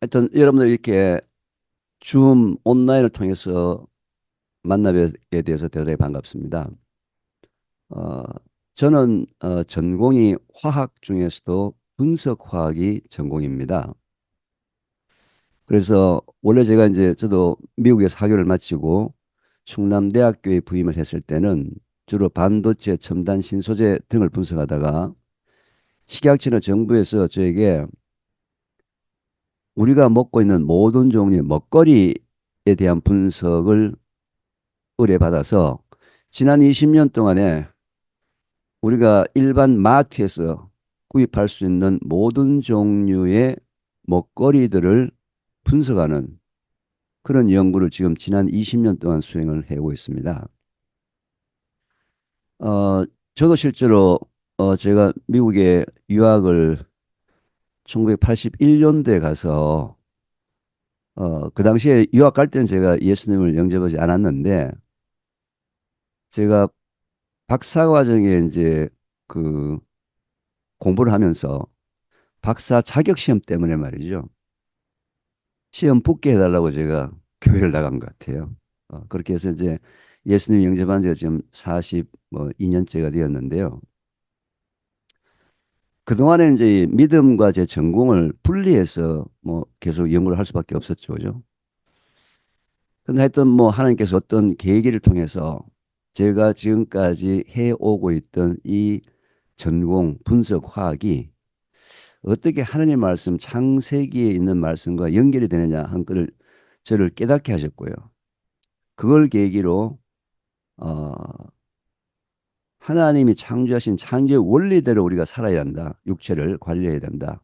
하여튼 여러분들 이렇게 줌 온라인을 통해서 만나뵙게 돼서 대단히 반갑습니다. 어, 저는 전공이 화학 중에서도 분석화학이 전공입니다. 그래서 원래 제가 이제 저도 미국에서 학교를 마치고 충남대학교에 부임을 했을 때는 주로 반도체, 첨단 신소재 등을 분석하다가 식약처나 정부에서 저에게 우리가 먹고 있는 모든 종류의 먹거리에 대한 분석을 의뢰받아서 지난 20년 동안에 우리가 일반 마트에서 구입할 수 있는 모든 종류의 먹거리들을 분석하는 그런 연구를 지금 지난 20년 동안 수행을 해오고 있습니다. 어, 저도 실제로 제가 미국에 유학을 1981년도에 가서 그 당시에 유학 갈 때는 제가 예수님을 영접하지 않았는데 제가 박사 과정에 이제 그 공부를 하면서 박사 자격 시험 때문에 말이죠. 시험 붙게 해달라고 제가 교회를 나간 것 같아요. 그렇게 해서 이제 예수님 영접한 지가 지금 42년째가 되었는데요. 그동안에 이제 이 믿음과 제 전공을 분리해서 뭐 계속 연구를 할 수밖에 없었죠. 그죠? 근데 하여튼 뭐 하나님께서 어떤 계기를 통해서 제가 지금까지 해오고 있던 이 전공 분석 화학이 어떻게 하나님 말씀 창세기에 있는 말씀과 연결이 되느냐 한 것을 저를 깨닫게 하셨고요. 그걸 계기로 어, 하나님이 창조하신 창조의 원리대로 우리가 살아야 한다. 육체를 관리해야 된다.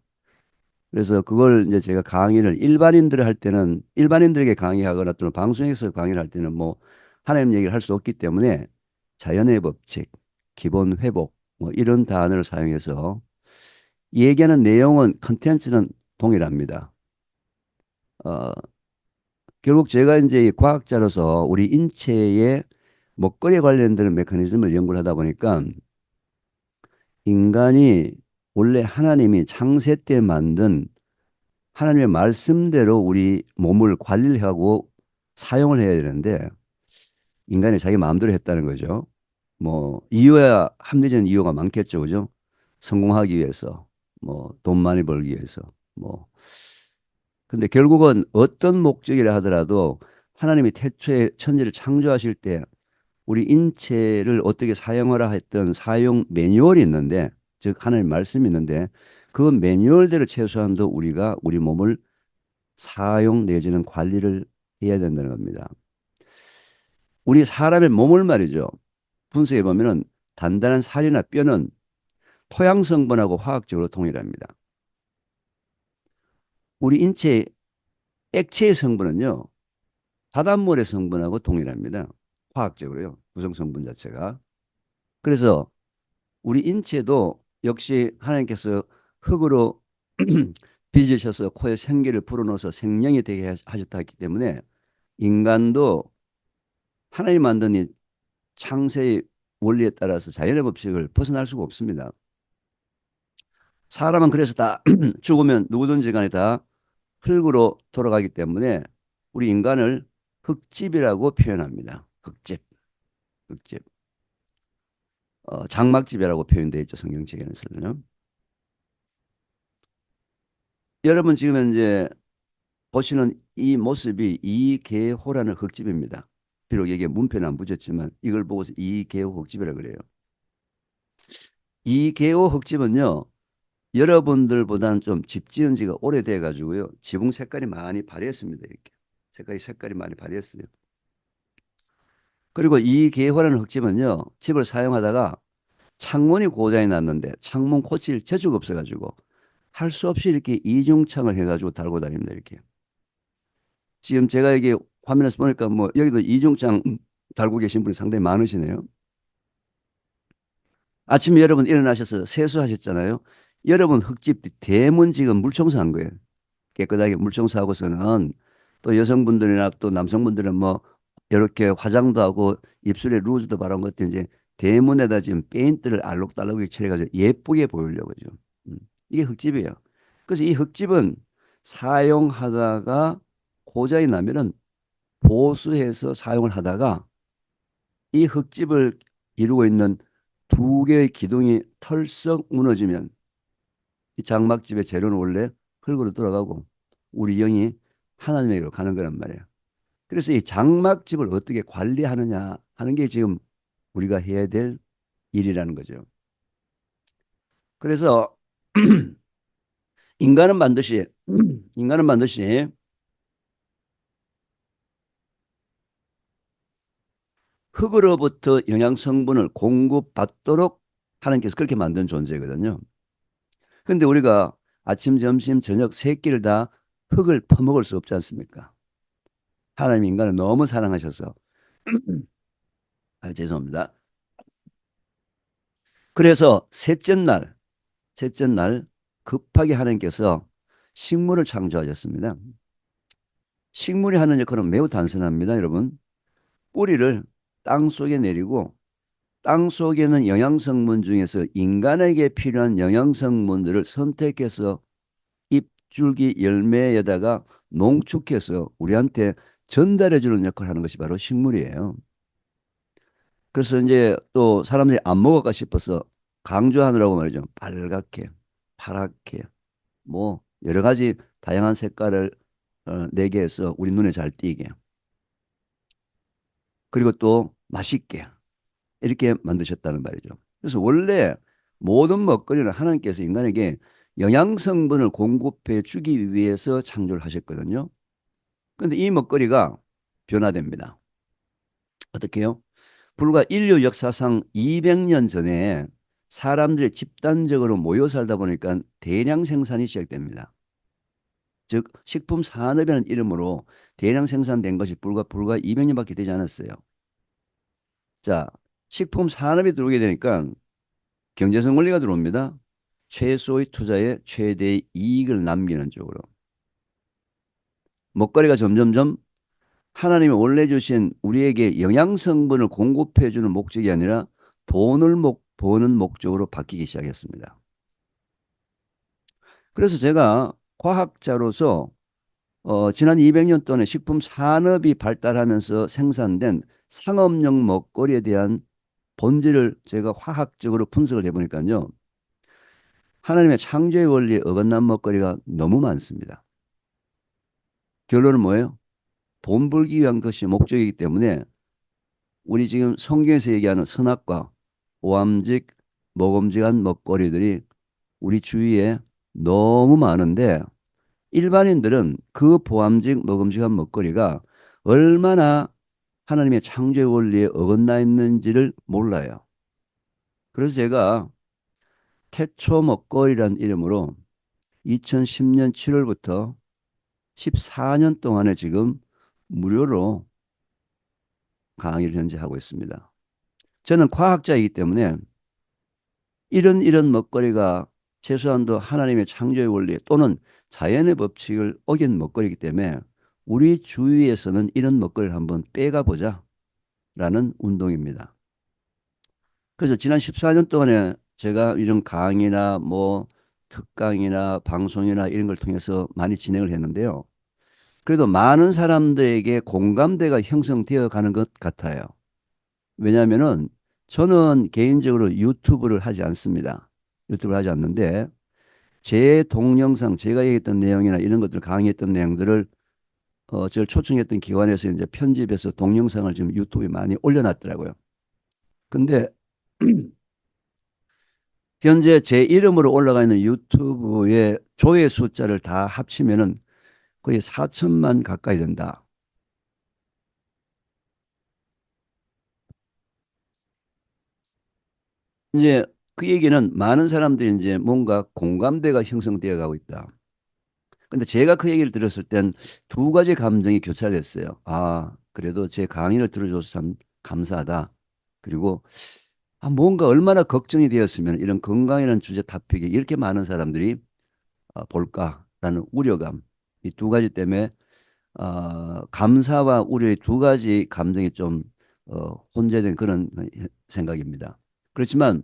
그래서 그걸 이제 제가 강의를 일반인들 할 때는 일반인들에게 강의하거나 또는 방송에서 강의를 할 때는 뭐 하나님 얘기를 할 수 없기 때문에 자연의 법칙, 기본 회복 뭐 이런 단어를 사용해서 얘기하는 내용은 컨텐츠는 동일합니다. 어, 결국 제가 이제 과학자로서 우리 인체의 먹거리에 관련되는 메커니즘을 연구를 하다 보니까 인간이 원래 하나님이 창세 때 만든 하나님의 말씀대로 우리 몸을 관리를 하고 사용을 해야 되는데 인간이 자기 마음대로 했다는 거죠. 뭐 이유야 합리적인 이유가 많겠죠, 그죠? 성공하기 위해서, 뭐 돈 많이 벌기 위해서, 뭐 근데 결국은 어떤 목적이라 하더라도 하나님이 태초에 천지를 창조하실 때 우리 인체를 어떻게 사용하라 했던 사용 매뉴얼이 있는데, 즉 하나님 말씀이 있는데 그 매뉴얼대로 최소한도 우리가 우리 몸을 사용 내지는 관리를 해야 된다는 겁니다. 우리 사람의 몸을 말이죠. 분석해 보면은 단단한 살이나 뼈는 토양 성분하고 화학적으로 동일합니다. 우리 인체의 액체의 성분은요, 바닷물의 성분하고 동일합니다. 화학적으로요, 구성 성분 자체가. 그래서 우리 인체도 역시 하나님께서 흙으로 빚으셔서 코에 생기를 불어넣어서 생명이 되게 하셨다 했기 때문에 인간도 하나님 만든 이 창세의 원리에 따라서 자연의 법칙을 벗어날 수가 없습니다. 사람은 그래서 다 죽으면 누구든지 간에 다 흙으로 돌아가기 때문에 우리 인간을 흙집이라고 표현합니다. 흙집, 흙집. 장막집이라고 표현되어 있죠. 성경책에서는요. 여러분 지금 이제 보시는 이 모습이 이계호라는 흙집입니다. 비록 여기에 문패는 안 붙였지만 이걸 보고서 이계호 흙집이라고 그래요. 이계호 흙집은요. 여러분들보다는 좀 집 지은 지가 오래돼 가지고요. 지붕 색깔이 많이 발했습니다. 이렇게. 색깔이 많이 발했어요. 그리고 이 개화라는 흙집은요. 집을 사용하다가 창문이 고장이 났는데 창문 고칠 재주가 없어가지고 할 수 없이 이렇게 이중창을 해가지고 달고 다닙니다. 이렇게. 지금 제가 이게 화면에서 보니까 뭐 여기도 이중창 달고 계신 분이 상당히 많으시네요. 아침에 여러분 일어나셔서 세수하셨잖아요. 여러분 흙집 대문 지금 물청소한 거예요. 깨끗하게 물청소하고서는 또 여성분들이나 또 남성분들은 뭐 이렇게 화장도 하고 입술에 루즈도 바른 것도 이제 대문에다 지금 페인트를 알록달록하게 칠해가지고 예쁘게 보이려고 그죠. 이게 흙집이에요. 그래서 이 흙집은 사용하다가 고장이 나면은 보수해서 사용을 하다가 이 흙집을 이루고 있는 두 개의 기둥이 털썩 무너지면 이 장막집의 재료는 원래 흙으로 돌아가고 우리 영이 하나님에게로 가는 거란 말이에요. 그래서 이 장막집을 어떻게 관리하느냐 하는 게 지금 우리가 해야 될 일이라는 거죠. 그래서 인간은 반드시 인간은 반드시 흙으로부터 영양 성분을 공급받도록 하나님께서 그렇게 만든 존재거든요. 그런데 우리가 아침, 점심, 저녁 세 끼를 다 흙을 퍼먹을 수 없지 않습니까? 하나님 인간을 너무 사랑하셔서 죄송합니다. 그래서 셋째 날 급하게 하나님께서 식물을 창조하셨습니다. 식물이 하는 역할은 매우 단순합니다, 여러분. 뿌리를 땅 속에 내리고 땅 속에는 영양 성분 중에서 인간에게 필요한 영양 성분들을 선택해서 잎, 줄기, 열매에다가 농축해서 우리한테 전달해 주는 역할을 하는 것이 바로 식물이에요. 그래서 이제 또 사람들이 안 먹을까 싶어서 강조하느라고 말이죠. 빨갛게, 파랗게, 뭐 여러 가지 다양한 색깔을 내게 해서 우리 눈에 잘 띄게. 그리고 또 맛있게 이렇게 만드셨다는 말이죠. 그래서 원래 모든 먹거리는 하나님께서 인간에게 영양 성분을 공급해 주기 위해서 창조를 하셨거든요. 그런데 이 먹거리가 변화됩니다. 어떻게 해요? 불과 인류 역사상 200년 전에 사람들이 집단적으로 모여 살다 보니까 대량 생산이 시작됩니다. 즉 식품 산업이라는 이름으로 대량 생산된 것이 불과 200년밖에 되지 않았어요. 자, 식품 산업이 들어오게 되니까 경제성 원리가 들어옵니다. 최소의 투자에 최대의 이익을 남기는 쪽으로. 먹거리가 점점점 하나님이 원래 주신 우리에게 영양 성분을 공급해 주는 목적이 아니라 돈을 버는 목적으로 바뀌기 시작했습니다. 그래서 제가 과학자로서 지난 200년 동안에 식품 산업이 발달하면서 생산된 상업용 먹거리에 대한 본질을 제가 화학적으로 분석을 해보니까요. 하나님의 창조의 원리에 어긋난 먹거리가 너무 많습니다. 결론은 뭐예요? 돈 벌기 위한 것이 목적이기 때문에 우리 지금 성경에서 얘기하는 선악과 오함직, 먹음직한 먹거리들이 우리 주위에 너무 많은데 일반인들은 그 보암직, 먹음직한 먹거리가 얼마나 하나님의 창조의 원리에 어긋나 있는지를 몰라요. 그래서 제가 태초 먹거리라는 이름으로 2010년 7월부터 14년 동안에 지금 무료로 강의를 현재 하고 있습니다. 저는 과학자이기 때문에 이런 먹거리가 최소한도 하나님의 창조의 원리 또는 자연의 법칙을 어긴 먹거리이기 때문에 우리 주위에서는 이런 먹거리를 한번 빼가 보자라는 운동입니다. 그래서 지난 14년 동안에 제가 이런 강의나 뭐 특강이나 방송이나 이런 걸 통해서 많이 진행을 했는데요. 그래도 많은 사람들에게 공감대가 형성되어 가는 것 같아요. 왜냐하면은 저는 개인적으로 유튜브를 하지 않습니다. 유튜브를 하지 않는데 제 동영상 제가 얘기했던 내용이나 이런 것들 강의했던 내용들을 저를 초청했던 기관에서 이제 편집해서 동영상을 지금 유튜브에 많이 올려놨더라고요. 근데 현재 제 이름으로 올라가 있는 유튜브의 조회 숫자를 다 합치면은 거의 4천만 가까이 된다. 이제 그 얘기는 많은 사람들이 이제 뭔가 공감대가 형성되어 가고 있다. 근데 제가 그 얘기를 들었을 땐 두 가지 감정이 교차했어요. 아, 그래도 제 강의를 들어줘서 참 감사하다. 그리고 뭔가 얼마나 걱정이 되었으면 이런 건강이라는 주제 토픽에 이렇게 많은 사람들이 볼까라는 우려감. 이 두 가지 때문에 감사와 우려의 두 가지 감정이 좀 혼재된 그런 생각입니다. 그렇지만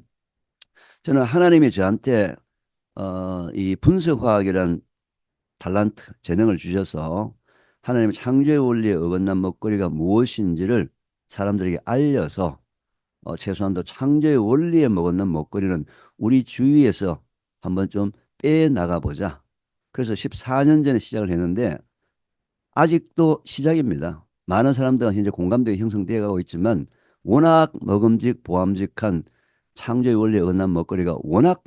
저는 하나님이 저한테 이 분석화학이란 탤런트, 재능을 주셔서 하나님의 창조의 원리에 어긋난 먹거리가 무엇인지를 사람들에게 알려서 최소한도 창조의 원리에 어긋난 먹거리는 우리 주위에서 한번 좀 빼나가 보자. 그래서 14년 전에 시작을 했는데 아직도 시작입니다. 많은 사람들과 현재 공감대가 형성되어 가고 있지만 워낙 먹음직 보암직한 창조의 원리에 어긋난 먹거리가 워낙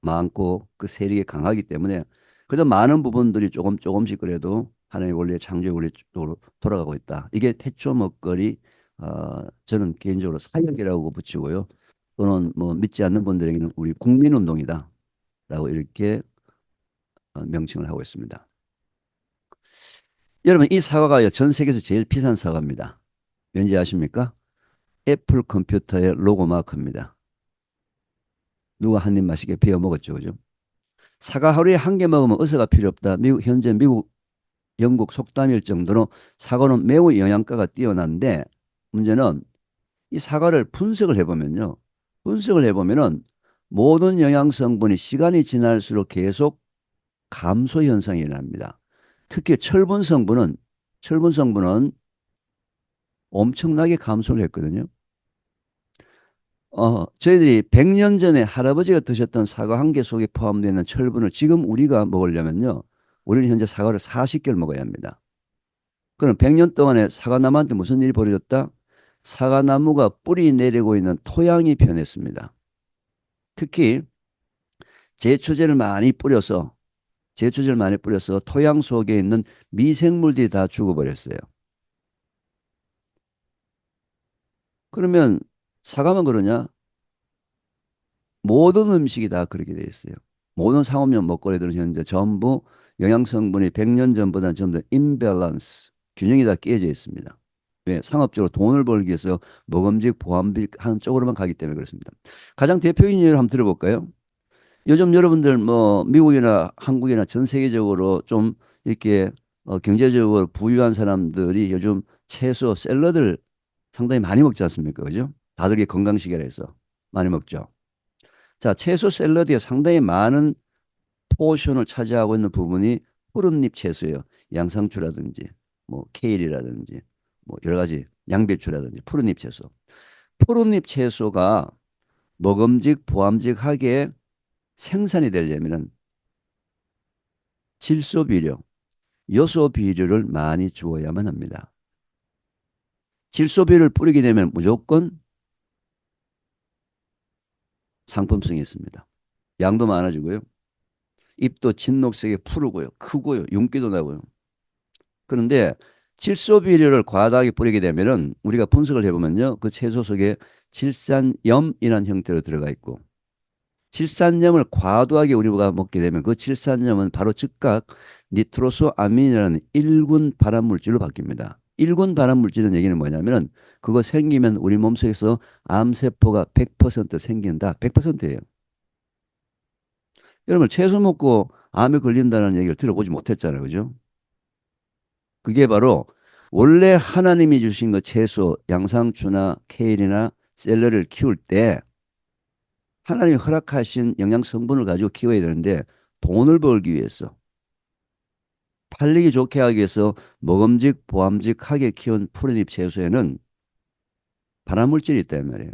많고 그 세력이 강하기 때문에 그래도 많은 부분들이 조금씩 그래도 하나님의 원리의 창조의 원리 쪽으로 돌아가고 있다. 이게 태초 먹거리 저는 개인적으로 사역이라고 붙이고요. 또는 뭐 믿지 않는 분들에게는 우리 국민운동이다라고 이렇게 명칭을 하고 있습니다. 여러분 이 사과가 전 세계에서 제일 비싼 사과입니다. 왠지 아십니까? 애플 컴퓨터의 로고 마크입니다. 누가 한 입 맛있게 베어 먹었죠, 그죠? 사과 하루에 한 개 먹으면 의사가 필요 없다. 현재 미국, 영국 속담일 정도로 사과는 매우 영양가가 뛰어난데 문제는 이 사과를 분석을 해보면요. 분석을 해보면은 모든 영양 성분이 시간이 지날수록 계속 감소 현상이 일어납니다. 특히 철분 성분은 엄청나게 감소를 했거든요. 저희들이 100년 전에 할아버지가 드셨던 사과 한 개 속에 포함되어 있는 철분을 지금 우리가 먹으려면요. 우리는 현재 사과를 40개를 먹어야 합니다. 그럼 100년 동안에 사과나무한테 무슨 일이 벌어졌다? 사과나무가 뿌리 내리고 있는 토양이 변했습니다. 특히 제초제를 많이 뿌려서 토양 속에 있는 미생물들이 다 죽어버렸어요. 그러면 사과만 그러냐? 모든 음식이 다 그렇게 돼 있어요. 모든 상업용 먹거리들은 현재 전부 영양 성분이 100년 전보다는 전부 다 임밸런스, 균형이 다 깨져 있습니다. 왜? 상업적으로 돈을 벌기 위해서 먹음직, 보암직 하는 쪽으로만 가기 때문에 그렇습니다. 가장 대표적인 예를 한번 들어볼까요? 요즘 여러분들 뭐 미국이나 한국이나 전 세계적으로 좀 이렇게 경제적으로 부유한 사람들이 요즘 채소, 샐러드를 상당히 많이 먹지 않습니까? 그죠? 다들 이게 건강식이라 해서 많이 먹죠. 자, 채소 샐러드에 상당히 많은 포션을 차지하고 있는 부분이 푸른잎 채소예요. 양상추라든지 뭐 케일이라든지 뭐 여러 가지 양배추라든지 푸른잎 채소. 푸른잎 채소가 먹음직 보암직하게 생산이 되려면은 질소 비료, 요소 비료를 많이 주어야만 합니다. 질소 비료를 뿌리게 되면 무조건 상품성이 있습니다. 양도 많아지고요. 잎도 진녹색에 푸르고요. 크고요. 윤기도 나고요. 그런데 질소 비료를 과다하게 뿌리게 되면은 우리가 분석을 해보면요. 그 채소 속에 질산염이라는 형태로 들어가 있고 질산염을 과도하게 우리가 먹게 되면 그 질산염은 바로 즉각 니트로소 아민이라는 1군 발암물질로 바뀝니다. 1군 발암물질은 얘기는 뭐냐면은 그거 생기면 우리 몸속에서 암세포가 100% 생긴다. 100%예요. 여러분 채소 먹고 암에 걸린다는 얘기를 들어보지 못했잖아요. 그죠? 그게 바로 원래 하나님이 주신 그 채소, 양상추나 케일이나 샐러리를 키울 때 하나님이 허락하신 영양 성분을 가지고 키워야 되는데 돈을 벌기 위해서 팔리기 좋게 하기 위해서 먹음직 보암직하게 키운 푸른잎 채소에는 발암물질이 있단 말이에요.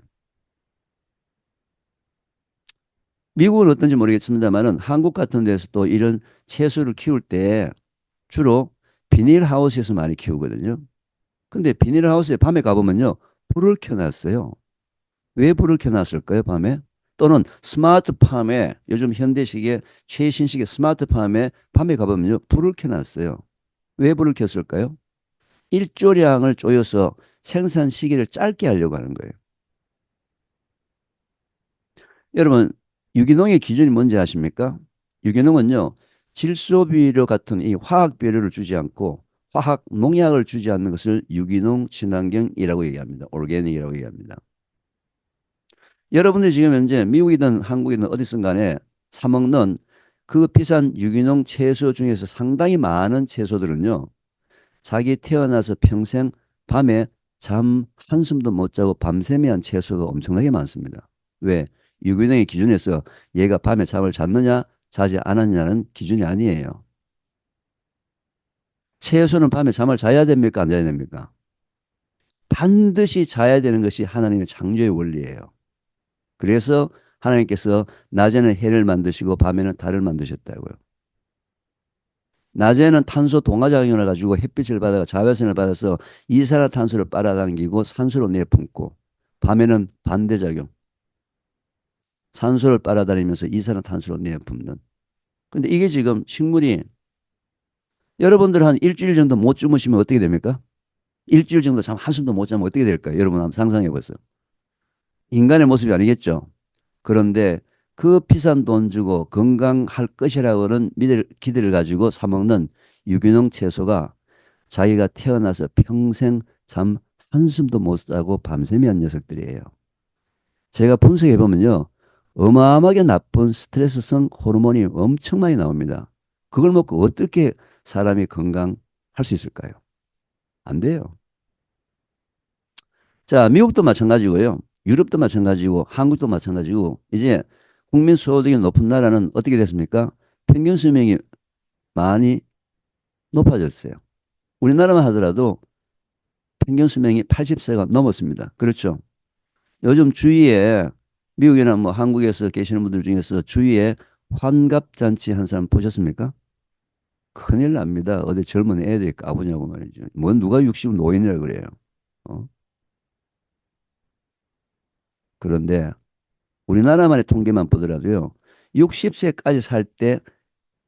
미국은 어떤지 모르겠습니다만은 한국 같은 데서도 이런 채소를 키울 때 주로 비닐하우스에서 많이 키우거든요. 근데 비닐하우스에 밤에 가보면요. 불을 켜놨어요. 왜 불을 켜놨을까요, 밤에? 또는 스마트팜에 요즘 현대식의 최신식의 스마트팜에 밤에 가보면요. 불을 켜놨어요. 왜 불을 켰을까요? 일조량을 조여서 생산 시기를 짧게 하려고 하는 거예요. 여러분, 유기농의 기준이 뭔지 아십니까? 유기농은요, 질소 비료 같은 이 화학 비료를 주지 않고 화학 농약을 주지 않는 것을 유기농 친환경이라고 얘기합니다. 올게닉이라고 얘기합니다. 여러분들이 지금 현재 미국이든 한국이든 어디든 간에 사 먹는 그 비싼 유기농 채소 중에서 상당히 많은 채소들은요, 자기 태어나서 평생 밤에 잠 한숨도 못 자고 밤샘이 한 채소가 엄청나게 많습니다. 왜? 유기농의 기준에서 얘가 밤에 잠을 잤느냐, 자지 않았느냐는 기준이 아니에요. 최소는 밤에 잠을 자야 됩니까? 안 자야 됩니까? 반드시 자야 되는 것이 하나님의 창조의 원리예요. 그래서 하나님께서 낮에는 해를 만드시고 밤에는 달을 만드셨다고요. 낮에는 탄소 동화작용을 가지고 햇빛을 받아 자외선을 받아서 이산화탄소를 빨아당기고 산소로 내뿜고, 밤에는 반대작용, 산소를 빨아다니면서 이산화탄소로 내뿜는. 근데 이게 지금 식물이, 여러분들 한 일주일 정도 못 주무시면 어떻게 됩니까? 일주일 정도 잠 한숨도 못 자면 어떻게 될까요? 여러분 한번 상상해 보세요. 인간의 모습이 아니겠죠. 그런데 그 비싼 돈 주고 건강할 것이라고는 기대를 가지고 사 먹는 유기농 채소가 자기가 태어나서 평생 잠 한숨도 못 자고 밤샘이 한 녀석들이에요. 제가 분석해 보면요, 어마어마하게 나쁜 스트레스성 호르몬이 엄청 많이 나옵니다. 그걸 먹고 어떻게 사람이 건강할 수 있을까요? 안 돼요. 자, 미국도 마찬가지고요. 유럽도 마찬가지고 한국도 마찬가지고, 이제 국민 소득이 높은 나라는 어떻게 됐습니까? 평균 수명이 많이 높아졌어요. 우리나라만 하더라도 평균 수명이 80세가 넘었습니다. 그렇죠? 요즘 주위에, 미국이나 뭐 한국에서 계시는 분들 중에서 주위에 환갑잔치 한 사람 보셨습니까? 큰일 납니다. 어디 젊은 애들이 까부냐고 말이죠. 뭐 누가 60 노인이라 그래요. 어? 그런데 우리나라만의 통계만 보더라도요, 60세까지 살 때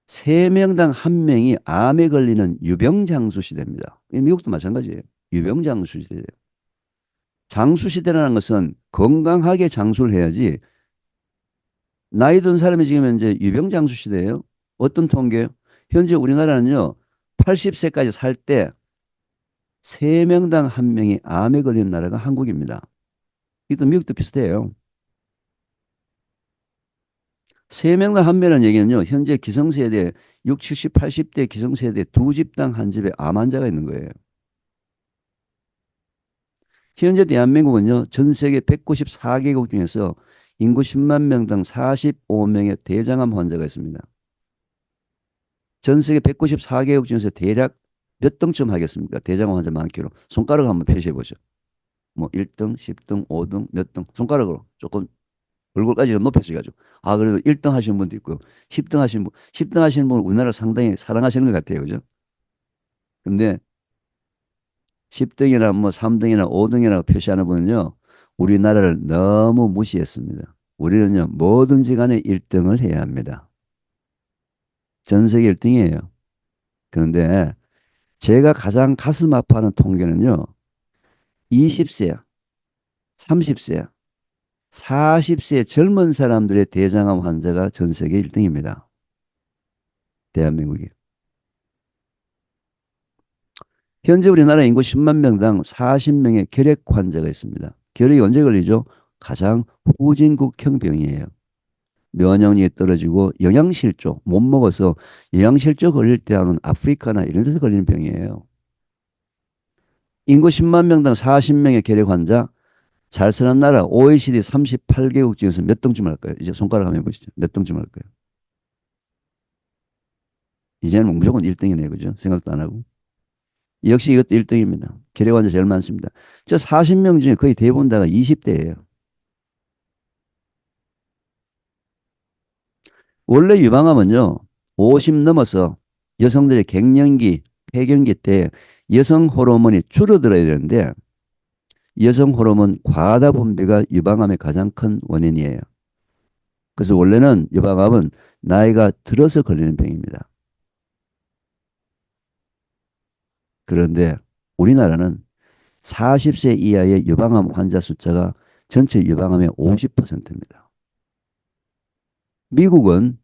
3명당 1명이 암에 걸리는 유병장수 시대입니다. 미국도 마찬가지예요. 유병장수 시대예요. 장수 시대라는 것은 건강하게 장수를 해야지, 나이 든 사람이 지금 현재 유병장수 시대예요. 어떤 통계요? 현재 우리나라는요, 80세까지 살 때 3명당 1명이 암에 걸리는 나라가 한국입니다. 이것도 미국도 비슷해요. 3명당 1명이라는 얘기는요, 현재 기성세대 6, 70, 80대 기성세대 두 집당 한 집에 암 환자가 있는 거예요. 현재 대한민국은요, 전 세계 194개국 중에서 인구 10만 명당 45명의 대장암 환자가 있습니다. 전 세계 194개국 중에서 대략 몇 등쯤 하겠습니까? 대장암 환자 많기로. 손가락 한번 표시해 보죠. 뭐 1등, 10등, 5등, 몇 등. 손가락으로 조금 얼굴까지 높여져가지고. 아, 그래도 1등 하시는 분도 있고요. 10등 하시는 분, 10등 하시는 분은 우리나라 상당히 사랑하시는 것 같아요. 그죠? 근데 10등이나 뭐 3등이나 5등이나 표시하는 분은요, 우리나라를 너무 무시했습니다. 우리는요, 뭐든지 간에 1등을 해야 합니다. 전 세계 1등이에요. 그런데 제가 가장 가슴 아파하는 통계는요, 20세, 30세, 40세 젊은 사람들의 대장암 환자가 전 세계 1등입니다. 대한민국이. 현재 우리나라 인구 10만 명당 40명의 결핵 환자가 있습니다. 결핵이 언제 걸리죠? 가장 후진국형 병이에요. 면역력이 떨어지고 영양실조, 못 먹어서 영양실조 걸릴 때 하는 아프리카나 이런 데서 걸리는 병이에요. 인구 10만 명당 40명의 결핵 환자, 잘 사는 나라 OECD 38개국 중에서 몇 등쯤 할까요? 이제 손가락 한번 해보시죠. 몇 등쯤 할까요? 이제는 뭐 무조건 1등이네요. 그죠? 생각도 안 하고. 역시 이것도 1등입니다. 결핵 환자 제일 많습니다. 저 40명 중에 거의 대부분 다가 20대예요. 원래 유방암은요, 50 넘어서 여성들의 갱년기, 폐경기 때 여성 호르몬이 줄어들어야 되는데, 여성 호르몬 과다 분비가 유방암의 가장 큰 원인이에요. 그래서 원래는 유방암은 나이가 들어서 걸리는 병입니다. 그런데 우리나라는 40세 이하의 유방암 환자 숫자가 전체 유방암의 50%입니다. 미국은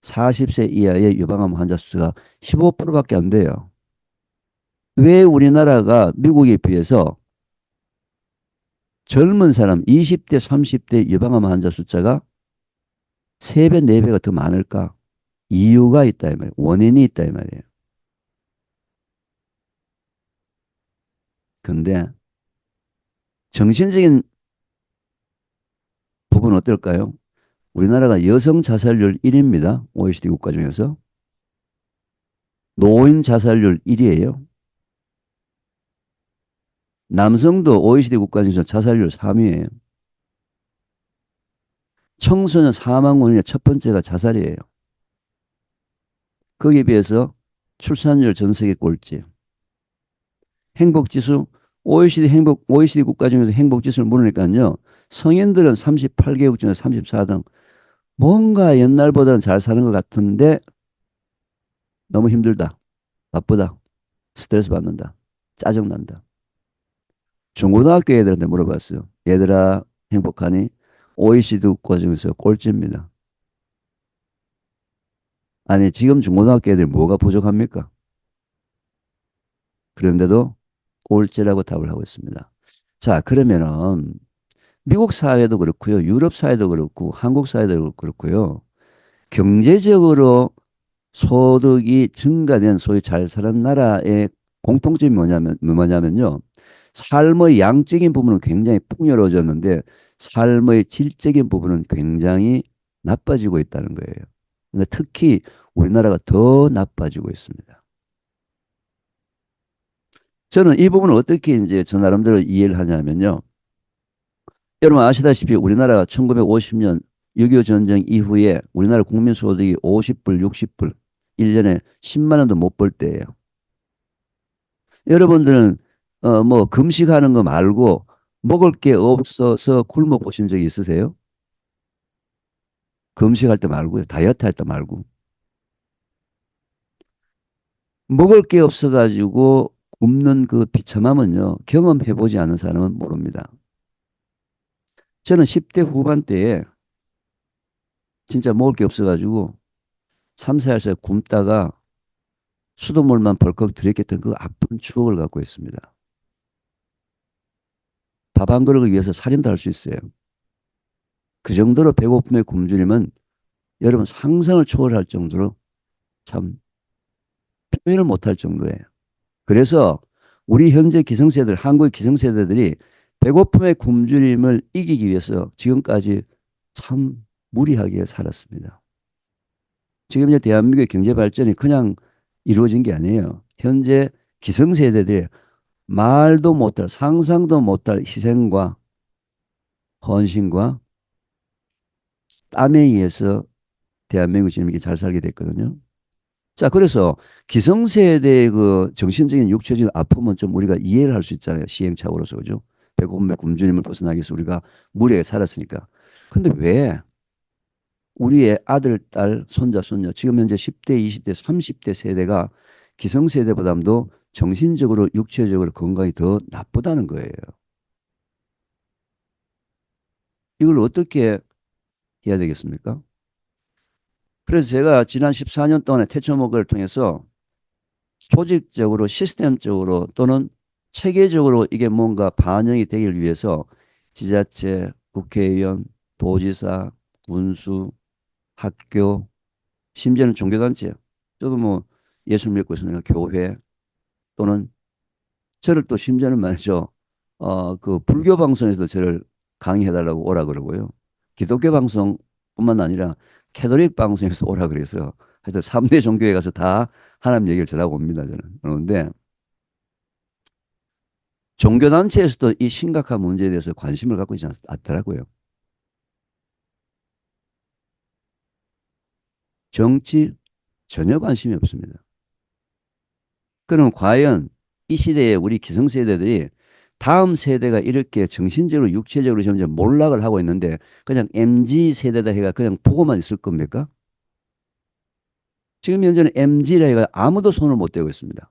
40세 이하의 유방암 환자 수가 15%밖에 안 돼요. 왜 우리나라가 미국에 비해서 젊은 사람 20대, 30대 유방암 환자 숫자가 3배, 4배가 더 많을까? 이유가 있다 이 말이에요. 원인이 있다 이 말이에요. 근데 정신적인 부분은 어떨까요? 우리나라가 여성 자살률 1위입니다. OECD 국가 중에서. 노인 자살률 1위예요. 남성도 OECD 국가 중에서 자살률 3위예요. 청소년 사망 원인의 첫 번째가 자살이에요. 거기에 비해서 출산율 전 세계 꼴찌. 행복지수 OECD 국가 중에서 행복지수를 물으니까요. 성인들은 38개국 중에 34등. 뭔가 옛날보다는 잘 사는 것 같은데 너무 힘들다. 바쁘다. 스트레스 받는다. 짜증난다. 중고등학교 애들한테 물어봤어요. 얘들아 행복하니? OECD 국가 중에서 꼴찌입니다. 아니 지금 중고등학교 애들 뭐가 부족합니까? 그런데도 꼴찌라고 답을 하고 있습니다. 자, 그러면은 미국 사회도 그렇고요. 유럽 사회도 그렇고 한국 사회도 그렇고요. 경제적으로 소득이 증가된 소위 잘 사는 나라의 공통점이 뭐냐면요. 삶의 양적인 부분은 굉장히 풍요로워졌는데 삶의 질적인 부분은 굉장히 나빠지고 있다는 거예요. 근데 특히 우리나라가 더 나빠지고 있습니다. 저는 이 부분을 어떻게 이제 저 나름대로 이해를 하냐면요. 여러분 아시다시피 우리나라가 1950년 6.25 전쟁 이후에 우리나라 국민 소득이 50불, 60불, 1년에 10만 원도 못 벌 때예요. 여러분들은 뭐 금식하는 거 말고 먹을 게 없어서 굶어 보신 적이 있으세요? 금식할 때 말고요. 다이어트 할 때 말고. 먹을 게 없어가지고 굶는 그 비참함은요. 경험해보지 않은 사람은 모릅니다. 저는 10대 후반대에 진짜 먹을 게 없어가지고 3, 4살 굶다가 수돗물만 벌컥 들이켰던 그 아픈 추억을 갖고 있습니다. 밥 한 그릇을 위해서 살인도 할 수 있어요. 그 정도로 배고픔에 굶주림은 여러분 상상을 초월할 정도로 참 표현을 못할 정도예요. 그래서 우리 현재 기성세대들, 한국의 기성세대들이 배고픔의 굶주림을 이기기 위해서 지금까지 참 무리하게 살았습니다. 지금 이제 대한민국의 경제 발전이 그냥 이루어진 게 아니에요. 현재 기성세대들이 말도 못할, 상상도 못할 희생과 헌신과 땀에 의해서 대한민국이 지금 이렇게 잘 살게 됐거든요. 자, 그래서 기성세대의 그 정신적인 육체적인 아픔은 좀 우리가 이해를 할 수 있잖아요. 시행착오로서, 그죠? 배고픔의 굶주림을 벗어나기 위해서 우리가 무리하게 살았으니까. 근데 왜 우리의 아들, 딸, 손자, 손녀, 지금 현재 10대, 20대, 30대 세대가 기성세대보다도 정신적으로, 육체적으로 건강이 더 나쁘다는 거예요. 이걸 어떻게 해야 되겠습니까? 그래서 제가 지난 14년 동안의 태초목을 통해서 조직적으로 시스템적으로 또는 체계적으로 이게 뭔가 반영이 되기 위해서 지자체, 국회의원, 도지사, 군수, 학교, 심지어는 종교단체, 저도 뭐 예수 믿고 있으니까 교회 또는 저를 또 심지어는 말이죠. 그 불교 방송에서 저를 강의해달라고 오라 그러고요. 기독교 방송뿐만 아니라 캐톨릭 방송에서 오라 그래서 하여튼 3대 종교에 가서 다 하나님 얘기를 전하고 옵니다, 저는. 그런데 종교단체에서도 이 심각한 문제에 대해서 관심을 갖고 있지 않더라고요. 정치 전혀 관심이 없습니다. 그럼 과연 이 시대에 우리 기성세대들이 다음 세대가 이렇게 정신적으로 육체적으로 점점 몰락을 하고 있는데 그냥 MZ 세대다 해가 그냥 보고만 있을 겁니까? 지금 현재는 MZ라 해가 아무도 손을 못 대고 있습니다.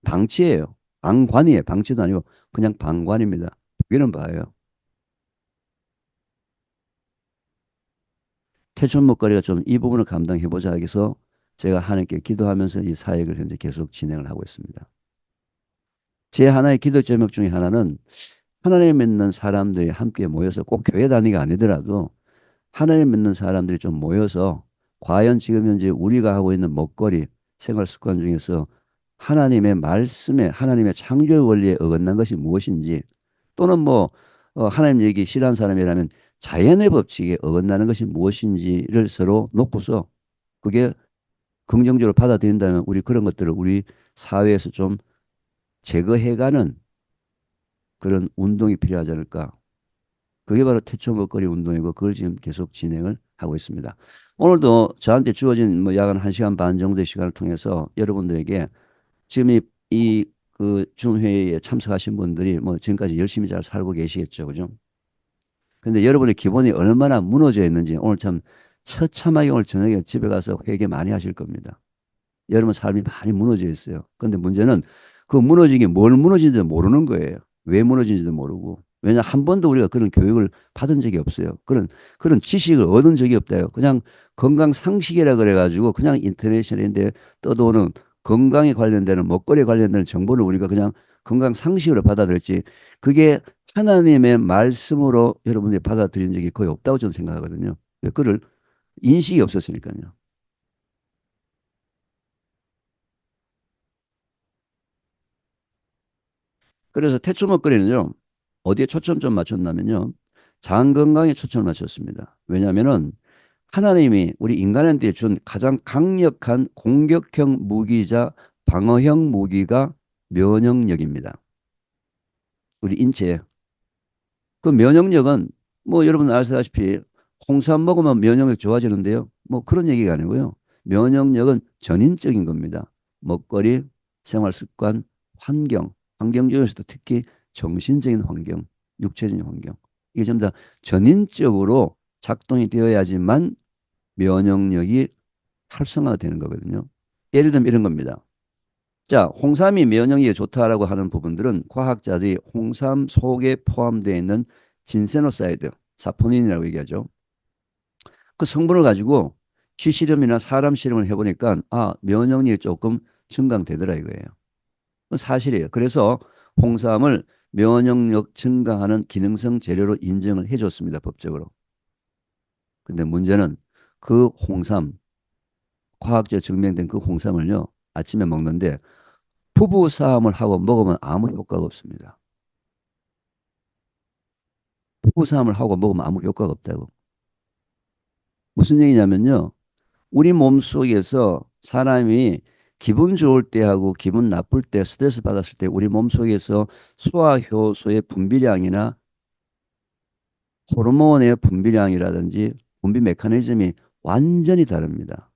방치예요. 방관이에요. 방치도 아니고 그냥 방관입니다. 여기는 봐요. 태촌 먹거리가 좀 이 부분을 감당해보자 해서 제가 하나님께 기도하면서 이 사역을 현재 계속 진행을 하고 있습니다. 제 하나의 기도 제목 중에 하나는 하나님 믿는 사람들이 함께 모여서 꼭 교회 단위가 아니더라도 하나님 믿는 사람들이 좀 모여서 과연 지금 현재 우리가 하고 있는 먹거리 생활 습관 중에서 하나님의 말씀에 하나님의 창조 원리에 어긋난 것이 무엇인지 또는 뭐 하나님 얘기 싫어하는 사람이라면 자연의 법칙에 어긋나는 것이 무엇인지를 서로 놓고서 그게 긍정적으로 받아들인다면 우리 그런 것들을 우리 사회에서 좀 제거해가는 그런 운동이 필요하지 않을까. 그게 바로 태초 먹거리 운동이고 그걸 지금 계속 진행을 하고 있습니다. 오늘도 저한테 주어진 뭐 약 1시간 반 정도의 시간을 통해서 여러분들에게 지금 그 중회의에 참석하신 분들이 뭐 지금까지 열심히 잘 살고 계시겠죠. 그죠? 근데 여러분의 기본이 얼마나 무너져 있는지 오늘 참 처참하게 오늘 저녁에 집에 가서 회개 많이 하실 겁니다. 여러분 삶이 많이 무너져 있어요. 근데 문제는 그 무너진 게 뭘 무너진지 모르는 거예요. 왜 무너진지도 모르고. 왜냐 한 번도 우리가 그런 교육을 받은 적이 없어요. 그런 지식을 얻은 적이 없다요. 그냥 건강 상식이라 그래가지고 그냥 인터넷인데 떠도는 건강에 관련되는 먹거리에 관련되는 정보를 우리가 그냥 건강 상식으로 받아들였지. 그게 하나님의 말씀으로 여러분들이 받아들인 적이 거의 없다고 저는 생각하거든요. 그를 인식이 없었으니까요. 그래서 태초 먹거리는요, 어디에 초점 좀 맞췄냐면요, 장 건강에 초점을 맞췄습니다. 왜냐하면은 하나님이 우리 인간한테 준 가장 강력한 공격형 무기자 방어형 무기가 면역력입니다. 우리 인체에. 그 면역력은 뭐 여러분 아시다시피 홍삼 먹으면 면역력 좋아지는데요. 뭐 그런 얘기가 아니고요. 면역력은 전인적인 겁니다. 먹거리, 생활 습관, 환경 중에서도 특히 정신적인 환경, 육체적인 환경. 이게 전부 다 전인적으로 작동이 되어야지만 면역력이 활성화되는 거거든요. 예를 들면 이런 겁니다. 자, 홍삼이 면역력에 좋다라고 하는 부분들은 과학자들이 홍삼 속에 포함되어 있는 진세노사이드, 사포닌이라고 얘기하죠. 그 성분을 가지고 쥐 실험이나 사람 실험을 해보니까 면역력이 조금 증강되더라 이거예요. 그건 사실이에요. 그래서 홍삼을 면역력 증강하는 기능성 재료로 인정을 해줬습니다. 법적으로. 근데 문제는 그 홍삼, 과학적으로 증명된 그 홍삼을요, 아침에 먹는데 부부 싸움을 하고 먹으면 아무 효과가 없습니다. 부부 싸움을 하고 먹으면 아무 효과가 없다고. 무슨 얘기냐면요. 우리 몸속에서 사람이 기분 좋을 때하고 기분 나쁠 때 스트레스 받았을 때 우리 몸속에서 소화효소의 분비량이나 호르몬의 분비량이라든지 분비 메커니즘이 완전히 다릅니다.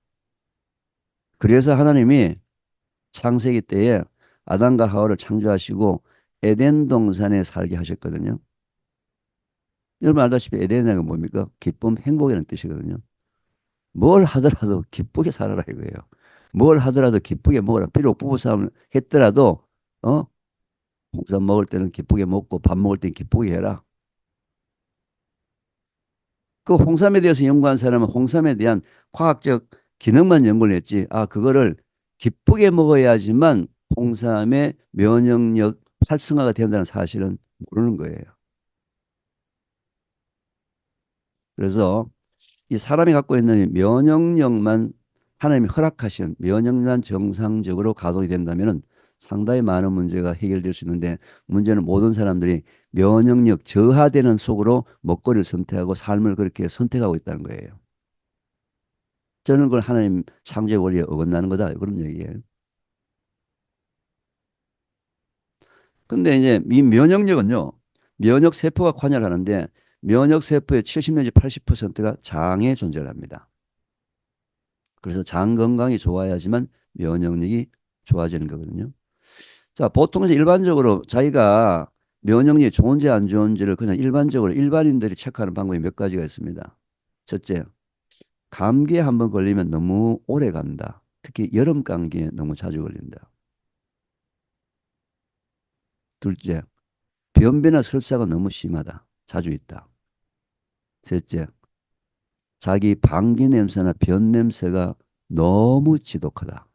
그래서 하나님이 창세기 때에 아담과 하와를 창조하시고 에덴 동산에 살게 하셨거든요. 여러분 알다시피 에덴이라는 건 뭡니까? 기쁨, 행복이라는 뜻이거든요. 뭘 하더라도 기쁘게 살아라 이거예요. 뭘 하더라도 기쁘게 먹어라. 비록 부부싸움을 했더라도 어? 홍삼 먹을 때는 기쁘게 먹고 밥 먹을 때는 기쁘게 해라. 그 홍삼에 대해서 연구한 사람은 홍삼에 대한 과학적 기능만 연구를 했지. 그거를 기쁘게 먹어야지만 홍삼의 면역력 활성화가 된다는 사실은 모르는 거예요. 그래서 이 사람이 갖고 있는 이 면역력만 하나님이 허락하신 면역만 정상적으로 가동이 된다면 상당히 많은 문제가 해결될 수 있는데 문제는 모든 사람들이 면역력 저하되는 속으로 먹거리를 선택하고 삶을 그렇게 선택하고 있다는 거예요. 저는 그걸 하나님 창조의 원리에 어긋나는 거다. 그런 얘기예요. 근데 이제 이 면역력은요. 면역 세포가 관여를 하는데 면역 세포의 70 내지 80%가 장에 존재를 합니다. 그래서 장 건강이 좋아야지만 면역력이 좋아지는 거거든요. 자, 보통 이제 일반적으로 자기가 면역력이 좋은지 안 좋은지를 그냥 일반적으로 일반인들이 체크하는 방법이 몇 가지가 있습니다. 첫째, 감기에 한번 걸리면 너무 오래 간다. 특히 여름 감기에 너무 자주 걸린다. 둘째, 변비나 설사가 너무 심하다. 자주 있다. 셋째, 자기 방귀 냄새나 변 냄새가 너무 지독하다.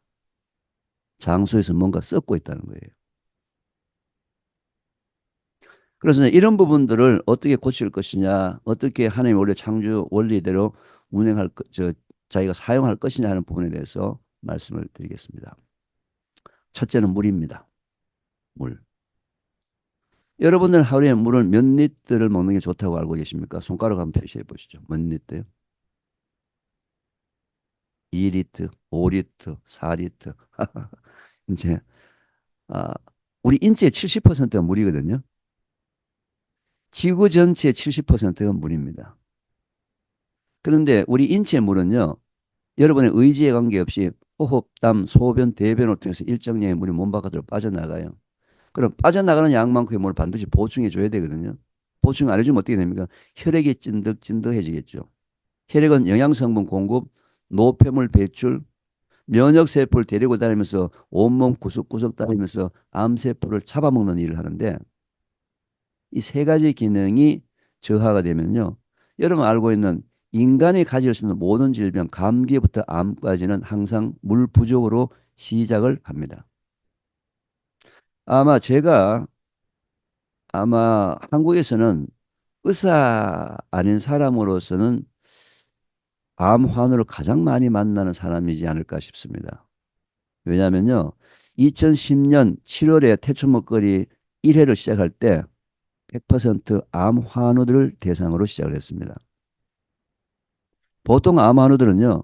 장소에서 뭔가 썩고 있다는 거예요. 그래서 이런 부분들을 어떻게 고칠 것이냐, 어떻게 하나님 원래 창조 원리대로 자기가 사용할 것이냐 하는 부분에 대해서 말씀을 드리겠습니다. 첫째는 물입니다. 물. 여러분들 하루에 물을 몇 리터를 먹는 게 좋다고 알고 계십니까? 손가락 한번 표시해 보시죠. 몇 리터요? 2리터, 5리터, 4리터. 이제 아, 우리 인체의 70%가 물이거든요. 지구 전체의 70%가 물입니다. 그런데 우리 인체의 물은요, 여러분의 의지에 관계없이 호흡, 땀, 소변, 대변을 통해서 일정량의 물이 몸 바깥으로 빠져나가요. 그럼 빠져나가는 양만큼의 물을 반드시 보충해 줘야 되거든요. 보충 안 해주면 어떻게 됩니까? 혈액이 찐득찐득해지겠죠. 혈액은 영양성분 공급, 노폐물 배출, 면역세포를 데리고 다니면서 온몸 구석구석 다니면서 암세포를 잡아먹는 일을 하는데 이 세 가지 기능이 저하가 되면요. 여러분 알고 있는 인간이 가질 수 있는 모든 질병, 감기부터 암까지는 항상 물 부족으로 시작을 합니다. 아마 제가 아마 한국에서는 의사 아닌 사람으로서는 암 환우를 가장 많이 만나는 사람이지 않을까 싶습니다. 왜냐하면요. 2010년 7월에 태초 먹거리 1회를 시작할 때 100%암 환우들을 대상으로 시작을 했습니다. 보통 암 환우들은요.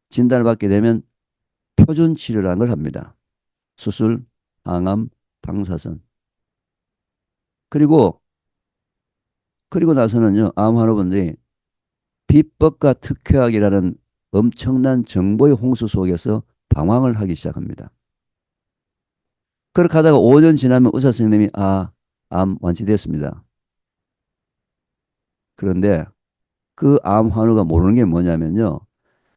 진단을 받게 되면 표준 치료라는 걸 합니다. 수술, 항암, 방사선. 그리고 나서는요. 암 환우분들이 비법과 특효약이라는 엄청난 정보의 홍수 속에서 방황을 하기 시작합니다. 그렇게 하다가 5년 지나면 의사 선생님이 암 완치됐습니다. 그런데 그 암 환우가 모르는 게 뭐냐면요.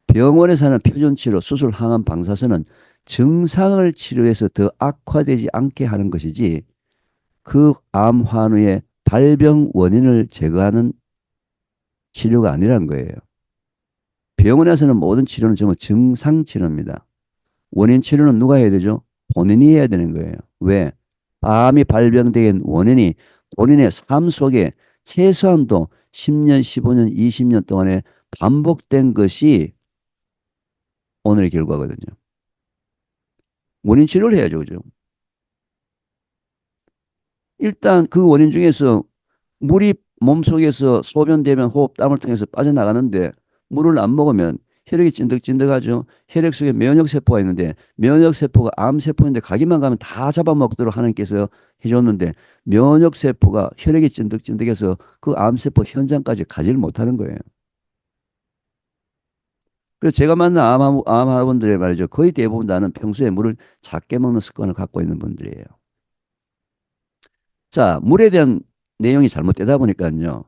병원에서 하는 표준 치료, 수술, 항암, 방사선은 증상을 치료해서 더 악화되지 않게 하는 것이지 그 암 환우의 발병 원인을 제거하는 치료가 아니라는 거예요. 병원에서는 모든 치료는 전부 증상 치료입니다. 원인 치료는 누가 해야 되죠? 본인이 해야 되는 거예요. 왜? 암이 발병된 원인이 본인의 삶 속에 최소한도 10년, 15년, 20년 동안에 반복된 것이 오늘의 결과거든요. 원인 치료를 해야죠. 그죠? 일단 그 원인 중에서 물이 몸속에서 소변, 대변, 호흡, 땀을 통해서 빠져나가는데 물을 안 먹으면 혈액이 찐득찐득하죠. 혈액 속에 면역세포가 있는데 면역세포가 암세포인데 가기만 가면 다 잡아먹도록 하나님께서 해줬는데 면역세포가 혈액이 찐득찐득해서 그 암세포 현장까지 가지를 못하는 거예요. 그래서 제가 만난 암환자분들의 말이죠. 거의 대부분 다는 평소에 물을 작게 먹는 습관을 갖고 있는 분들이에요. 자, 물에 대한 내용이 잘못되다 보니까요.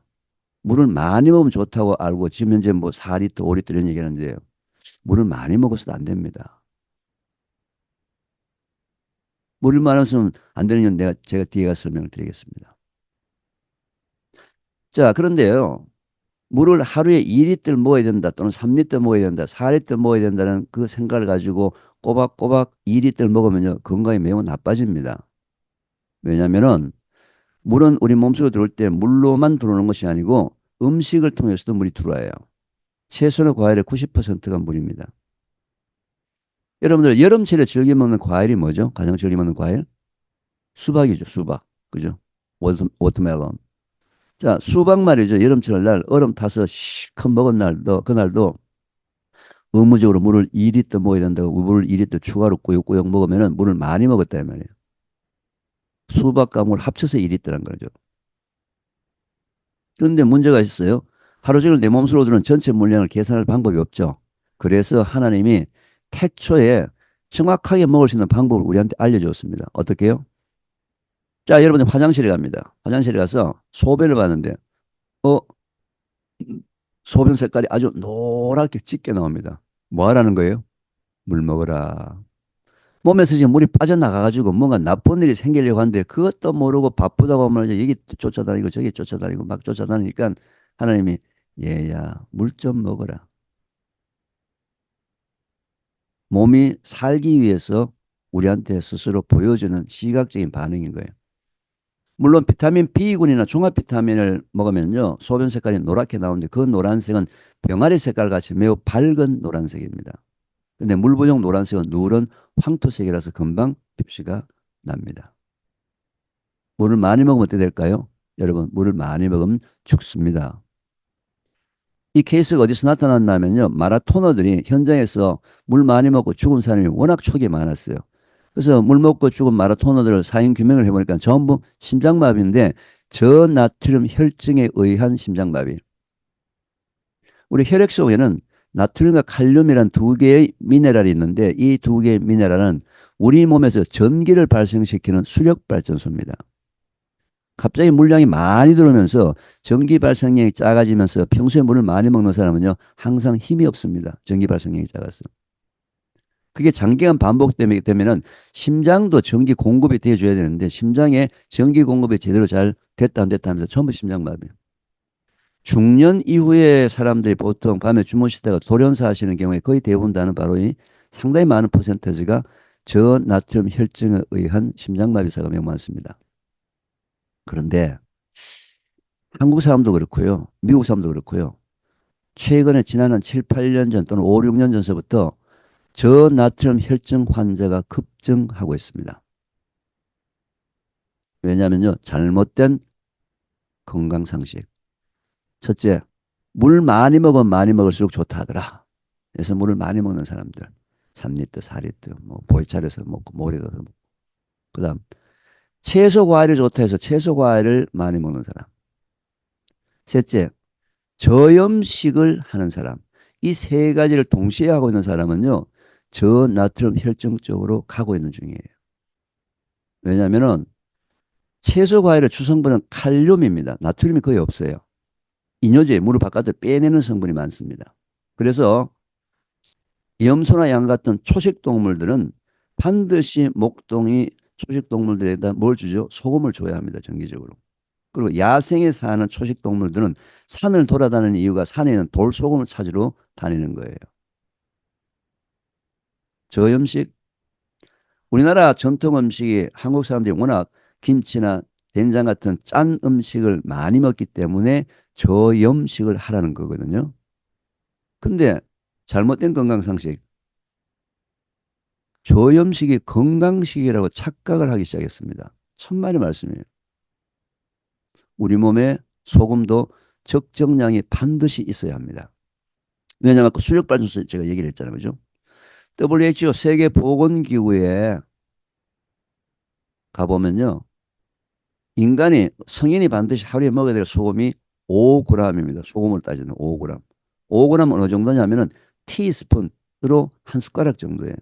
물을 많이 먹으면 좋다고 알고 지금 현재 뭐 4리터, 5리터 이런 얘기하는데요. 물을 많이 먹어서도 안 됩니다. 물을 많이 먹으면 안 되는 건 제가 뒤에 가서 설명을 드리겠습니다. 자, 그런데요. 물을 하루에 2리터 먹어야 된다 또는 3리터 먹어야 된다, 4리터 먹어야 된다는 그 생각을 가지고 꼬박꼬박 2리터 먹으면요. 건강이 매우 나빠집니다. 왜냐면은 물은 우리 몸속에 들어올 때 물로만 들어오는 것이 아니고 음식을 통해서도 물이 들어와요. 채소나 과일의 90%가 물입니다. 여러분들 여름철에 즐겨 먹는 과일이 뭐죠? 가장 즐겨 먹는 과일? 수박이죠, 수박. 그죠? 워터멜론. 자, 수박 말이죠. 여름철 날 얼음 타서 실컷 먹은 날도, 그날도 의무적으로 물을 2리터 먹어야 된다고 물을 2리터 추가로 꾸역꾸역 먹으면 물을 많이 먹었다 이 말이에요. 수박과 물 합쳐서 2리터란 거죠. 그런데 문제가 있어요. 하루 종일 내 몸속으로 들어오는 전체 물량을 계산할 방법이 없죠. 그래서 하나님이 태초에 정확하게 먹을 수 있는 방법을 우리한테 알려주었습니다. 어떻게 해요? 자, 여러분이 화장실에 갑니다. 화장실에 가서 소변을 봤는데, 어, 소변 색깔이 아주 노랗게 짙게 나옵니다. 뭐 하라는 거예요? 물 먹어라. 몸에서 지금 물이 빠져나가가지고 뭔가 나쁜 일이 생기려고 하는데 그것도 모르고 바쁘다고 하면 이제 여기 쫓아다니고 저기 쫓아다니고 막 쫓아다니니까 하나님이 얘야, 물 좀 먹어라. 몸이 살기 위해서 우리한테 스스로 보여주는 시각적인 반응인 거예요. 물론 비타민 B군이나 종합 비타민을 먹으면요. 소변 색깔이 노랗게 나오는데 그 노란색은 병아리 색깔 같이 매우 밝은 노란색입니다. 근데 물 부족 노란색은 누런 황토색이라서 금방 표시가 납니다. 물을 많이 먹으면 어떻게 될까요? 여러분, 물을 많이 먹으면 죽습니다. 이 케이스가 어디서 나타났냐면요. 마라토너들이 현장에서 물 많이 먹고 죽은 사람이 워낙 초기에 많았어요. 그래서 물 먹고 죽은 마라토너들을 사인 규명을 해보니까 전부 심장마비인데 저나트륨 혈증에 의한 심장마비. 우리 혈액 속에는 나트륨과 칼륨이란 두 개의 미네랄이 있는데 이 두 개의 미네랄은 우리 몸에서 전기를 발생시키는 수력 발전소입니다. 갑자기 물량이 많이 들어오면서 전기 발생량이 작아지면서 평소에 물을 많이 먹는 사람은요, 항상 힘이 없습니다. 전기 발생량이 작아서. 그게 장기간 반복되면은 심장도 전기 공급이 돼줘야 되는데 심장에 전기 공급이 제대로 잘 됐다 안 됐다 하면서 전부 심장마비. 중년 이후에 사람들이 보통 밤에 주무시다가 돌연사 하시는 경우에 거의 대부분 다는 바로 이 상당히 많은 퍼센테지가 저나트륨 혈증에 의한 심장마비사가 매우 많습니다. 그런데 한국 사람도 그렇고요. 미국 사람도 그렇고요. 최근에 지난 한 7, 8년 전 또는 5, 6년 전서부터 저나트륨 혈증 환자가 급증하고 있습니다. 왜냐하면요. 잘못된 건강 상식. 첫째, 물 많이 먹으면 많이 먹을수록 좋다 하더라. 그래서 물을 많이 먹는 사람들. 3리터, 4리터, 뭐 보이차려서 먹고 모래도 먹고. 그다음 채소 과일이 좋다 해서 채소 과일을 많이 먹는 사람. 셋째, 저염식을 하는 사람. 이 세 가지를 동시에 하고 있는 사람은요. 저나트륨 혈증 쪽으로 가고 있는 중이에요. 왜냐하면은 채소 과일의 주성분은 칼륨입니다. 나트륨이 거의 없어요. 이뇨제 물을 바깥으로 빼내는 성분이 많습니다. 그래서 염소나 양 같은 초식 동물들은 반드시 목동이 초식 동물들에다 뭘 주죠? 소금을 줘야 합니다. 정기적으로. 그리고 야생에 사는 초식 동물들은 산을 돌아다니는 이유가 산에 있는 돌소금을 찾으러 다니는 거예요. 저염식, 우리나라 전통 음식이 한국 사람들이 워낙 김치나 된장 같은 짠 음식을 많이 먹기 때문에 저염식을 하라는 거거든요. 근데 잘못된 건강상식, 저염식이 건강식이라고 착각을 하기 시작했습니다. 천만의 말씀이에요. 우리 몸에 소금도 적정량이 반드시 있어야 합니다. 왜냐하면 그 수력 발전소 제가 얘기를 했잖아요. 그죠? WHO 세계보건기구에 가보면요. 인간이 성인이 반드시 하루에 먹어야 될 소금이 5g입니다. 소금을 따지는 5g. 5g은 어느 정도냐면은 티스푼으로 한 숟가락 정도예요.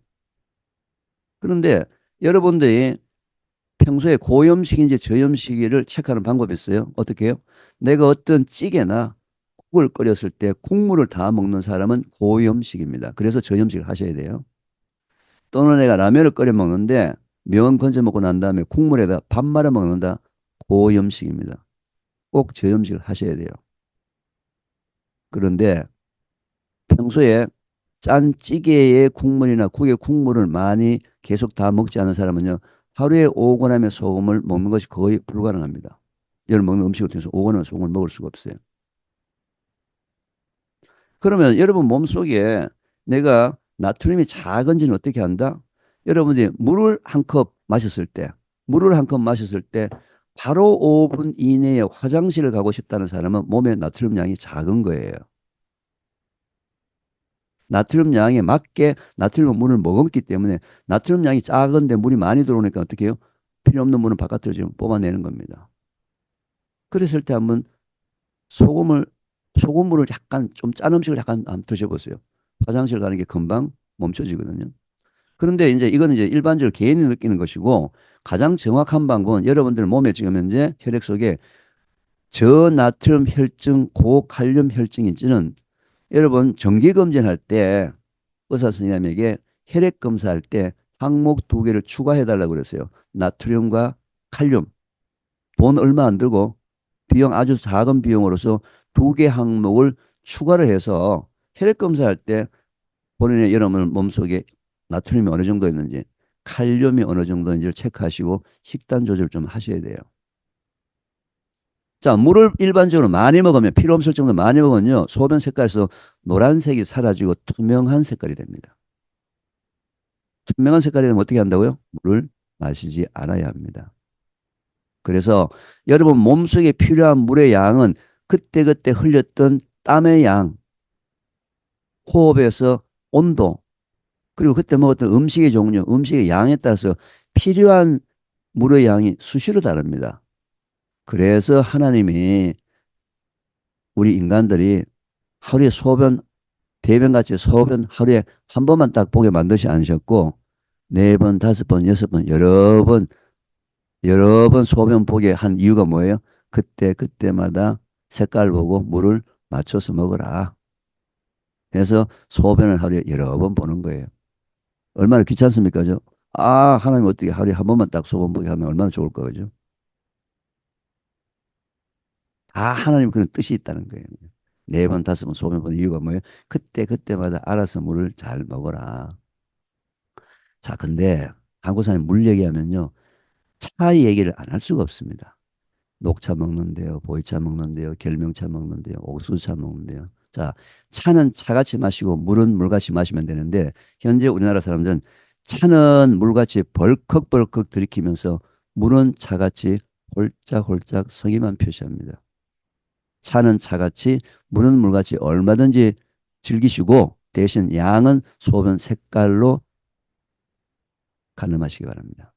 그런데 여러분들이 평소에 고염식인지 저염식인지를 체크하는 방법이 있어요. 어떻게 해요? 내가 어떤 찌개나 국을 끓였을 때 국물을 다 먹는 사람은 고염식입니다. 그래서 저염식을 하셔야 돼요. 또는 내가 라면을 끓여 먹는데 면 건져 먹고 난 다음에 국물에다 밥 말아 먹는다. 고염식입니다. 꼭 저염식을 하셔야 돼요. 그런데 평소에 짠 찌개의 국물이나 국의 국물을 많이 계속 다 먹지 않은 사람은요. 하루에 5g의 소금을 먹는 것이 거의 불가능합니다. 여러분 먹는 음식을 통해서 5g의 소금을 먹을 수가 없어요. 그러면 여러분 몸속에 내가 나트륨이 작은지는 어떻게 한다? 여러분이 물을 한 컵 마셨을 때, 물을 한 컵 마셨을 때 바로 5분 이내에 화장실을 가고 싶다는 사람은 몸에 나트륨 양이 작은 거예요. 나트륨 양에 맞게 나트륨 물을 머금기 때문에 나트륨 양이 작은데 물이 많이 들어오니까 어떻게 해요? 필요 없는 물은 바깥으로 지금 뽑아내는 겁니다. 그랬을 때 한번 소금을 소금물을 약간 좀 짠 음식을 약간 한번 드셔보세요. 화장실 가는 게 금방 멈춰지거든요. 그런데 이제 이거는 이제 일반적으로 개인이 느끼는 것이고 가장 정확한 방법은 여러분들 몸에 지금 현재 혈액 속에 저나트륨 혈증, 고칼륨 혈증인지는 여러분 정기 검진할 때 의사 선생님에게 혈액 검사할 때 항목 두 개를 추가해 달라고 그랬어요. 나트륨과 칼륨. 돈 얼마 안 들고 비용 아주 작은 비용으로서 두 개 항목을 추가를 해서 혈액 검사할 때 본인의 여러분 몸속에 나트륨이 어느 정도 있는지 칼륨이 어느 정도인지를 체크하시고 식단 조절 좀 하셔야 돼요. 자, 물을 일반적으로 많이 먹으면 필요 없을 정도 많이 먹으면요. 소변 색깔에서 노란색이 사라지고 투명한 색깔이 됩니다. 투명한 색깔이 되면 어떻게 한다고요? 물을 마시지 않아야 합니다. 그래서 여러분 몸속에 필요한 물의 양은 그때그때 흘렸던 땀의 양, 호흡에서 온도, 그리고 그때 먹었던 음식의 종류, 음식의 양에 따라서 필요한 물의 양이 수시로 다릅니다. 그래서 하나님이 우리 인간들이 하루에 소변, 대변같이 소변 하루에 한 번만 딱 보게 만드지 않으셨고, 네 번, 다섯 번, 여섯 번, 여러 번 소변 보게 한 이유가 뭐예요? 그때마다 색깔 보고 물을 맞춰서 먹어라. 그래서 소변을 하루에 여러 번 보는 거예요. 얼마나 귀찮습니까? 죠? 아, 하나님 어떻게 하루에 한 번만 딱 소변 보게 하면 얼마나 좋을까, 그죠? 다 하나님 그런 뜻이 있다는 거예요. 네 번, 다섯 번 소변 보는 이유가 뭐예요? 그때마다 알아서 물을 잘 먹어라. 자, 근데 한국 사람이 물 얘기하면요. 차 얘기를 안 할 수가 없습니다. 녹차 먹는데요, 보이차 먹는데요, 결명차 먹는데요, 옥수수차 먹는데요. 자, 차는 차같이 마시고 물은 물같이 마시면 되는데 현재 우리나라 사람들은 차는 물같이 벌컥벌컥 들이키면서 물은 차같이 홀짝홀짝 서기만 표시합니다. 차는 차같이 물은 물같이 얼마든지 즐기시고 대신 양은 소변 색깔로 가늠하시기 바랍니다.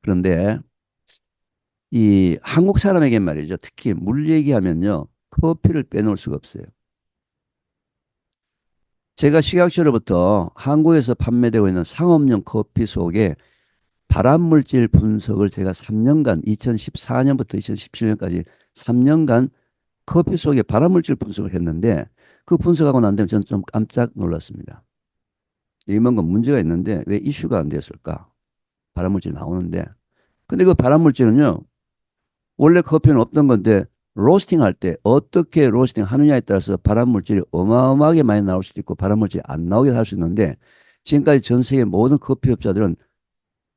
그런데 이 한국 사람에게 말이죠. 특히 물 얘기하면요. 커피를 빼놓을 수가 없어요. 제가 식약처로부터 한국에서 판매되고 있는 상업용 커피 속에 발암물질 분석을 제가 3년간 2014년부터 2017년까지 3년간 커피 속에 발암물질 분석을 했는데 그 분석하고 난 다음에 저는 좀 깜짝 놀랐습니다. 이 뭔가 문제가 있는데 왜 이슈가 안 됐을까? 발암물질 나오는데. 근데 그 발암물질은요. 원래 커피는 없던 건데 로스팅 할 때 어떻게 로스팅 하느냐에 따라서 발암물질이 어마어마하게 많이 나올 수도 있고 발암물질이 안 나오게 할 수 있는데 지금까지 전 세계 모든 커피업자들은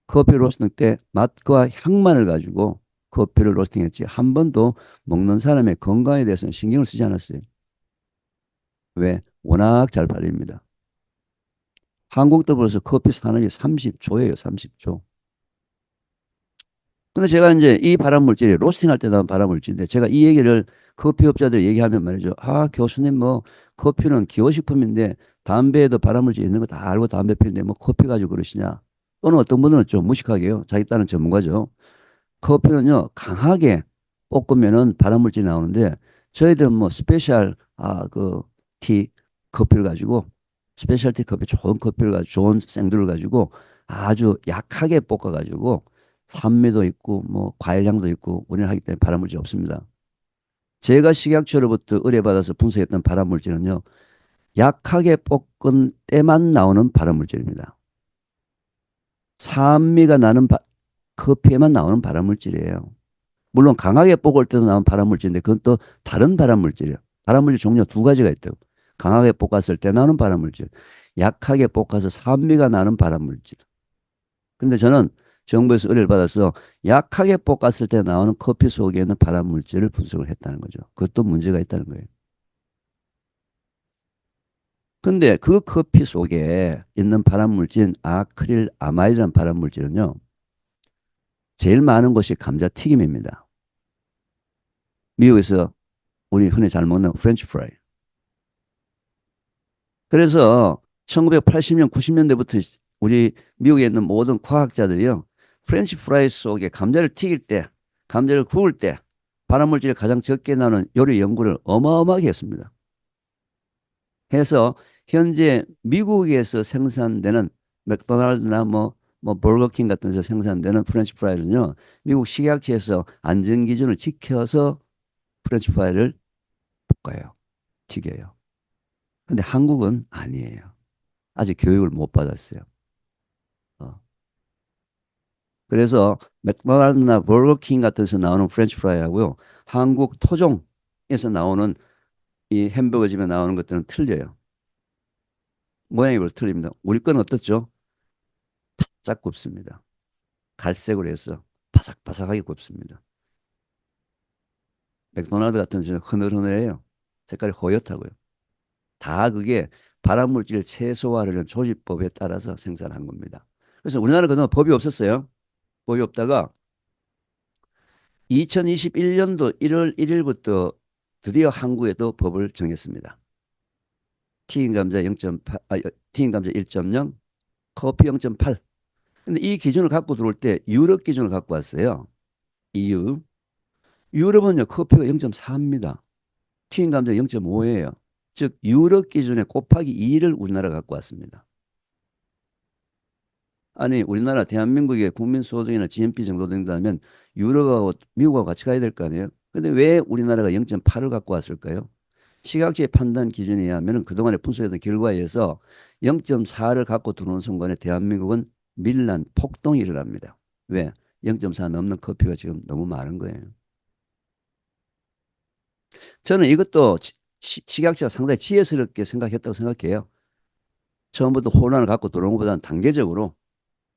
커피 로스팅 때 맛과 향만을 가지고 커피를 로스팅했지 한 번도 먹는 사람의 건강에 대해서는 신경을 쓰지 않았어요. 왜? 워낙 잘 팔립니다. 한국도 벌써 커피 산업이 30조예요, 30조. 근데 제가 이제 이 발암물질이 로스팅할 때 나온 발암물질인데 제가 이 얘기를 커피업자들 얘기하면 말이죠. 아, 교수님 뭐 커피는 기호식품인데 담배에도 발암물질 있는 거 다 알고 담배 피는데 뭐 커피 가지고 그러시냐. 또는 어떤 분들은 좀 무식하게요. 자기 딴은 전문가죠. 커피는요, 강하게 볶으면은 발암물질이 나오는데 저희들은 뭐 스페셜, 티 커피를 가지고 스페셜티 커피 좋은 커피를 가지고 좋은 생두를 가지고 아주 약하게 볶아가지고 산미도 있고 뭐 과일향도 있고 우리는 하기 때문에 발암물질 없습니다. 제가 식약처로부터 의뢰받아서 분석했던 발암물질은요. 약하게 볶은 때만 나오는 발암물질입니다. 산미가 나는 커피에만 나오는 발암물질이에요. 물론 강하게 볶을 때도 나오는 발암물질인데 그건 또 다른 발암물질이에요. 발암물질 종류가 두 가지가 있다고. 강하게 볶았을 때 나오는 발암물질, 약하게 볶아서 산미가 나는 발암물질. 근데 저는 정부에서 의뢰를 받아서 약하게 볶았을 때 나오는 커피 속에 있는 발암물질을 분석을 했다는 거죠. 그것도 문제가 있다는 거예요. 근데 그 커피 속에 있는 발암물질 아크릴 아마이드라는 발암물질은요. 제일 많은 것이 감자튀김입니다. 미국에서 우리 흔히 잘 먹는 프렌치 프라이. 그래서 1980년, 90년대부터 우리 미국에 있는 모든 과학자들이요. 프렌치 프라이 속에 감자를 튀길 때, 감자를 구울 때 발암물질이 가장 적게 나오는 요리 연구를 어마어마하게 했습니다. 해서 현재 미국에서 생산되는 맥도날드나 뭐 버거킹 같은 데서 생산되는 프렌치 프라이는요. 미국 식약처에서 안전 기준을 지켜서 프렌치 프라이를 볶아요. 튀겨요. 근데 한국은 아니에요. 아직 교육을 못 받았어요. 어. 그래서 맥도날드나 버거킹 같은 데서 나오는 프렌치 프라이하고요. 한국 토종에서 나오는 이 햄버거 집에 나오는 것들은 틀려요. 모양이 벌써 틀립니다. 우리 건 어떻죠? 짝 굽습니다. 갈색으로 해서 바삭바삭하게 굽습니다. 맥도날드 같은 데는 흐늘흐늘해요. 색깔이 허옇다고요. 다 그게 발암물질 최소화하려는 조리법에 따라서 생산한 겁니다. 그래서 우리나라 그동안 법이 없었어요. 법이 없다가 2021년도 1월 1일부터 드디어 한국에도 법을 정했습니다. 튀긴 감자 0.8, 튀긴 감자 1.0, 커피 0.8. 근데 이 기준을 갖고 들어올 때 유럽 기준을 갖고 왔어요. EU. 유럽은요, 커피가 0.4입니다. 튀긴 감자 0.5예요. 즉, 유럽 기준에 곱하기 2를 우리나라가 갖고 왔습니다. 아니, 우리나라 대한민국의 국민 소득이나 GNP 정도 된다면 유럽하고 미국하고 같이 가야 될 거 아니에요? 근데 왜 우리나라가 0.8을 갖고 왔을까요? 시각지의 판단 기준에 의하면 그동안에 분석했던 결과에 의해서 0.4를 갖고 들어오는 순간에 대한민국은 밀란, 폭동이 일어납니다. 왜? 0.4 넘는 커피가 지금 너무 많은 거예요. 저는 이것도 시각지가 상당히 지혜스럽게 생각했다고 생각해요. 처음부터 혼란을 갖고 들어온 것보다는 단계적으로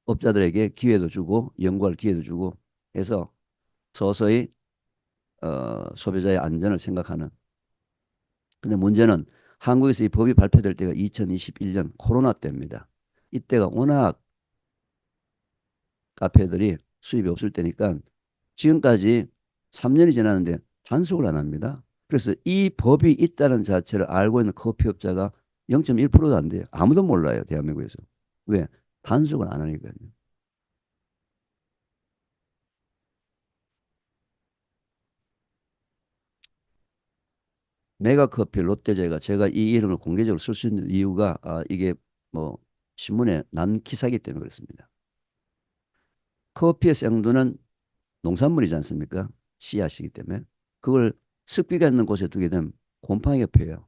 업자들에게 기회도 주고 연구할 기회도 주고 해서 서서히 소비자의 안전을 생각하는. 근데 문제는 한국에서 이 법이 발표될 때가 2021년 코로나 때입니다. 이때가 워낙 카페들이 수입이 없을 때니까 지금까지 3년이 지났는데 단속을 안 합니다. 그래서 이 법이 있다는 자체를 알고 있는 커피업자가 0.1%도 안 돼요. 아무도 몰라요, 대한민국에서. 왜? 단속을 안 하니까요. 메가커피 롯데제가 제가 이 이름을 공개적으로 쓸 수 있는 이유가 이게 뭐 신문에 난 기사이기 때문에 그렇습니다. 커피의 생두는 농산물이지 않습니까? 씨앗이기 때문에 그걸 습기가 있는 곳에 두게 되면 곰팡이가 피어요.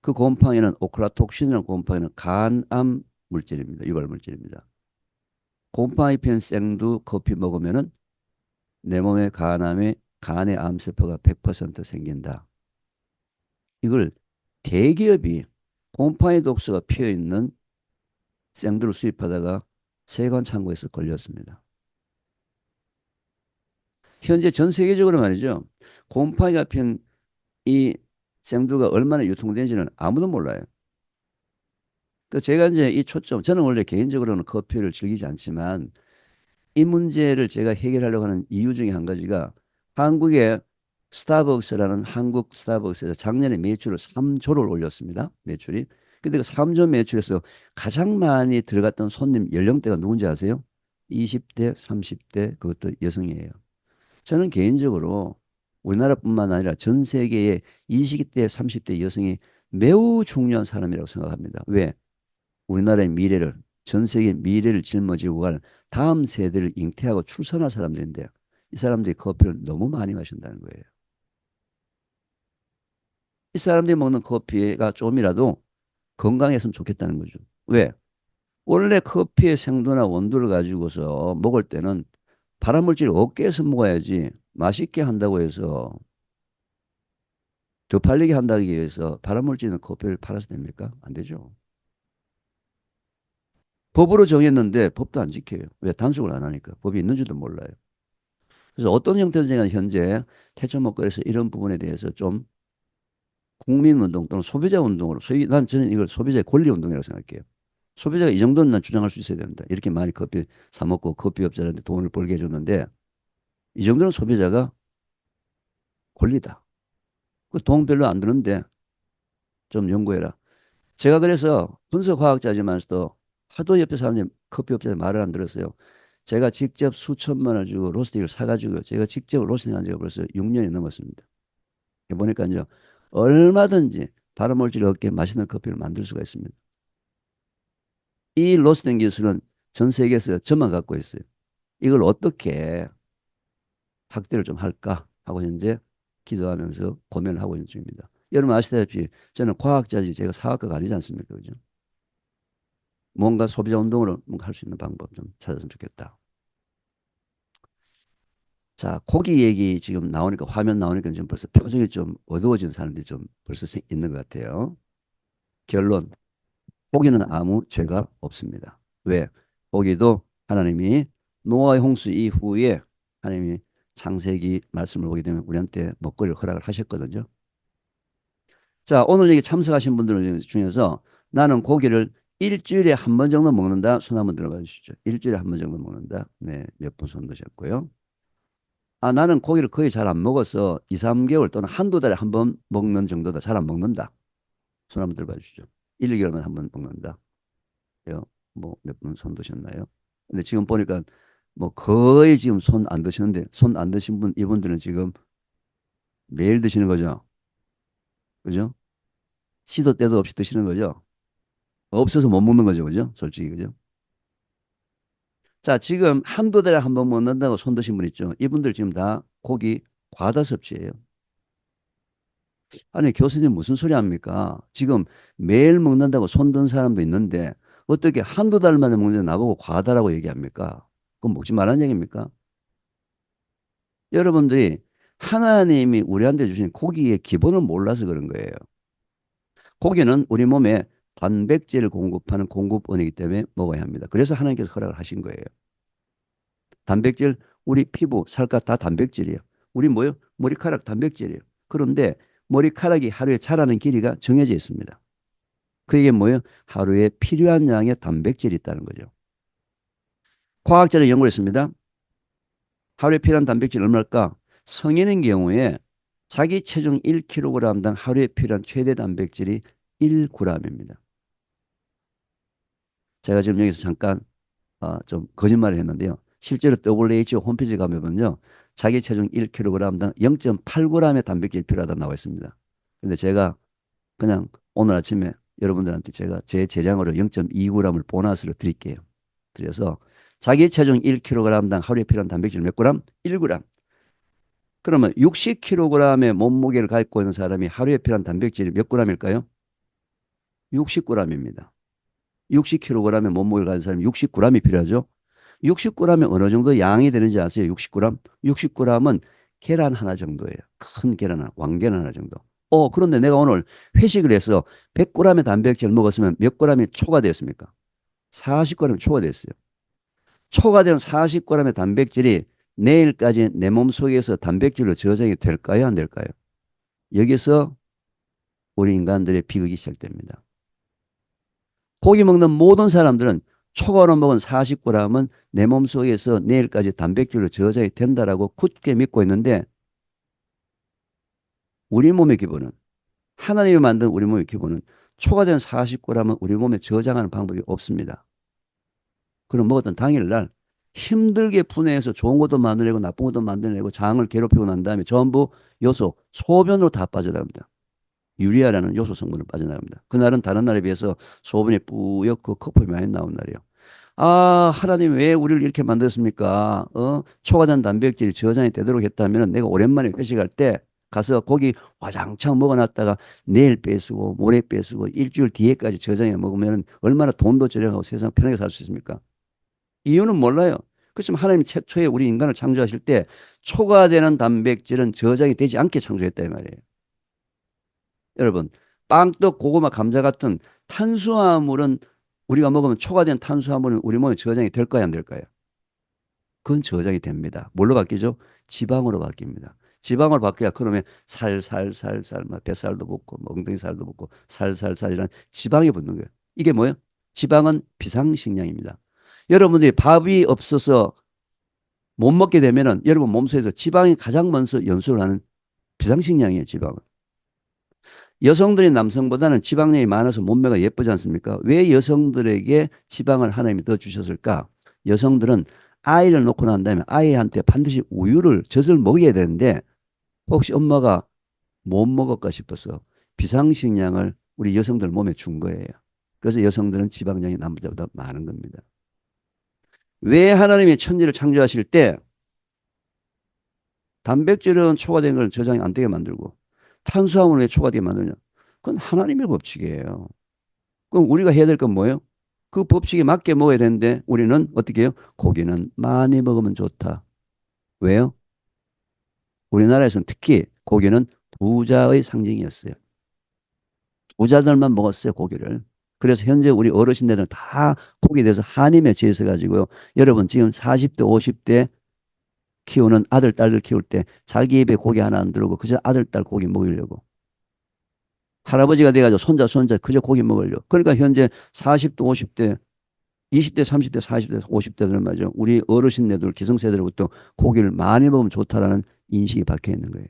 그 곰팡이는 오크라톡신이라는 곰팡이는 간암 물질입니다. 유발 물질입니다. 곰팡이 피운 생두 커피 먹으면은 내 몸의 간암에 간의 암세포가 100% 생긴다. 이걸 대기업이 곰팡이 독소가 피어 있는 생두를 수입하다가 세관 창고에서 걸렸습니다. 현재 전 세계적으로 말이죠. 곰팡이가 핀 이 생두가 얼마나 유통되는지는 아무도 몰라요. 그 제가 이제 이 초점, 저는 원래 개인적으로는 커피를 즐기지 않지만 이 문제를 제가 해결하려고 하는 이유 중에 한 가지가 한국의 스타벅스라는 한국 스타벅스에서 작년에 매출을 3조를 올렸습니다. 매출이. 근데 그 3조 매출에서 가장 많이 들어갔던 손님 연령대가 누군지 아세요? 20대, 30대, 그것도 여성이에요. 저는 개인적으로 우리나라뿐만 아니라 전 세계의 20대, 30대 여성이 매우 중요한 사람이라고 생각합니다. 왜? 우리나라의 미래를, 전 세계의 미래를 짊어지고 갈 다음 세대를 잉태하고 출산할 사람들인데 이 사람들이 커피를 너무 많이 마신다는 거예요. 이 사람들이 먹는 커피가 좀이라도 건강했으면 좋겠다는 거죠. 왜? 원래 커피의 생도나 원두를 가지고서 먹을 때는 발암물질이 없게 해서 먹어야지 맛있게 한다고 해서 더 팔리게 한다기 위해서 발암물질 있는 커피를 팔아서 됩니까? 안 되죠. 법으로 정했는데 법도 안 지켜요. 왜? 단속을 안 하니까. 법이 있는지도 몰라요. 그래서 어떤 형태든지 현재 태초 먹거리에서 이런 부분에 대해서 좀 국민운동 또는 소비자 운동으로 난 저는 이걸 소비자의 권리운동이라고 생각해요. 소비자가 이 정도는 난 주장할 수 있어야 된다. 이렇게 많이 커피 사 먹고 커피업자한테 돈을 벌게 해줬는데 이 정도는 소비자가 권리다. 그 돈 별로 안 드는데 좀 연구해라. 제가 그래서 분석화학자지만서도 하도 옆에 사람들이 커피업자들 말을 안 들었어요. 제가 직접 수천만 원 주고 로스팅을 사가지고 제가 직접 로스팅한 지가 벌써 6년이 넘었습니다. 보니까요, 얼마든지 발암물질 없게 맛있는 커피를 만들 수가 있습니다. 이 로스팅 기술은 전 세계에서 저만 갖고 있어요. 이걸 어떻게 확대를 좀 할까 하고 현재 기도하면서 고민을 하고 있는 중입니다. 여러분 아시다시피 저는 과학자지 제가 사학과가 아니지 않습니까? 그죠? 뭔가 소비자 운동으로 뭔가 할 수 있는 방법 좀 찾았으면 좋겠다. 자, 고기 얘기 지금 나오니까 화면 나오니까 지금 벌써 표정이 좀 어두워진 사람들이 좀 벌써 있는 것 같아요. 결론, 고기는 아무 죄가 없습니다. 왜? 고기도 하나님이 노아의 홍수 이후에 하나님이 창세기 말씀을 보게 되면 우리한테 먹거리를 허락을 하셨거든요. 자, 오늘 여기 참석하신 분들 중에서 나는 고기를 일주일에 한 번 정도 먹는다. 손 한번 들어봐 주시죠. 일주일에 한 번 정도 먹는다. 네, 몇 분 손 드셨고요. 아, 나는 고기를 거의 잘 안 먹어서 2, 3개월 또는 한두 달에 한 번 먹는 정도다. 잘 안 먹는다. 손 한번 들어봐 주시죠. 1, 2개월만 한 번 먹는다. 요, 뭐 몇 분 손 드셨나요? 근데 지금 보니까 뭐 거의 지금 손 안 드시는데 손 안 드신 분 이분들은 지금 매일 드시는 거죠. 그죠? 시도 때도 없이 드시는 거죠. 없어서 못 먹는 거죠. 그죠? 솔직히 그죠? 자, 지금 한두 달에 한 번 먹는다고 손 드신 분 있죠. 이분들 지금 다 고기 과다 섭취예요. 아니, 교수님 무슨 소리 합니까? 지금 매일 먹는다고 손 든 사람도 있는데 어떻게 한두 달 만에 먹는데 나보고 과다라고 얘기합니까? 그건 먹지 말라는 얘기입니까? 여러분들이 하나님이 우리한테 주신 고기의 기본을 몰라서 그런 거예요. 고기는 우리 몸에 단백질을 공급하는 공급원이기 때문에 먹어야 합니다. 그래서 하나님께서 허락을 하신 거예요. 단백질, 우리 피부, 살갗 다 단백질이에요. 우리 뭐요? 머리카락 단백질이에요. 그런데 머리카락이 하루에 자라는 길이가 정해져 있습니다. 그게 뭐예요? 하루에 필요한 양의 단백질이 있다는 거죠. 과학자는 연구를 했습니다. 하루에 필요한 단백질 얼마일까? 성인인 경우에 자기 체중 1kg당 하루에 필요한 최대 단백질이 1g입니다. 제가 지금 여기서 잠깐 좀 거짓말을 했는데요. 실제로 WHO 홈페이지 가면요. 자기 체중 1kg당 0.8g의 단백질이 필요하다 나와 있습니다. 근데 제가 그냥 오늘 아침에 여러분들한테 제가 제 재량으로 0.2g을 보너스로 드릴게요. 그래서 자기 체중 1kg당 하루에 필요한 단백질 몇 g? 1g. 그러면 60kg의 몸무게를 갖고 있는 사람이 하루에 필요한 단백질이 몇 g일까요? 60g입니다. 60kg의 몸무게를 가진 사람이 60g이 필요하죠. 60g이 어느 정도 양이 되는지 아세요? 60g? 60g은 계란 하나 정도예요. 큰 계란 하나, 왕계란 하나 정도. 그런데 내가 오늘 회식을 해서 100g의 단백질을 먹었으면 몇 g이 초과됐습니까? 40g이 초과됐어요. 초과된 40g의 단백질이 내일까지 내 몸속에서 단백질로 저장이 될까요? 안 될까요? 여기서 우리 인간들의 비극이 시작됩니다. 고기 먹는 모든 사람들은 초과로 먹은 40g은 내 몸속에서 내일까지 단백질로 저장이 된다라고 굳게 믿고 있는데 우리 몸의 기본은 하나님이 만든 우리 몸의 기본은 초과된 40g은 우리 몸에 저장하는 방법이 없습니다. 그럼 먹었던 당일날 힘들게 분해해서 좋은 것도 만들어내고 나쁜 것도 만들어내고 장을 괴롭히고 난 다음에 전부 요소, 소변으로 다 빠져나갑니다. 유리아라는 요소 성분을 빠져나갑니다. 그날은 다른 날에 비해서 소변이 뿌옇고 거품이 많이 나온 날이에요. 아, 하나님 왜 우리를 이렇게 만들었습니까? 초과된 단백질이 저장이 되도록 했다면 내가 오랜만에 회식할 때 가서 고기 와장창 먹어놨다가 내일 빼쓰고 모레 빼쓰고 일주일 뒤에까지 저장해 먹으면 얼마나 돈도 절약하고 세상 편하게 살 수 있습니까? 이유는 몰라요. 그렇지만 하나님 최초에 우리 인간을 창조하실 때 초과되는 단백질은 저장이 되지 않게 창조했다 이 말이에요. 여러분, 빵, 떡, 고구마, 감자 같은 탄수화물은 우리가 먹으면 초과된 탄수화물은 우리 몸에 저장이 될까요, 안 될까요? 그건 저장이 됩니다. 뭘로 바뀌죠? 지방으로 바뀝니다. 지방으로 바뀌어야 그러면 살살살살, 막 뱃살도 붙고, 뭐 엉덩이 살도 붙고, 살살살이란 지방이 붙는 거예요. 이게 뭐예요? 지방은 비상식량입니다. 여러분들이 밥이 없어서 못 먹게 되면은 여러분 몸속에서 지방이 가장 먼저 연소를 하는 비상식량이에요, 지방은. 여성들이 남성보다는 지방량이 많아서 몸매가 예쁘지 않습니까? 왜 여성들에게 지방을 하나님이 더 주셨을까? 여성들은 아이를 놓고 난 다음에 아이한테 반드시 우유를 젖을 먹여야 되는데 혹시 엄마가 못 먹을까 싶어서 비상식량을 우리 여성들 몸에 준 거예요. 그래서 여성들은 지방량이 남자보다 많은 겁니다. 왜 하나님이 천지를 창조하실 때 단백질은 초과된 걸 저장이 안 되게 만들고 탄수화물은 왜 초과되게 만드냐? 그건 하나님의 법칙이에요. 그럼 우리가 해야 될 건 뭐예요? 그 법칙에 맞게 먹어야 되는데 우리는 어떻게 해요? 고기는 많이 먹으면 좋다. 왜요? 우리나라에서는 특히 고기는 부자의 상징이었어요. 부자들만 먹었어요, 고기를. 그래서 현재 우리 어르신들은 다 고기에 대해서 한이 맺혀 있어가지고요. 여러분 지금 40대, 50대 키우는 아들, 딸들 키울 때 자기 입에 고기 하나 안 들어오고 그저 아들, 딸 고기 먹이려고. 할아버지가 돼가지고 손자, 손자 그저 고기 먹으려고. 그러니까 현재 40대, 50대 20대, 30대, 40대, 50대들은 말이죠. 우리 어르신네들, 기성세대로부터 고기를 많이 먹으면 좋다라는 인식이 박혀 있는 거예요.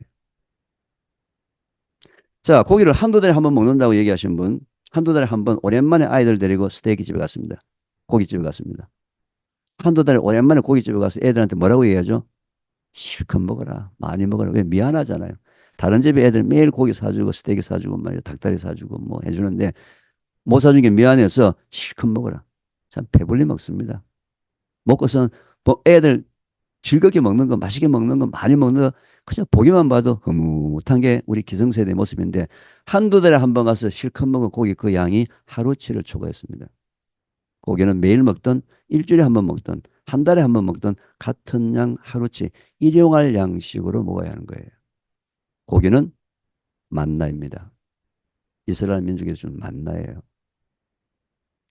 자, 고기를 한두 달에 한 번 먹는다고 얘기하신 분, 한두 달에 한 번 오랜만에 아이들 데리고 스테이크 집에 갔습니다. 고깃집에 갔습니다. 한두 달에 오랜만에 고깃집에 가서 애들한테 뭐라고 얘기하죠? 실컷 먹어라. 많이 먹어라. 왜 미안하잖아요. 다른 집에 애들 매일 고기 사주고 스테이크 사주고 말이야. 닭다리 사주고 뭐 해주는데 못 사준 게 미안해서 실컷 먹어라. 참 배불리 먹습니다. 먹고선 뭐 애들 즐겁게 먹는 거, 맛있게 먹는 거, 많이 먹는 거 그냥 보기만 봐도 흐뭇한 게 우리 기성세대의 모습인데 한두 달에 한 번 가서 실컷 먹은 고기 그 양이 하루치를 초과했습니다. 고기는 매일 먹던 일주일에 한 번 먹던 한 달에 한 번 먹던 같은 양 하루치 일용할 양식으로 먹어야 하는 거예요. 고기는 만나입니다. 이스라엘 민족에서 준 만나예요.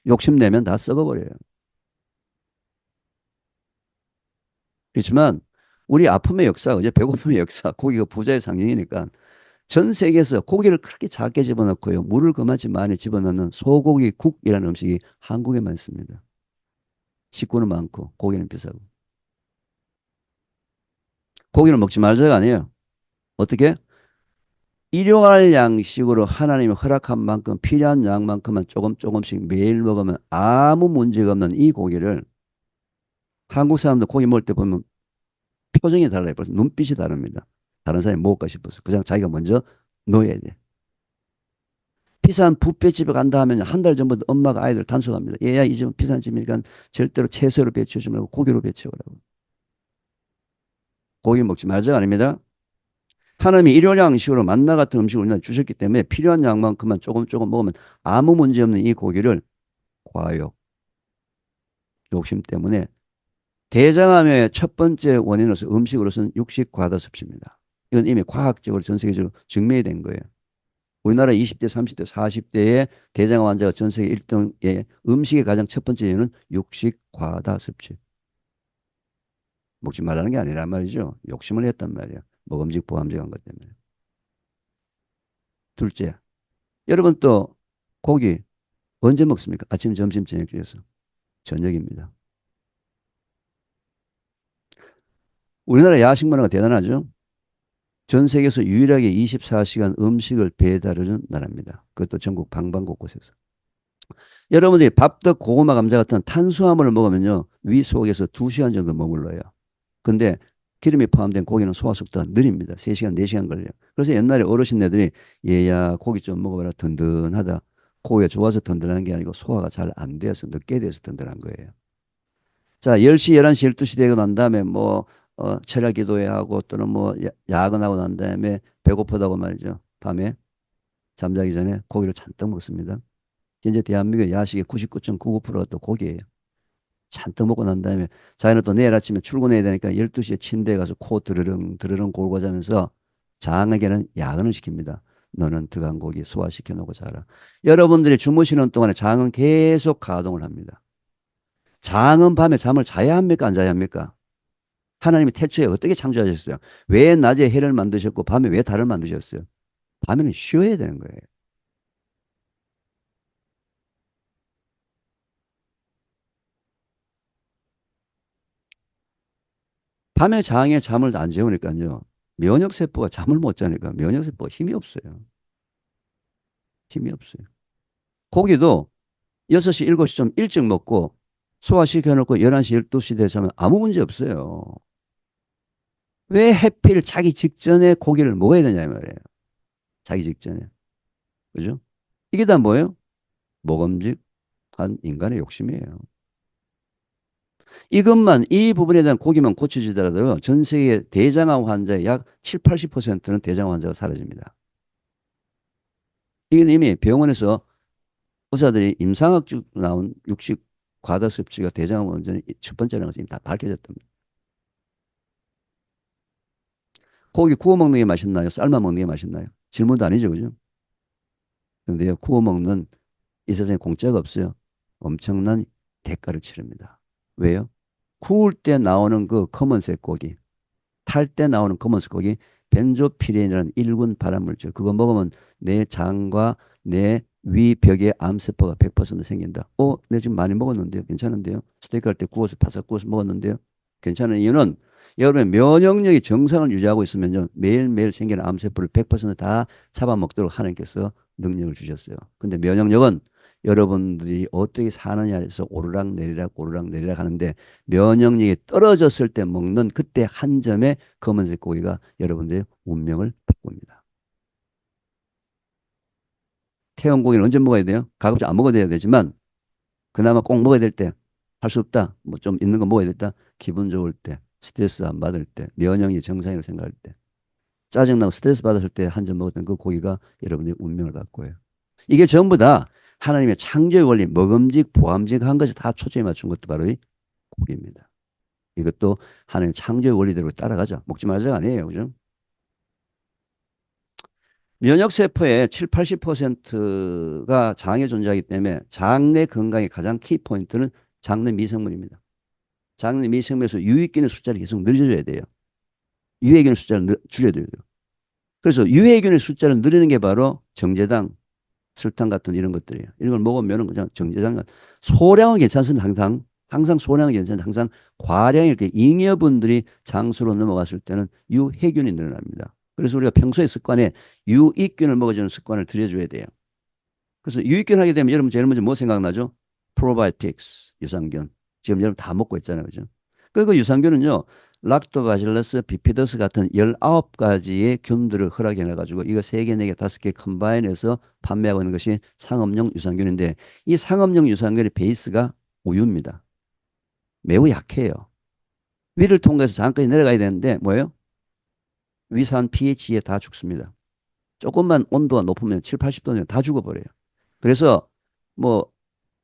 욕심내면 다 썩어버려요. 그렇지만 우리 아픔의 역사, 어제 배고픔의 역사, 고기가 부자의 상징이니까 전 세계에서 고기를 그렇게 작게 집어넣고요. 물을 그만치 많이 집어넣는 소고기 국이라는 음식이 한국에만 있습니다. 식구는 많고 고기는 비싸고. 고기는 먹지 말자가 아니에요. 어떻게? 일용할 양식으로 하나님이 허락한 만큼 필요한 양만큼만 조금 조금씩 매일 먹으면 아무 문제가 없는 이 고기를 한국 사람들 고기 먹을 때 보면 표정이 달라요. 벌써 눈빛이 다릅니다. 다른 사람이 먹을까 싶어서 그냥 자기가 먼저 넣어야 돼. 비싼 뷔페집에 간다 하면 한 달 전부터 엄마가 아이들 단속합니다. 얘야 이 집은 비싼 집이니까 절대로 채소로 배치우지 말고 고기로 배치우라고. 고기 먹지 말자가 아닙니다. 하나님이 일용양식으로 만나 같은 음식을 우리나라 주셨기 때문에 필요한 양만큼만 조금 조금 먹으면 아무 문제 없는 이 고기를 과욕, 욕심 때문에 대장암의 첫 번째 원인으로서 음식으로서는 육식 과다 섭취입니다. 이건 이미 과학적으로 전 세계적으로 증명이 된 거예요. 우리나라 20대, 30대, 40대의 대장암 환자가 전 세계 1등의 음식의 가장 첫 번째 이유는 육식 과다 섭취. 먹지 말라는 게 아니란 말이죠. 욕심을 했단 말이에요. 먹음직 보암직한 것 때문에. 둘째, 여러분 또 고기 언제 먹습니까? 아침, 점심, 저녁 중에서. 저녁입니다. 우리나라 야식 문화가 대단하죠. 전 세계에서 유일하게 24시간 음식을 배달하는 나라입니다. 그것도 전국 방방곳곳에서. 여러분들이 밥떡 고구마 감자 같은 탄수화물을 먹으면요. 위 속에서 2시간 정도 머물러요. 근데 기름이 포함된 고기는 소화 속도가 느립니다. 3시간, 4시간 걸려요. 그래서 옛날에 어르신네들이 얘야 고기 좀 먹어봐라 든든하다. 고기가 좋아서 든든한 게 아니고 소화가 잘 안 돼서 늦게 돼서 든든한 거예요. 자, 10시, 11시, 12시 되고 난 다음에 뭐 철야 기도회 하고 또는 뭐 야근하고 난 다음에 배고프다고 말이죠. 밤에 잠자기 전에 고기를 잔뜩 먹습니다. 현재 대한민국 야식의 99.99%가 또 고기예요. 잔뜩 먹고 난 다음에 자기는 또 내일 아침에 출근해야 되니까 12시에 침대에 가서 코 드르릉 드르릉 골고 자면서 장에게는 야근을 시킵니다. 너는 들어간 고기 소화시켜 놓고 자라. 여러분들이 주무시는 동안에 장은 계속 가동을 합니다. 장은 밤에 잠을 자야 합니까? 안 자야 합니까? 하나님이 태초에 어떻게 창조하셨어요? 왜 낮에 해를 만드셨고 밤에 왜 달을 만드셨어요? 밤에는 쉬어야 되는 거예요. 밤에 장에 잠을 안 재우니까요. 면역세포가 잠을 못 자니까 면역세포가 힘이 없어요. 힘이 없어요. 고기도 6시, 7시 좀 일찍 먹고 소화시켜놓고 11시, 12시 되자면 아무 문제 없어요. 왜 해필 자기 직전에 고기를 먹어야 되냐 말이에요. 자기 직전에. 그죠? 이게 다 뭐예요? 먹음직한 인간의 욕심이에요. 이것만, 이 부분에 대한 고기만 고쳐지더라도 전 세계 대장암 환자의 약 7, 80%는 대장암 환자가 사라집니다. 이건 이미 병원에서 의사들이 임상학적 나온 육식 과다 섭취가 대장암 원전의 첫 번째라는 것이 이미 다 밝혀졌답니다. 고기 구워 먹는 게 맛있나요? 삶아 먹는 게 맛있나요? 질문도 아니죠, 그죠? 그런데요, 구워 먹는 이 세상에 공짜가 없어요. 엄청난 대가를 치릅니다. 왜요? 구울 때 나오는 그 검은색 고기, 탈 때 나오는 검은색 고기, 벤조피렌이라는 일군 발암물질. 그거 먹으면 내 장과 내 위 벽에 암세포가 100% 생긴다. 내 지금 많이 먹었는데요. 괜찮은데요. 스테이크 할 때 구워서 바삭 구워서 먹었는데요. 괜찮은 이유는 여러분의 면역력이 정상을 유지하고 있으면요. 매일매일 생기는 암세포를 100%다 잡아먹도록 하나님께서 능력을 주셨어요. 근데 면역력은 여러분들이 어떻게 사느냐에서 오르락 내리락 하는데 면역력이 떨어졌을 때 먹는 그때 한 점의 검은색 고기가 여러분들의 운명을 바꿉니다. 태운 고기는 언제 먹어야 돼요? 가급적 안 먹어야 되지만 그나마 꼭 먹어야 될 때 할 수 없다. 뭐 좀 있는 거 먹어야 됐다. 기분 좋을 때, 스트레스 안 받을 때, 면역이 정상이라고 생각할 때, 짜증나고 스트레스 받았을 때 한 점 먹었던 그 고기가 여러분의 운명을 바꿔요. 이게 전부 다 하나님의 창조의 원리, 먹음직, 보암직 한 것이 다 초점에 맞춘 것도 바로 이 고기입니다. 이것도 하나님 창조의 원리대로 따라가자. 먹지 말자가 아니에요. 그죠? 면역세포의 7, 80%가 장에 존재하기 때문에 장내 건강의 가장 키포인트는 장내 미생물입니다. 장내 미생물에서 유익균의 숫자를 계속 늘려줘야 돼요. 유해균의 숫자를 줄여야 돼요. 그래서 유해균의 숫자를 늘리는 게 바로 정제당, 설탕 같은 이런 것들이에요. 이런 걸 먹으면 그냥 정제당 같은 소량은 괜찮습니다. 항상 소량은 괜찮은데 항상 과량이 이렇게 잉여분들이 장수로 넘어갔을 때는 유해균이 늘어납니다. 그래서 우리가 평소의 습관에 유익균을 먹어주는 습관을 들여줘야 돼요. 그래서 유익균 하게 되면 여러분 제일 먼저 뭐 생각나죠? 프로바이오틱스, 유산균. 지금 여러분 다 먹고 있잖아요. 그죠? 그 유산균은요. 락토바실러스 비피더스 같은 19가지의 균들을 허락해 놔가지고 이거 3개, 4개, 5개 컴바인해서 판매하고 있는 것이 상업용 유산균인데 이 상업용 유산균의 베이스가 우유입니다. 매우 약해요. 위를 통과해서 장까지 내려가야 되는데 뭐예요? 위산 pH에 다 죽습니다. 조금만 온도가 높으면 7, 80도면 다 죽어버려요. 그래서 뭐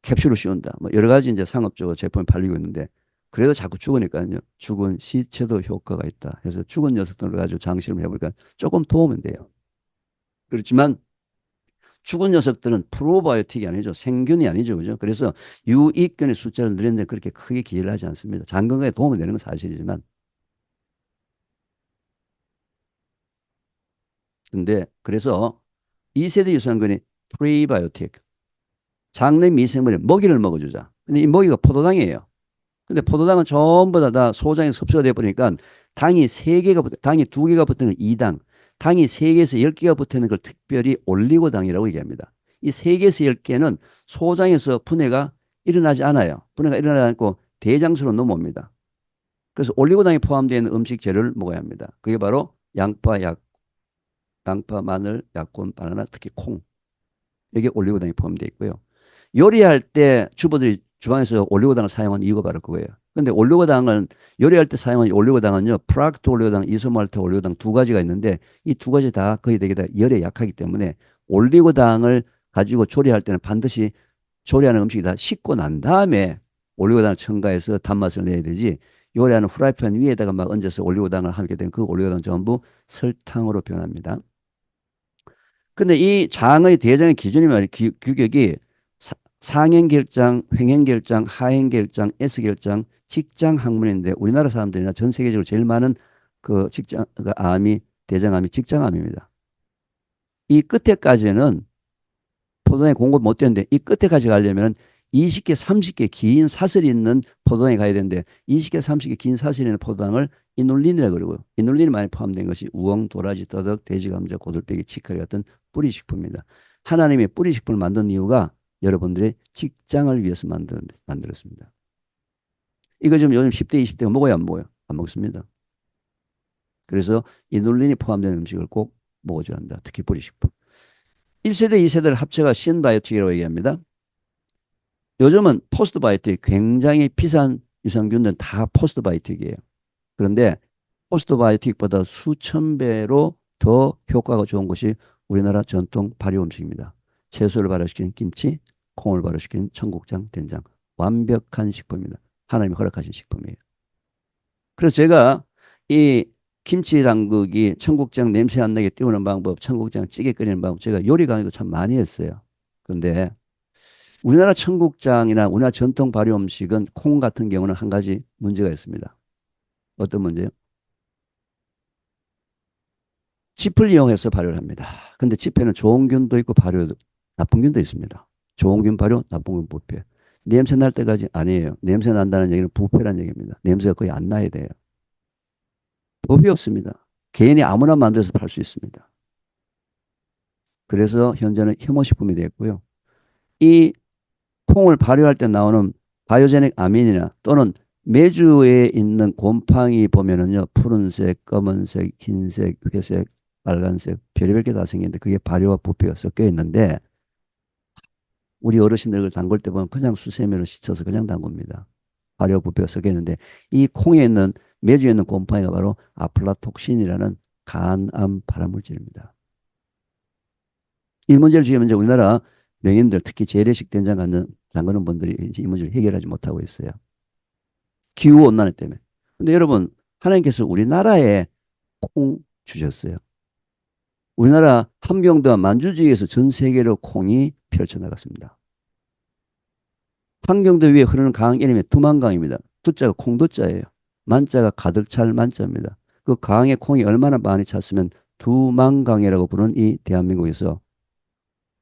캡슐을 씌운다. 뭐 여러 가지 이제 상업적으로 제품이 팔리고 있는데 그래도 자꾸 죽으니까요. 죽은 시체도 효과가 있다. 그래서 죽은 녀석들을 가지고 장실을 해보니까 조금 도움은 돼요. 그렇지만 죽은 녀석들은 프로바이오틱이 아니죠. 생균이 아니죠. 그죠? 그래서 유익균의 숫자를 늘리는데 그렇게 크게 기여를 하지 않습니다. 장 건강에 도움이 되는 건 사실이지만 근데 그래서 2세대 유산균이 프리바이오틱 장내 미생물에 먹이를 먹어주자. 근데 이 먹이가 포도당이에요. 근데 포도당은 전부 다 소장에 섭취가 되어 버리니까 당이 2개가 붙는 걸 2당, 당이 3개에서 10개가 붙는 걸 특별히 올리고당이라고 얘기합니다. 이 3개에서 10개는 소장에서 분해가 일어나지 않아요. 분해가 일어나지 않고 대장수로 넘어옵니다. 그래서 올리고당이 포함되어 있는 음식 재료를 먹어야 합니다. 그게 바로 양파, 마늘, 약혼, 바나나, 특히 콩. 여기에 올리고당이 포함되어 있고요. 요리할 때 주부들이 주방에서 올리고당을 사용하는 이유가 바로 그거예요. 근데 올리고당은 요리할 때 사용하는 올리고당은요, 프락토 올리고당, 이소말트 올리고당 2가지가 있는데 이 2가지 다 거의 되게 다 열에 약하기 때문에 올리고당을 가지고 조리할 때는 반드시 조리하는 음식이 다 식고 난 다음에 올리고당을 첨가해서 단맛을 내야 되지 요리하는 후라이팬 위에다가 막 얹어서 올리고당을 하게 되면 그 올리고당 전부 설탕으로 변합니다. 근데 이 장의 대장의 기준이 말이에요. 규격이 상행결장, 횡행결장, 하행결장, S결장, 직장학문인데 우리나라 사람들이나 전 세계적으로 제일 많은 그 암이 대장암이 직장암입니다. 이 끝에까지는 포도당에 공급 못 되는데 이 끝에까지 가려면 20개, 30개 긴 사슬이 있는 포도당에 가야 되는데 20개, 30개 긴 사슬이 있는 포도당을 이눌린이라고 그러고요. 이눌린이 많이 포함된 것이 우엉, 도라지, 떠덕, 돼지 감자, 고들빼기, 치커리 같은 뿌리식품입니다. 하나님의 뿌리식품을 만든 이유가 여러분들의 직장을 위해서 만들었습니다. 이거 지금 요즘 10대, 20대가 먹어야 안 먹어요? 안 먹습니다. 그래서 이눌린이 포함된 음식을 꼭 먹어줘야 한다. 특히 뿌리식품. 1세대, 2세대를 합쳐가 신바이오틱이라고 얘기합니다. 요즘은 포스트바이오틱 굉장히 비싼 유산균들은 다 포스트바이오틱이에요. 그런데 포스트바이오틱보다 수천 배로 더 효과가 좋은 것이 우리나라 전통 발효 음식입니다. 채소를 발효시키는 김치, 콩을 발효시키는 청국장, 된장. 완벽한 식품입니다. 하나님이 허락하신 식품이에요. 그래서 제가 이 김치 담그기, 청국장 냄새 안 나게 띄우는 방법, 청국장 찌개 끓이는 방법, 제가 요리 강의도 참 많이 했어요. 그런데 우리나라 청국장이나 우리나라 전통 발효 음식은 콩 같은 경우는 한 가지 문제가 있습니다. 어떤 문제요? 짚을 이용해서 발효를 합니다. 근데 짚에는 좋은 균도 있고 발효 나쁜 균도 있습니다. 좋은 균 발효, 나쁜 균 부패. 냄새 날 때까지 아니에요. 냄새 난다는 얘기는 부패라는 얘기입니다. 냄새가 거의 안 나야 돼요. 법이 없습니다. 개인이 아무나 만들어서 팔 수 있습니다. 그래서 현재는 혐오식품이 됐고요. 이 콩을 발효할 때 나오는 바이오제닉 아민이나 또는 메주에 있는 곰팡이 보면은요, 푸른색, 검은색, 흰색, 회색, 빨간색, 별의별 게 다 생기는데 그게 발효와 부패가 섞여 있는데 우리 어르신들 을 담글 때 보면 그냥 수세미로 씻어서 그냥 담굽니다. 발효 부패가 섞여 있는데 이 콩에 있는 메주에 있는 곰팡이가 바로 아플라톡신이라는 간암 발암물질입니다. 이 문제를 지금 이제 우리나라 명인들 특히 재래식 된장 담그는 분들이 이제 이 문제를 해결하지 못하고 있어요. 기후 온난화 때문에. 근데 여러분 하나님께서 우리나라에 콩 주셨어요. 우리나라 함경도와 만주지에서 전 세계로 콩이 펼쳐나갔습니다. 함경도 위에 흐르는 강 이름이 두만강입니다. 두자가 콩두자예요. 만자가 가득 찰 만자입니다. 그 강에 콩이 얼마나 많이 찼으면 두만강이라고 부르는 이 대한민국에서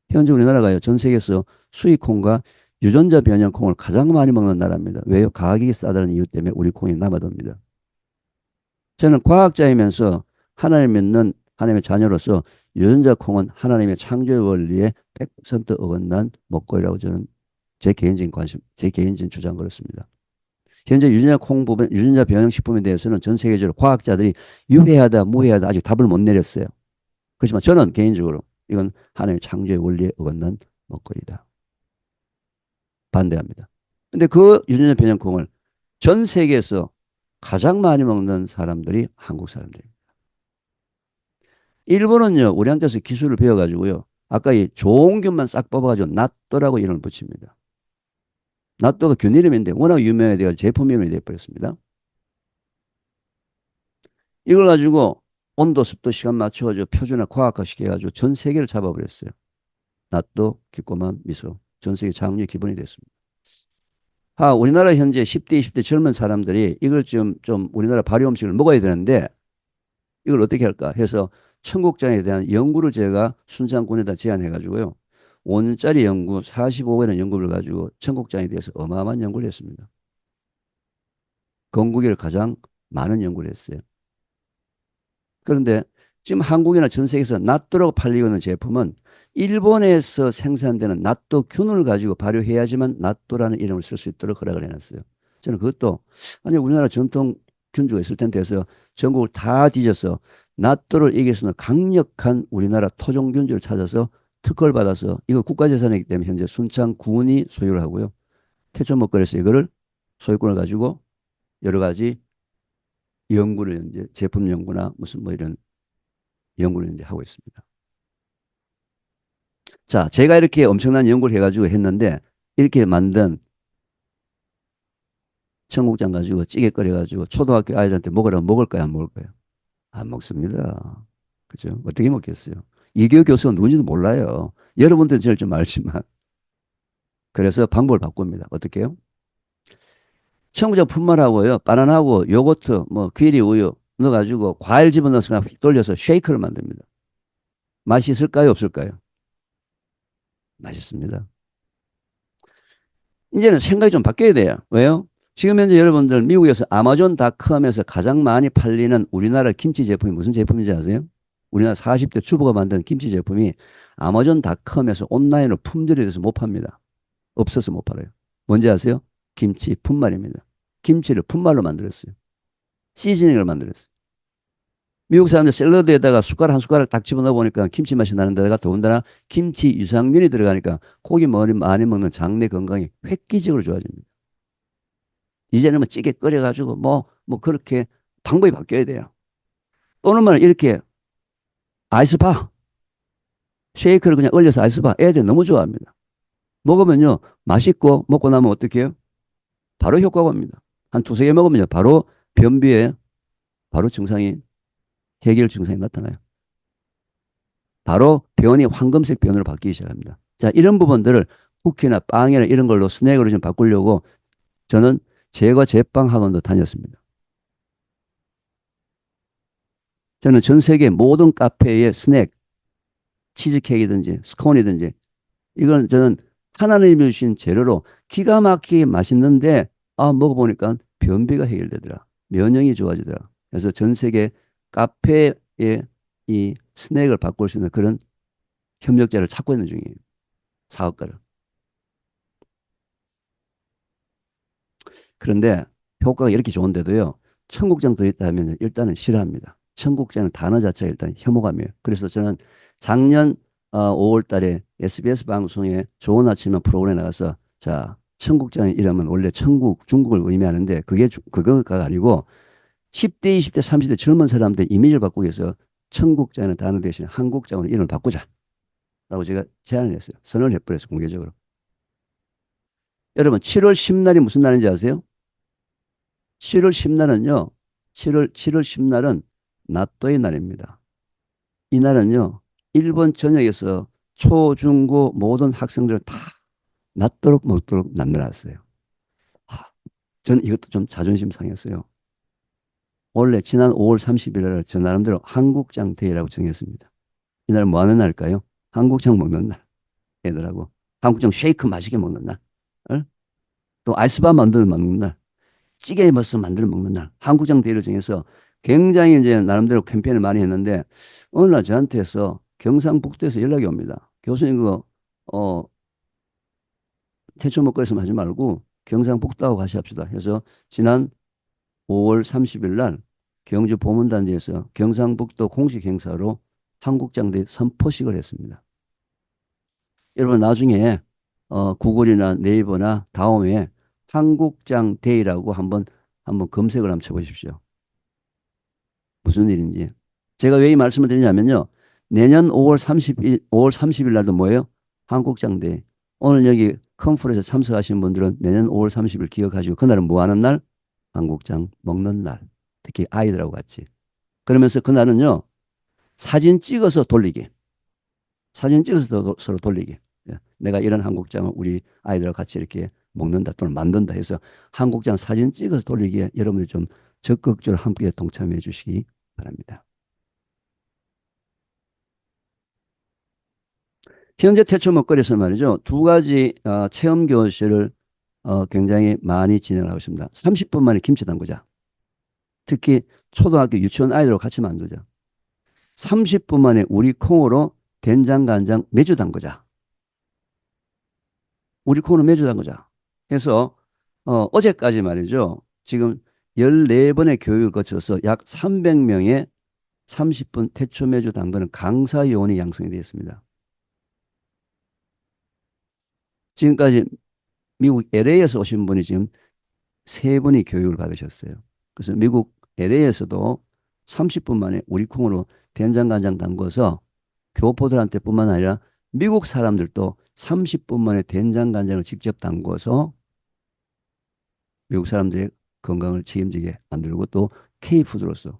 현재 우리나라가요, 전 세계에서 수입콩과 유전자 변형 콩을 가장 많이 먹는 나라입니다. 왜요? 가격이 싸다는 이유 때문에 우리 콩이 남아돕니다. 저는 과학자이면서 하나님 믿는 하나님의 자녀로서 유전자 콩은 하나님의 창조 원리에 100% 어긋난 먹거리라고 저는 제 개인적인 관심, 제 개인적인 주장 그렇습니다. 현재 유전자 콩 부분, 유전자 변형 식품에 대해서는 전 세계적으로 과학자들이 유해하다, 무해하다 아직 답을 못 내렸어요. 그렇지만 저는 개인적으로 이건 하나님의 창조의 원리에 어긋난 먹거리다. 반대합니다. 근데 그 유전자 변형콩을 전 세계에서 가장 많이 먹는 사람들이 한국 사람들입니다. 일본은요, 우리한테서 기술을 배워가지고요, 아까 이 좋은 균만 싹 뽑아가지고 낫또라고 이름을 붙입니다. 낫또가 균 이름인데 워낙 유명해서 제품 이름이 되어버렸습니다. 이걸 가지고 온도, 습도, 시간 맞춰가지고 표준화 과학화시켜가지고 전 세계를 잡아버렸어요. 낫또, 기꼬만, 미소. 전 세계 장류의 기본이 됐습니다. 우리나라 현재 10대, 20대 젊은 사람들이 이걸 좀 우리나라 발효 음식을 먹어야 되는데 이걸 어떻게 할까 해서 청국장에 대한 연구를 제가 순창군에다 제안해가지고요. 5년짜리 연구, 45회라는 연구를 가지고 청국장에 대해서 어마어마한 연구를 했습니다. 건국에를 가장 많은 연구를 했어요. 그런데 지금 한국이나 전 세계에서 낫또라고 팔리고 있는 제품은 일본에서 생산되는 낫또 균을 가지고 발효해야지만 낫또라는 이름을 쓸 수 있도록 허락을 해놨어요. 저는 그것도 아니 우리나라 전통 균주가 있을 텐데 해서 전국을 다 뒤져서 낫또를 이길 수 있는 강력한 우리나라 토종 균주를 찾아서 특허를 받아서 이거 국가재산이기 때문에 현재 순창군이 소유를 하고요. 태초 먹거리에서 이거를 소유권을 가지고 여러 가지 연구를 이제 제품 연구나 무슨 뭐 이런 연구를 이제 하고 있습니다. 자, 제가 이렇게 엄청난 연구를 해가지고 했는데 이렇게 만든 청국장 가지고 찌개 끓여가지고 초등학교 아이들한테 먹으라면 먹을까요? 안 먹을까요? 안 먹습니다. 그죠? 어떻게 먹겠어요? 이교 교수가 누군지도 몰라요. 여러분들은 제일 좀 알지만. 그래서 방법을 바꿉니다. 어떻게 해요? 청국장 분말하고요. 바나나하고 요거트, 뭐 귀리 우유 넣어가지고 과일 집어넣어서 그냥 휙 돌려서 쉐이크를 만듭니다. 맛이 있을까요? 없을까요? 맛있습니다. 이제는 생각이 좀 바뀌어야 돼요. 왜요? 지금 현재 여러분들 미국에서 아마존닷컴에서 가장 많이 팔리는 우리나라 김치 제품이 무슨 제품인지 아세요? 우리나라 40대 주부가 만든 김치 제품이 아마존닷컴에서 온라인으로 품절이 돼서 못 팝니다. 없어서 못 팔아요. 뭔지 아세요? 김치 분말입니다. 김치를 분말로 만들었어요. 시즈닝을 만들었어요. 미국 사람들 샐러드에다가 숟가락 한 숟가락 딱 집어넣어 보니까 김치 맛이 나는 데다가 더군다나 김치 유산균이 들어가니까 고기 많이 먹는 장내 건강이 획기적으로 좋아집니다. 이제는 뭐 찌개 끓여가지고 뭐 그렇게 방법이 바뀌어야 돼요. 또는 뭐 이렇게 아이스바, 쉐이크를 그냥 얼려서 아이스바 애들 너무 좋아합니다. 먹으면요, 맛있고 먹고 나면 어떻게 해요? 바로 효과가 옵니다. 한 두세 개 먹으면요, 바로 변비에 바로 증상이, 해결 증상이 나타나요. 바로 변이 황금색 변으로 바뀌기 시작합니다. 자, 이런 부분들을 쿠키나 빵이나 이런 걸로 스낵으로 좀 바꾸려고 저는 제과 제빵 학원도 다녔습니다. 저는 전 세계 모든 카페의 스낵, 치즈케이크든지 스콘이든지 이건 저는 하나님이 주신 재료로 기가 막히게 맛있는데 먹어보니까 변비가 해결되더라. 면역이 좋아지더라. 그래서 전 세계 카페에 이 스낵을 바꿀 수 있는 그런 협력자를 찾고 있는 중이에요. 사업가를. 그런데 효과가 이렇게 좋은데도요. 청국장 들어있다면 일단은 싫어합니다. 청국장은 단어 자체가 일단 혐오감이에요. 그래서 저는 작년 5월 달에 SBS 방송에 좋은 아침에 프로그램에 나가서 자, 청국장 이름은 원래 천국, 중국을 의미하는데 그거가 아니고 10대, 20대, 30대 젊은 사람들 이미지를 바꾸기 위해서 청국장이라는 단어 대신 한국장으로 이름을 바꾸자. 라고 제가 제안을 했어요. 선언을 해버렸어요. 공개적으로. 여러분, 7월 10날이 무슨 날인지 아세요? 7월 10날은요, 7월 10날은 나또의 날입니다. 이 날은요, 일본 전역에서 초, 중, 고 모든 학생들을 다 낫도록 먹도록 만들어놨어요. 아, 저는 이것도 좀 자존심 상했어요. 원래 지난 5월 30일을 저 나름대로 한국장 데이라고 정했습니다. 이날 뭐 하는 날일까요? 한국장 먹는 날. 애들하고. 한국장 쉐이크 맛있게 먹는 날. 어? 또 아이스바 만들어 먹는 날. 찌개 버섯 만들어 먹는 날. 한국장 데이를 정해서 굉장히 이제 나름대로 캠페인을 많이 했는데 어느 날 저한테서 경상북도에서 연락이 옵니다. 교수님 그거 어 태초 먹거리에서 하지 말고 경상북도하고 같이 합시다. 해서 지난 5월 30일 날 경주 보문단지에서 경상북도 공식 행사로 한국장대 선포식을 했습니다. 여러분 나중에 구글이나 네이버나 다음에 한국장 데이라고 한번 검색을 한번 쳐보십시오. 무슨 일인지. 제가 왜 이 말씀을 드리냐면요. 내년 5월 30일 날도 뭐예요? 한국장대. 오늘 여기 컨퍼런스에 참석하신 분들은 내년 5월 30일 기억하시고 그날은 뭐 하는 날? 한국장 먹는 날. 특히 아이들하고 같이. 그러면서 그날은요. 사진 찍어서 돌리기. 사진 찍어서 서로 돌리기. 예. 내가 이런 한국장을 우리 아이들하고 같이 이렇게 먹는다 또는 만든다 해서 한국장 사진 찍어서 돌리기에 여러분들 좀 적극적으로 함께 동참해 주시기 바랍니다. 현재 태초 먹거리에서 말이죠. 두 가지 체험 교실을 굉장히 많이 진행하고 있습니다. 30분 만에 김치 담그자. 특히 초등학교 유치원 아이들과 같이 만들자. 30분 만에 우리 콩으로 된장, 간장, 매주 담그자. 우리 콩으로 매주 담그자. 해서 어제까지 말이죠. 지금 14번의 교육을 거쳐서 약 300명의 30분 태초 매주 담그는 강사 요원이 양성이 되어 있습니다. 지금까지 미국 LA에서 오신 분이 지금 세 분이 교육을 받으셨어요. 그래서 미국 LA에서도 30분 만에 우리 콩으로 된장간장 담궈서 교포들한테 뿐만 아니라 미국 사람들도 30분 만에 된장간장을 직접 담궈서 미국 사람들의 건강을 책임지게 만들고 또 K푸드로서.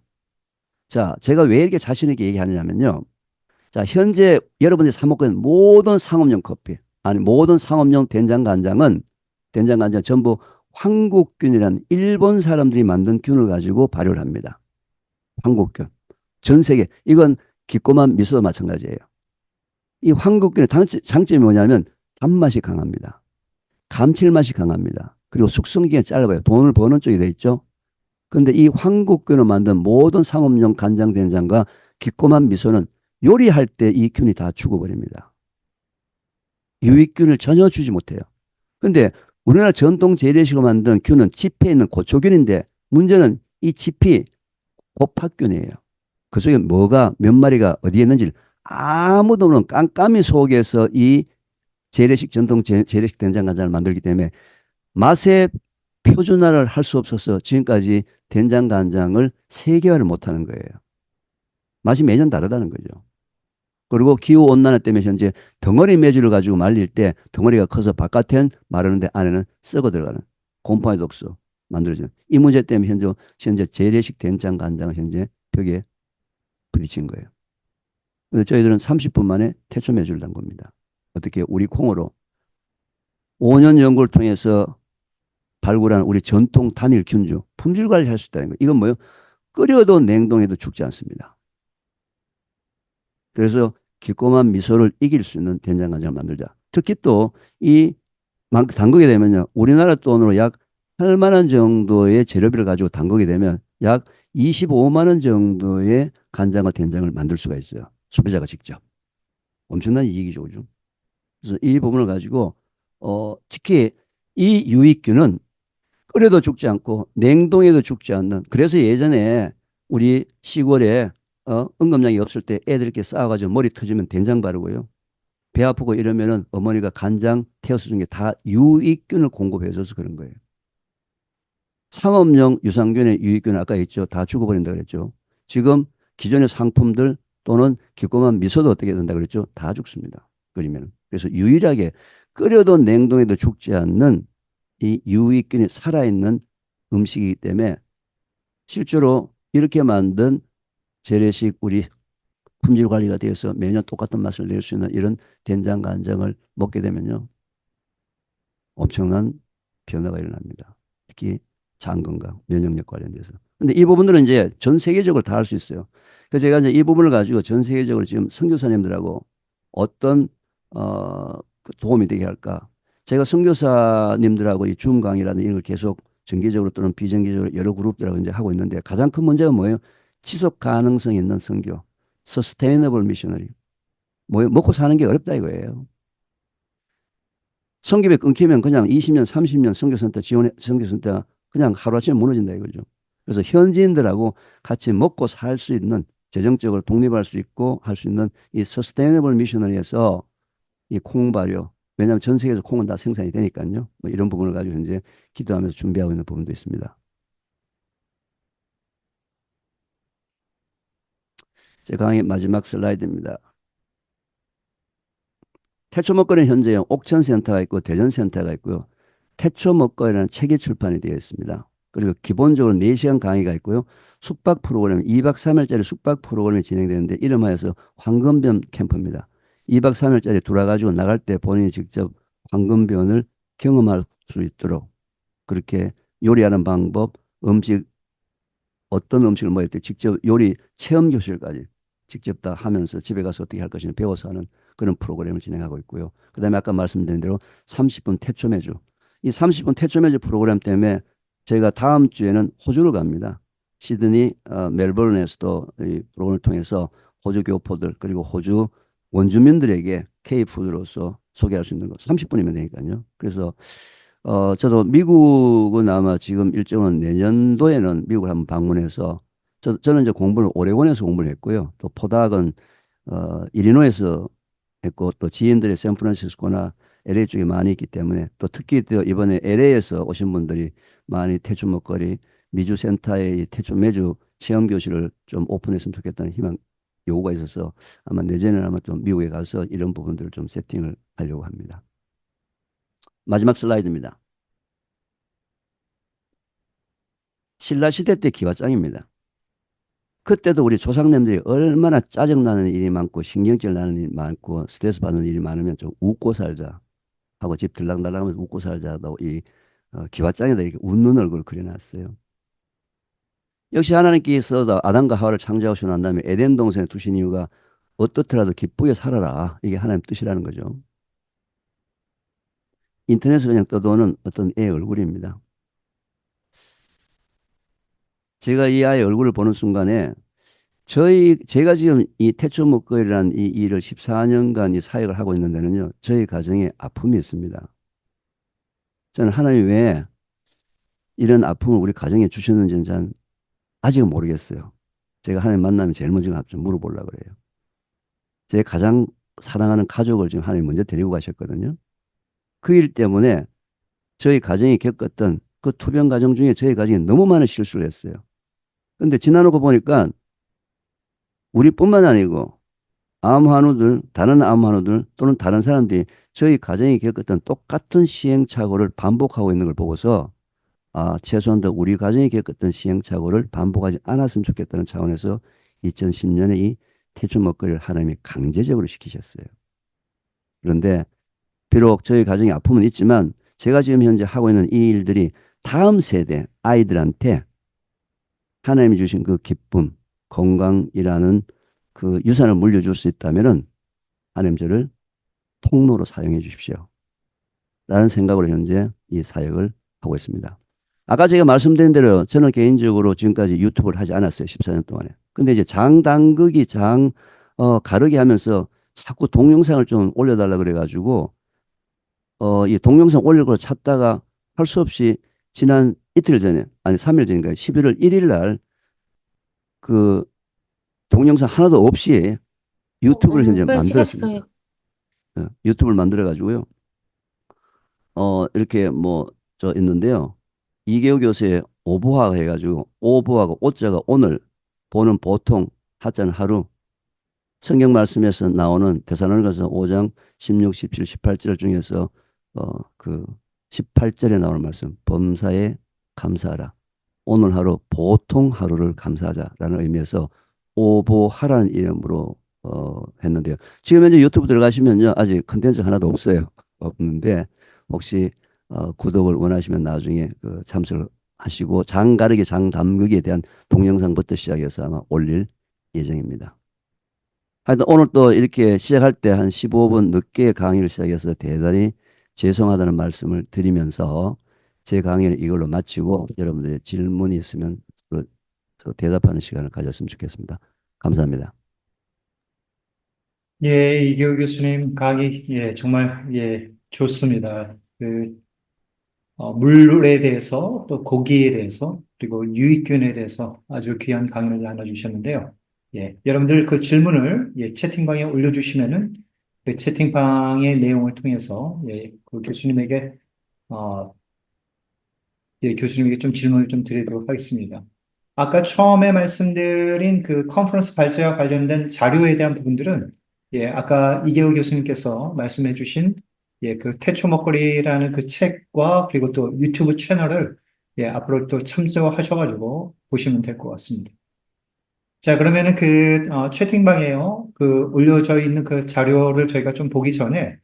자, 제가 왜 이렇게 자신 있게 얘기하느냐면요. 자, 현재 여러분들이 사 먹고 있는 모든 상업용 커피, 아니 모든 상업용 된장간장 전부 황국균이라는 일본 사람들이 만든 균을 가지고 발효를 합니다. 황국균. 전 세계. 이건 기꼬만 미소도 마찬가지예요. 이 황국균의 장점이 뭐냐면 단맛이 강합니다. 감칠맛이 강합니다. 그리고 숙성기가 짧아요. 돈을 버는 쪽이 돼 있죠. 그런데 이 황국균을 만든 모든 상업용 간장 된장과 기꼬만 미소는 요리할 때 이 균이 다 죽어버립니다. 유익균을 전혀 주지 못해요. 근데 우리나라 전통 재래식으로 만든 균은 짚에 있는 고초균인데 문제는 이 짚이 고팍균이에요. 그 속에 뭐가 몇 마리가 어디에 있는지 아무도 모르는 깜깜이 속에서 이 재래식 전통 재래식 된장간장을 만들기 때문에 맛의 표준화를 할 수 없어서 지금까지 된장간장을 세계화를 못하는 거예요. 맛이 매년 다르다는 거죠. 그리고 기후온난화 때문에 현재 덩어리 메주를 가지고 말릴 때 덩어리가 커서 바깥엔 마르는데 안에는 썩어 들어가는 곰팡이 독소 만들어지는 이 문제 때문에 현재 재래식 된장 간장은 현재 벽에 부딪힌 거예요. 근데 저희들은 30분 만에 태초 메주를 담급니다. 어떻게 우리 콩으로 5년 연구를 통해서 발굴한 우리 전통 단일 균주 품질 관리할 수 있다는 거예요. 이건 뭐예요? 끓여도 냉동해도 죽지 않습니다. 그래서 기꼬만 미소를 이길 수 있는 된장간장을 만들자. 특히 또 이 담그게 되면요. 우리나라 돈으로 약 8만 원 정도의 재료비를 가지고 담그게 되면 약 25만 원 정도의 간장과 된장을 만들 수가 있어요. 소비자가 직접. 엄청난 이익이죠. 그죠? 그래서 이 부분을 가지고 특히 이 유익균은 끓여도 죽지 않고 냉동해도 죽지 않는 그래서 예전에 우리 시골에 응급약이 없을 때 애들 이렇게 싸워가지고 머리 터지면 된장 바르고요. 배 아프고 이러면은 어머니가 간장 태워서 준 게 다 유익균을 공급해줘서 그런 거예요. 상업용 유산균의 유익균은 아까 있죠. 다 죽어버린다 그랬죠. 지금 기존의 상품들 또는 기꺼만 미소도 어떻게 된다 그랬죠. 다 죽습니다. 끓이면. 그래서 유일하게 끓여도 냉동해도 죽지 않는 이 유익균이 살아있는 음식이기 때문에 실제로 이렇게 만든 재래식 우리 품질 관리가 되어서 매년 똑같은 맛을 낼 수 있는 이런 된장 간장을 먹게 되면요. 엄청난 변화가 일어납니다. 특히 장 건강, 면역력 관련돼서. 근데 이 부분들은 이제 전 세계적으로 다 할 수 있어요. 그래서 제가 이제 이 부분을 가지고 전 세계적으로 지금 선교사님들하고 어떤 그 도움이 되게 할까? 제가 선교사님들하고 이 줌 강의라는 이런 걸 계속 정기적으로 또는 비정기적으로 여러 그룹들하고 이제 하고 있는데 가장 큰 문제가 뭐예요? 지속 가능성 있는 선교, sustainable missionary. 뭐 먹고 사는 게 어렵다 이거예요. 성교비 끊기면 그냥 20년, 30년 선교센터 그냥 하루아침에 무너진다 이거죠. 그래서 현지인들하고 같이 먹고 살 수 있는 재정적으로 독립할 수 있고 할 수 있는 이 서스테이너블 미셔너리에서 이 콩 발효, 왜냐하면 전 세계에서 콩은 다 생산이 되니까요. 뭐 이런 부분을 가지고 현재 기도하면서 준비하고 있는 부분도 있습니다. 제 강의 마지막 슬라이드입니다. 태초 먹거리는 현재 옥천센터가 있고 대전센터가 있고요. 태초 먹거리라는 책이 출판이 되어 있습니다. 그리고 기본적으로 4시간 강의가 있고요. 숙박 프로그램, 2박 3일짜리 숙박 프로그램이 진행되는데 이름하여서 황금변 캠프입니다. 2박 3일짜리 돌아가지고 나갈 때 본인이 직접 황금변을 경험할 수 있도록 그렇게 요리하는 방법, 음식 어떤 음식을 먹을 때 직접 요리 체험 교실까지 직접 다 하면서 집에 가서 어떻게 할 것인지 배워서 하는 그런 프로그램을 진행하고 있고요. 그다음에 아까 말씀드린 대로 30분 태초 매주. 이 30분 태초 매주 프로그램 때문에 저희가 다음 주에는 호주를 갑니다. 시드니, 멜버른에서도 이 프로그램을 통해서 호주 교포들 그리고 호주 원주민들에게 K푸드로서 소개할 수 있는 거 30분이면 되니까요. 그래서 저도 미국은 아마 지금 일정은 내년도에는 미국을 한번 방문해서 저는 이제 공부를 오레곤에서 공부를 했고요. 또 포닥은 일리노이에서 했고 또 지인들이 샌프란시스코나 LA 쪽에 많이 있기 때문에 또 특히 또 이번에 LA에서 오신 분들이 많이 태초 먹거리 미주 센터의 이 태초 매주 체험 교실을 좀 오픈했으면 좋겠다는 희망 요구가 있어서 아마 내년에는 아마 좀 미국에 가서 이런 부분들을 좀 세팅을 하려고 합니다. 마지막 슬라이드입니다. 신라 시대 때 기와장입니다. 그때도 우리 조상님들이 얼마나 짜증나는 일이 많고 신경질 나는 일이 많고 스트레스 받는 일이 많으면 좀 웃고 살자 하고 집 들락날락하면서 웃고 살자 하고 이 기와장에다 이렇게 웃는 얼굴을 그려놨어요. 역시 하나님께서 아담과 하와를 창조하시고 난 다음에 에덴 동산에 두신 이유가 어떻더라도 기쁘게 살아라. 이게 하나님 뜻이라는 거죠. 인터넷에 그냥 떠도는 어떤 애의 얼굴입니다. 제가 이 아이의 얼굴을 보는 순간에 제가 지금 이 태초 먹거리라는 이 일을 14년간 이 사역을 하고 있는 데는요, 저희 가정에 아픔이 있습니다. 저는 하나님 왜 이런 아픔을 우리 가정에 주셨는지는 전 아직은 모르겠어요. 제가 하나님 만나면 제일 먼저 좀 물어보려고 그래요. 제 가장 사랑하는 가족을 지금 하나님 먼저 데리고 가셨거든요. 그 일 때문에 저희 가정이 겪었던 그 투병 가정 중에 저희 가정이 너무 많은 실수를 했어요. 근데 지나놓고 보니까 우리뿐만 아니고 암환우들, 다른 암환우들 또는 다른 사람들이 저희 가정이 겪었던 똑같은 시행착오를 반복하고 있는 걸 보고서 최소한 더 우리 가정이 겪었던 시행착오를 반복하지 않았으면 좋겠다는 차원에서 2010년에 이 태초 먹거리를 하나님이 강제적으로 시키셨어요. 그런데 비록 저희 가정에 아픔은 있지만 제가 지금 현재 하고 있는 이 일들이 다음 세대 아이들한테 하나님이 주신 그 기쁨, 건강이라는 그 유산을 물려줄 수 있다면은 하나님 저를 통로로 사용해 주십시오. 라는 생각으로 현재 이 사역을 하고 있습니다. 아까 제가 말씀드린 대로 저는 개인적으로 지금까지 유튜브를 하지 않았어요. 14년 동안에. 근데 이제 장당극이 가르기 하면서 자꾸 동영상을 좀 올려달라 그래가지고, 이 동영상 올릴 걸 찾다가 할 수 없이 지난 이틀 전에, 아니 3일 전인가 11월 1일 날 그 동영상 하나도 없이 유튜브를 현재 만들었습니다. 꿀찌겠어요. 유튜브를 만들어가지고요. 이렇게 뭐, 저 있는데요. 이계호 교수의 오보화 해가지고, 오보화가 오자가 오늘, 보는 보통, 하자는 하루, 성경 말씀에서 나오는 데살로니가서 5장 16, 17, 18절 중에서, 그 18절에 나오는 말씀, 범사에 감사하라. 오늘 하루, 보통 하루를 감사하자라는 의미에서 오보하라는 이름으로, 했는데요. 지금 현재 유튜브 들어가시면요. 아직 컨텐츠 하나도 없어요. 없는데, 혹시 구독을 원하시면 나중에 그 참석을 하시고 장가르기 장담극에 대한 동영상부터 시작해서 아마 올릴 예정입니다. 하여튼 오늘 또 이렇게 시작할 때 한 15분 늦게 강의를 시작해서 대단히 죄송하다는 말씀을 드리면서 제 강의는 이걸로 마치고 여러분들의 질문이 있으면 서로 대답하는 시간을 가졌으면 좋겠습니다. 감사합니다. 예, 이교 교수님 강의, 예, 정말, 예, 좋습니다. 물에 대해서, 또 고기에 대해서, 그리고 유익균에 대해서 아주 귀한 강의를 나눠주셨는데요. 예, 여러분들 그 질문을, 예, 채팅방에 올려주시면은, 그 채팅방의 내용을 통해서, 예, 그 교수님에게, 어, 예, 교수님에게 좀 질문을 좀 드리도록 하겠습니다. 아까 처음에 말씀드린 그 컨퍼런스 발제와 관련된 자료에 대한 부분들은, 예, 아까 이계호 교수님께서 말씀해 주신, 예, 그 태초 먹거리라는 그 책과 그리고 또 유튜브 채널을, 예, 앞으로 또 참조하셔가지고 보시면 될 것 같습니다. 자, 그러면은 채팅방에요. 그 올려져 있는 그 자료를 저희가 좀 보기 전에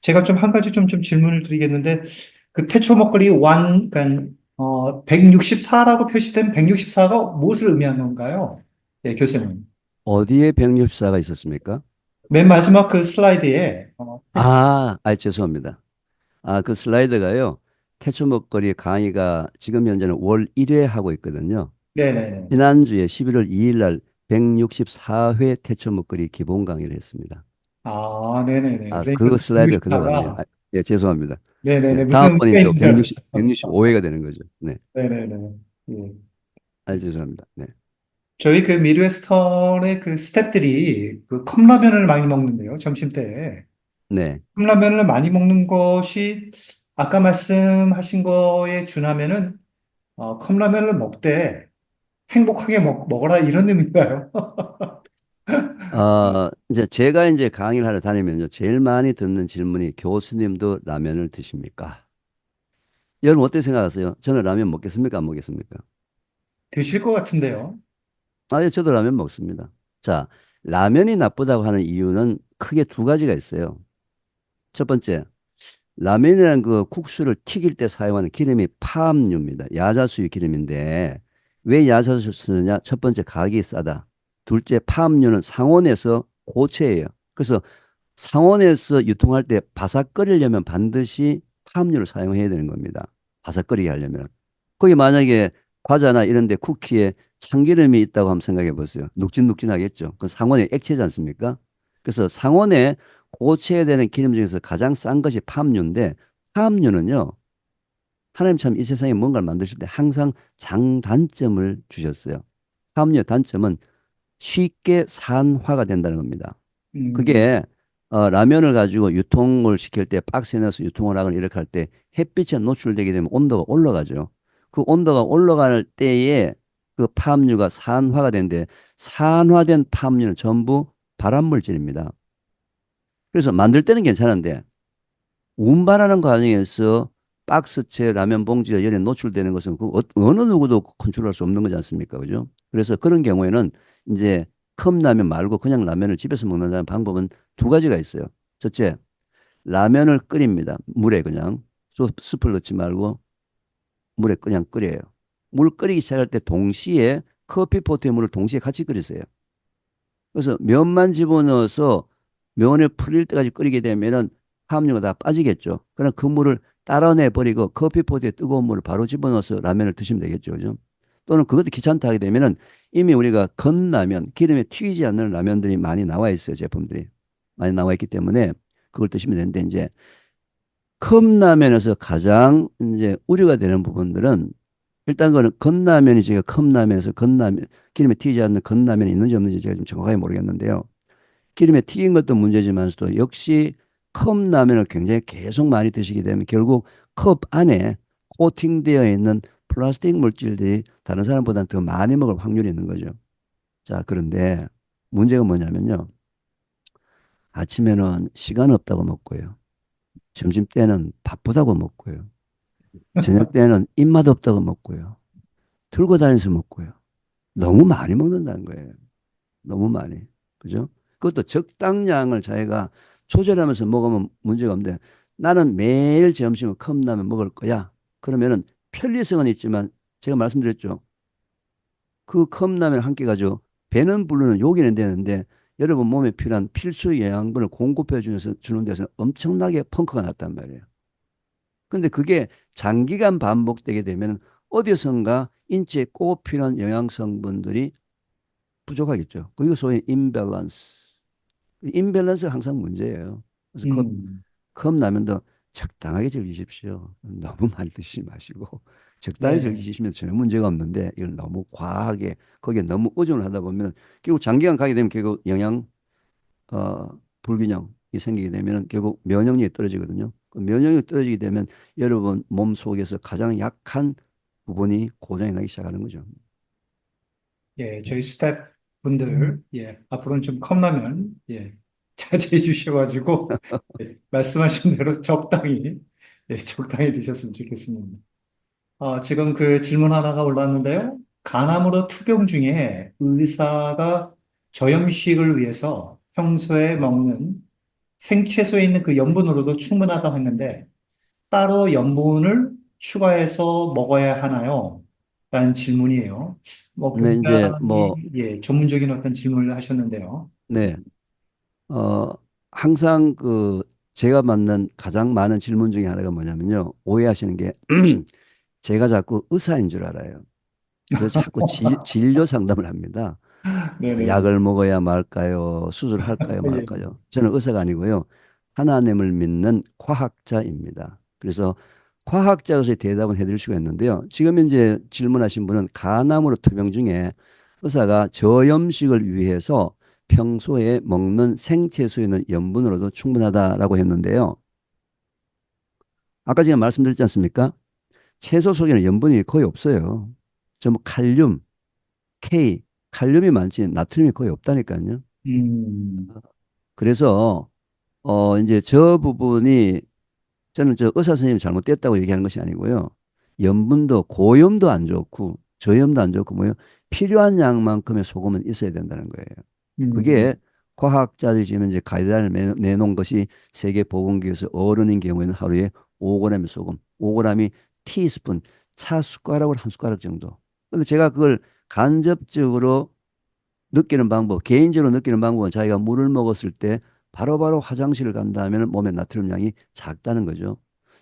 제가 좀 한 가지 좀 질문을 드리겠는데 그 태초 먹거리 164라고 표시된 164가 무엇을 의미하는 건가요? 예, 교수님. 어디에 백육사가 있었습니까? 맨 마지막 그 슬라이드에 죄송합니다. 그 슬라이드가요. 태초 먹거리 강의가 지금 현재는 월 1회 하고 있거든요. 네네네. 지난주에 11월 2일 날 164회 태초 먹거리 기본 강의를 했습니다. 아, 네네네. 그러니까 그 슬라이드가 그대로 왔네요. 164가 예, 죄송합니다. 예, 네네네. 무슨 의미가 다음번엔 또 있는 줄 160, 알았어. 165회가 되는 거죠. 네. 네네네. 예. 죄송합니다. 네. 저희 그 미드웨스턴의 그 스태프들이 그 컵라면을 많이 먹는데요, 점심때. 네. 컵라면을 많이 먹는 것이 아까 말씀하신 거에 준하면은, 컵라면을 먹되 행복하게 먹어라 이런 의미인가요? 이제 제가 이제 강의를 하러 다니면요. 제일 많이 듣는 질문이 교수님도 라면을 드십니까? 여러분 어떻게 생각하세요? 저는 라면 먹겠습니까? 안 먹겠습니까? 드실 것 같은데요. 예, 저도 라면 먹습니다. 자, 라면이 나쁘다고 하는 이유는 크게 두 가지가 있어요. 첫 번째, 라면이라는 그 국수를 튀길 때 사용하는 기름이 파업류입니다. 야자수유 기름인데 왜 야자수를 쓰느냐? 첫 번째, 가격이 싸다. 둘째, 파업류는 상온에서 고체예요. 그래서 상온에서 유통할 때 바삭거리려면 반드시 파업류를 사용해야 되는 겁니다. 바삭거리게 하려면. 거기 만약에 과자나 이런 데 쿠키에 참기름이 있다고 한번 생각해 보세요. 눅진눅진하겠죠. 그 상온의 액체지 않습니까? 그래서 상온에 고체해야 되는 기름 중에서 가장 싼 것이 팜유인데 팜유는요. 하나님 참 이 세상에 뭔가를 만드실 때 항상 장단점을 주셨어요. 팜유의 단점은 쉽게 산화가 된다는 겁니다. 음, 그게 라면을 가지고 유통을 시킬 때 박스에 넣어서 유통을 하거나 이렇게 할 때 햇빛에 노출되게 되면 온도가 올라가죠. 그 온도가 올라갈 때에 그 파업류가 산화가 되는데 산화된 파업류는 전부 발암물질입니다. 그래서 만들 때는 괜찮은데 운반하는 과정에서 박스째 라면 봉지가 열에 노출되는 것은 그 어느 누구도 컨트롤할 수 없는 거지 않습니까? 그죠? 그래서 그런 경우에는 이제 컵라면 말고 그냥 라면을 집에서 먹는다는 방법은 두 가지가 있어요. 첫째, 라면을 끓입니다. 물에 그냥 숯을 넣지 말고 물에 그냥 끓여요. 물 끓이기 시작할 때 동시에 커피포트에 물을 동시에 같이 끓이세요. 그래서 면만 집어넣어서 면에 풀릴 때까지 끓이게 되면은 함유가 다 빠지겠죠. 그럼 그 물을 따라내 버리고 커피포트에 뜨거운 물을 바로 집어넣어서 라면을 드시면 되겠죠. 그죠? 또는 그것도 귀찮다 하게 되면은 이미 우리가 건라면, 기름에 튀기지 않는 라면들이 많이 나와 있어요. 제품들이. 많이 나와 있기 때문에 그걸 드시면 되는데 이제 컵라면에서 가장 이제 우려가 되는 부분들은 일단 그는 건라면이 제가 컵라면에서 건라면, 기름에 튀기지 않는 건라면이 있는지 없는지 제가 좀 정확하게 모르겠는데요. 기름에 튀긴 것도 문제지만서도 역시 컵라면을 굉장히 계속 많이 드시게 되면 결국 컵 안에 코팅되어 있는 플라스틱 물질들이 다른 사람보다는 더 많이 먹을 확률이 있는 거죠. 자, 그런데 문제가 뭐냐면요. 아침에는 시간 없다고 먹고요. 점심 때는 바쁘다고 먹고요. 저녁 때는 입맛 없다고 먹고요. 들고 다니면서 먹고요. 너무 많이 먹는다는 거예요. 너무 많이. 그죠? 그것도 적당량을 자기가 조절하면서 먹으면 문제가 없는데 나는 매일 점심을 컵라면 먹을 거야. 그러면은 편리성은 있지만 제가 말씀드렸죠. 그 컵라면 한 끼 가지고 배는 부르는 요기는 되는데 여러분 몸에 필요한 필수 영양분을 공급해 주는 데서 엄청나게 펑크가 났단 말이에요. 근데 그게 장기간 반복되게 되면 어디선가 인체에 꼭 필요한 영양 성분들이 부족하겠죠. 그리고 소위 임밸런스. 임밸런스가 항상 문제예요. 그래서 음, 컵라면도 적당하게 즐기십시오. 너무 많이 드시지 마시고 적당히 네. 즐기시면 전혀 문제가 없는데 이걸 너무 과하게 거기에 너무 의존을 하다 보면 결국 장기간 가게 되면 결국 영양 불균형이 생기게 되면 결국 면역력이 떨어지거든요. 그 면역력이 떨어지게 되면 여러분 몸 속에서 가장 약한 부분이 고장이 나기 시작하는 거죠. 예, 저희 스태프분들, 예, 앞으로는 좀 컵라면, 예, 자제해 주셔가지고, 예, 말씀하신 대로 적당히, 예, 적당히 드셨으면 좋겠습니다. 지금 그 질문 하나가 올라왔는데요. 간암으로 투병 중에 의사가 저염식을 위해서 평소에 먹는 생채소에 있는 그 염분으로도 충분하다고 했는데, 따로 염분을 추가해서 먹어야 하나요? 라는 질문이에요. 뭐 근데 이제 굉장히 예, 전문적인 어떤 질문을 하셨는데요. 네, 어, 항상 그 제가 받는 가장 많은 질문 중에 하나가 뭐냐면요. 오해하시는 게 제가 자꾸 의사인 줄 알아요. 그래서 자꾸 진료 상담을 합니다. 네네네. 약을 먹어야 말까요? 수술할까요? 예. 말까요? 저는 의사가 아니고요. 하나님을 믿는 과학자입니다. 그래서 과학자로서의 대답은 해드릴 수가 있는데요. 지금 이제 질문하신 분은 간암으로 투병 중에 의사가 저염식을 위해서 평소에 먹는 생채소에 있는 염분으로도 충분하다라고 했는데요. 아까 제가 말씀드렸지 않습니까? 채소 속에는 염분이 거의 없어요. 전부 칼륨, K, 칼륨이 많지 나트륨이 거의 없다니까요. 음, 그래서 이제 저 부분이 저는 저 의사 선생님이 잘못됐다고 얘기하는 것이 아니고요. 염분도 고염도 안 좋고 저염도 안 좋고 뭐요. 필요한 양만큼의 소금은 있어야 된다는 거예요. 음, 그게 과학자들이 지금 이제 가이드라인을 내놓은 것이 세계보건기구에서 어른인 경우에는 하루에 5g의 소금, 5g이 티스푼, 차 숟가락으로 한 숟가락 정도. 근데 제가 그걸 간접적으로 느끼는 방법, 개인적으로 느끼는 방법은 자기가 물을 먹었을 때 바로바로 화장실을 간다 하면 몸에 나트륨 양이 작다는 거죠.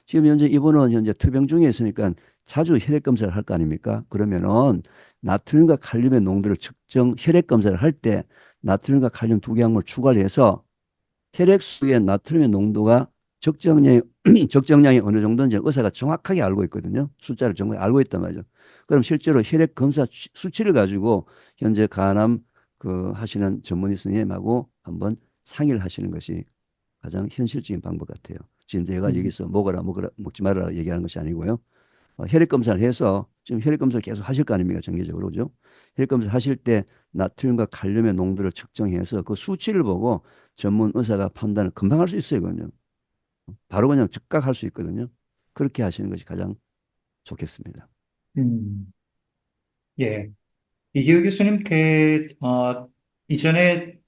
지금 현재 이분은 현재 투병 중에 있으니까 자주 혈액 검사를 할 거 아닙니까? 그러면은 나트륨과 칼륨의 농도를 측정 혈액 검사를 할 때 나트륨과 칼륨 두 개 약물 추가를 해서 혈액수의 나트륨의 농도가 적정량이, 적정량이 어느 정도인지 의사가 정확하게 알고 있거든요. 숫자를 정확히 알고 있단 말이죠. 그럼 실제로 혈액 검사 수치를 가지고 현재 간암 그 하시는 전문의 선생님하고 한번 상의를 하시는 것이 가장 현실적인 방법 같아요. 지금 제가 음, 여기서 먹어라, 먹지 말아라 얘기하는 것이 아니고요. 혈액 검사를 해서 지금 혈액 검사를 계속 하실 거 아닙니까? 정기적으로. 그죠? 혈액 검사 하실 때 나트륨과 칼륨의 농도를 측정해서 그 수치를 보고 전문 의사가 판단을 금방 할 수 있어요. 그냥 바로 그냥 즉각 할 수 있거든요. 그렇게 하시는 것이 가장 좋겠습니다. 음, 예. 이기호 교수님, 이전에,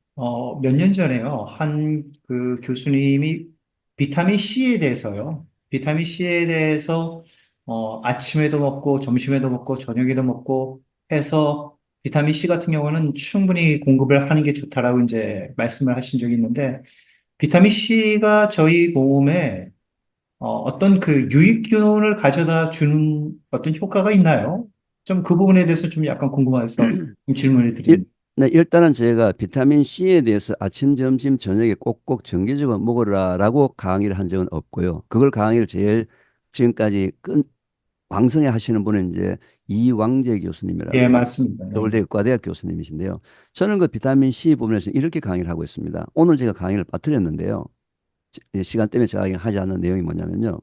몇 년 전에요. 한 그 교수님이 비타민 C에 대해서요. 비타민 C에 대해서, 아침에도 먹고, 점심에도 먹고, 저녁에도 먹고 해서 비타민 C 같은 경우는 충분히 공급을 하는 게 좋다라고 이제 말씀을 하신 적이 있는데, 비타민 C가 저희 몸에 어떤 그 유익균을 가져다 주는 어떤 효과가 있나요? 좀 그 부분에 대해서 좀 약간 궁금해서 좀 질문을 일, 드립니다. 네, 일단은 제가 비타민 C에 대해서 아침, 점심, 저녁에 꼭꼭 정기적으로 먹으라라고 강의를 한 적은 없고요. 그걸 강의를 제일 지금까지 왕성히 하시는 분은 이제 이왕재 예, 교수님이라고 맞습니다. 네. 서울대 의과대학 교수님이신데요. 저는 그 비타민 C 부분에서 이렇게 강의를 하고 있습니다. 오늘 제가 강의를 빠뜨렸는데요. 시간 때문에 제가 하지 않는 내용이 뭐냐면요.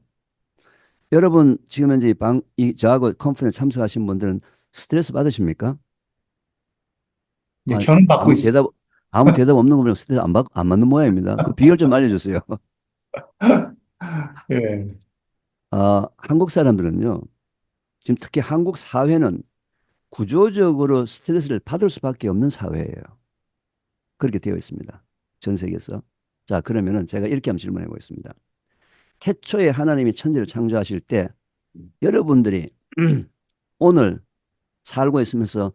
여러분 지금 현재 저하고 컨퍼런스 참석하신 분들은 스트레스 받으십니까? 예, 아, 저는 받고 아무 있습니다. 대답 아무 대답 없는 거 보면 스트레스 안 받는 모양입니다. 그 비결 좀 알려주세요. 예. 한국 사람들은요. 지금 특히 한국 사회는 구조적으로 스트레스를 받을 수밖에 없는 사회예요. 그렇게 되어 있습니다. 전 세계에서. 자, 그러면은 제가 이렇게 한번 질문해 보겠습니다. 태초에 하나님이 천지를 창조하실 때 여러분들이 오늘 살고 있으면서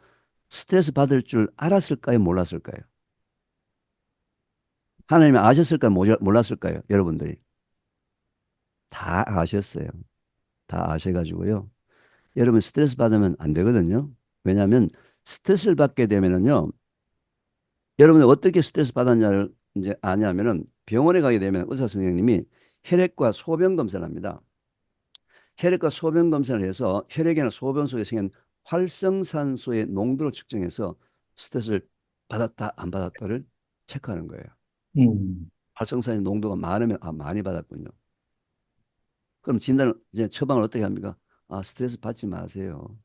스트레스 받을 줄 알았을까요? 몰랐을까요? 하나님이 아셨을까요? 몰랐을까요? 여러분들이 다 아셨어요. 다 아셔가지고요. 여러분 스트레스 받으면 안 되거든요. 왜냐하면 스트레스를 받게 되면은요. 여러분이 어떻게 스트레스 받았냐를 이제 아냐면은 병원에 가게 되면 의사 선생님이 혈액과 소변 검사를 합니다. 혈액과 소변 검사를 해서 혈액이나 소변 속에 생긴 활성산소의 농도를 측정해서 스트레스를 받았다 안 받았다를 체크하는 거예요. 음, 활성산의 농도가 많으면 많이 받았군요. 그럼 진단을 이제 처방을 어떻게 합니까? 스트레스 받지 마세요.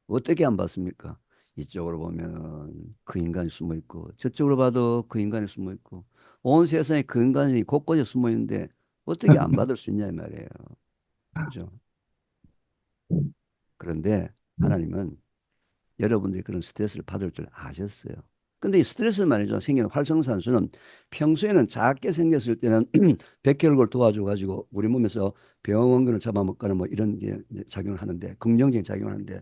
어떻게 안 받습니까? 이쪽으로 보면 그 인간이 숨어 있고 저쪽으로 봐도 그 인간이 숨어 있고 온 세상에 그 인간이 곳곳에 숨어 있는데 어떻게 안 받을 수 있냐 이 말이에요. 그죠? 그런데 하나님은 여러분들이 그런 스트레스를 받을 줄 아셨어요. 근데 이 스트레스 말이죠. 생기는 활성산소는 평소에는 작게 생겼을 때는 백혈구를 도와줘 가지고 우리 몸에서 병원균을 잡아먹거나 뭐 이런 게 이제 작용을 하는데 긍정적인 작용을 하는데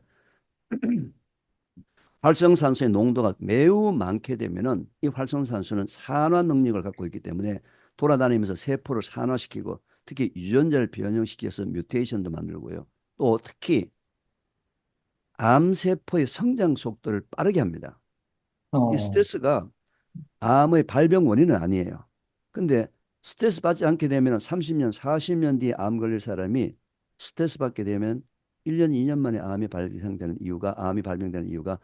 활성산소의 농도가 매우 많게 되면은 이 활성산소는 산화 능력을 갖고 있기 때문에 돌아다니면서 세포를 산화시키고 특히 유전자를 변형시켜서 뮤테이션도 만들고요. 또 특히 암세포의 성장 속도를 빠르게 합니다. 이 어, 스트레스가 암의 발병 원인은 아니에요. 근데 스트레스 받지 않게 되면 30년, 40년 뒤에 암 걸릴 사람이 스트레스 받게 되면 1년, 2년 만에 암이 발병되는 이유가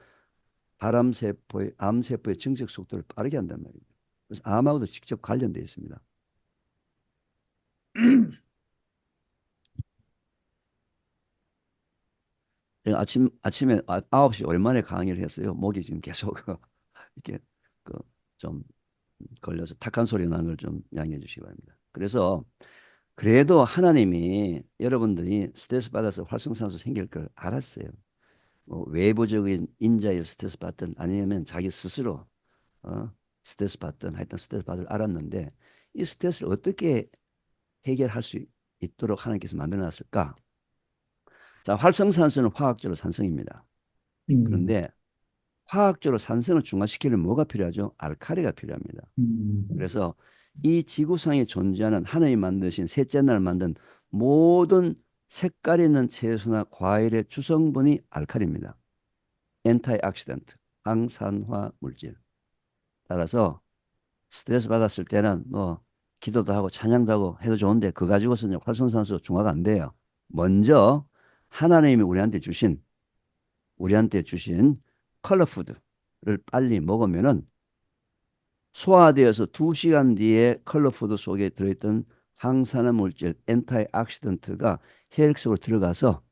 암세포의 증식 속도를 빠르게 한단 말이에요. 그래서 암하고도 직접 관련되어 있습니다. 제가 아침에 9시 오랜만에 강의를 했어요. 목이 지금 계속 이렇게 그좀 걸려서 탁한 소리 나는 걸 좀 양해해 주시기 바랍니다. 그래서 그래도 하나님이 여러분들이 스트레스 받아서 활성산소 생길 걸 알았어요. 뭐 외부적인 인자의 스트레스 받든 아니면 자기 스스로 어, 스트레스 받든 하여튼 스트레스 받을 알았는데 이 스트레스를 어떻게 해결할 수 있도록 하나님께서 만들어 놨을까? 자, 활성산소는 화학적으로 산성입니다. 음, 그런데 화학적으로 산성을 중화시키려면 뭐가 필요하죠? 알카리가 필요합니다. 음, 그래서 이 지구상에 존재하는 하나님이 만드신 셋째 날 만든 모든 색깔 있는 채소나 과일의 주성분이 알칼리입니다. 엔타이옥시던트, 항산화 물질. 따라서 스트레스 받았을 때는 뭐 기도도 하고 찬양도 하고 해도 좋은데 그거 가지고서는 활성산소 중화가 안 돼요. 먼저 하나님이 우리한테 주신 컬러푸드를 빨리 먹으면은 소화되어서 2시간 뒤에 컬러푸드 속에 들어있던 항산화 물질 엔타이옥시던트가 혈액 속으로 들어가서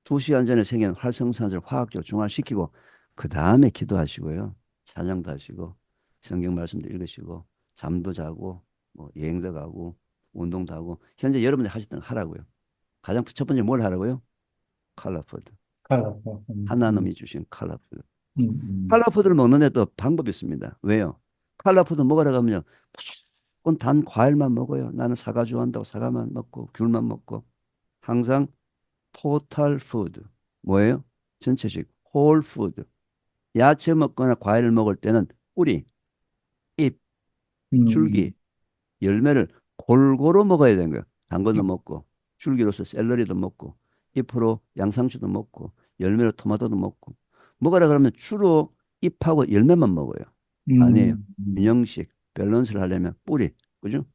2시간 전에 생긴 활성산소를 화학적으로 중화시키고 그 다음에 기도하시고요. 찬양도 하시고 성경 말씀도 읽으시고 잠도 자고 뭐 여행도 가고 운동도 하고 현재 여러분이 하시던 거 하라고요. 가장 첫 번째 뭘 하라고요? 컬러푸드. 칼라고. 하나님이 주신 컬러푸드. 음. 칼라푸드를 먹는 데도 방법이 있습니다. 왜요? 칼라푸드 먹으러 가면요. 무조건 단 과일만 먹어요. 나는 사과 좋아한다고 사과만 먹고 귤만 먹고 항상 토탈 푸드. 뭐예요? 전체식 홀 푸드. 야채 먹거나 과일을 먹을 때는 뿌리, 잎, 음, 줄기, 음, 열매를 골고루 먹어야 되는 거예요. 당근도 먹고, 줄기로서 샐러리도 먹고, 잎으로 양상추도 먹고, 열매로 토마토도 먹고. 먹으라 그러면 주로 잎하고 열매만 먹어요. 아니에요. 균형식, 밸런스를 하려면 뿌리, 그죠?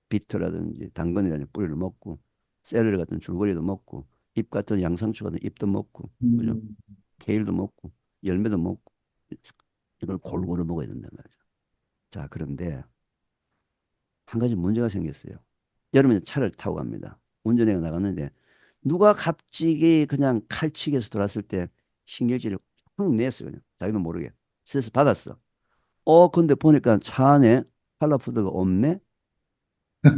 비트라든지 당근이라든지 뿌리를 먹고, 샐러리 같은 줄거리도 먹고, 잎 같은 양상추 같은 잎도 먹고, 그죠? 음, 케일도 먹고, 열매도 먹고, 이걸 골고루 먹어야 된단 말이죠. 자, 그런데 한 가지 문제가 생겼어요. 여름에 차를 타고 갑니다. 운전해 나갔는데 누가 갑자기 그냥 칼치기에서 돌았을 때 신경질을 확 냈어요. 그냥 자기도 모르게 스트레스 받았어. 근데 보니까 차 안에 팔라푸드가 없네.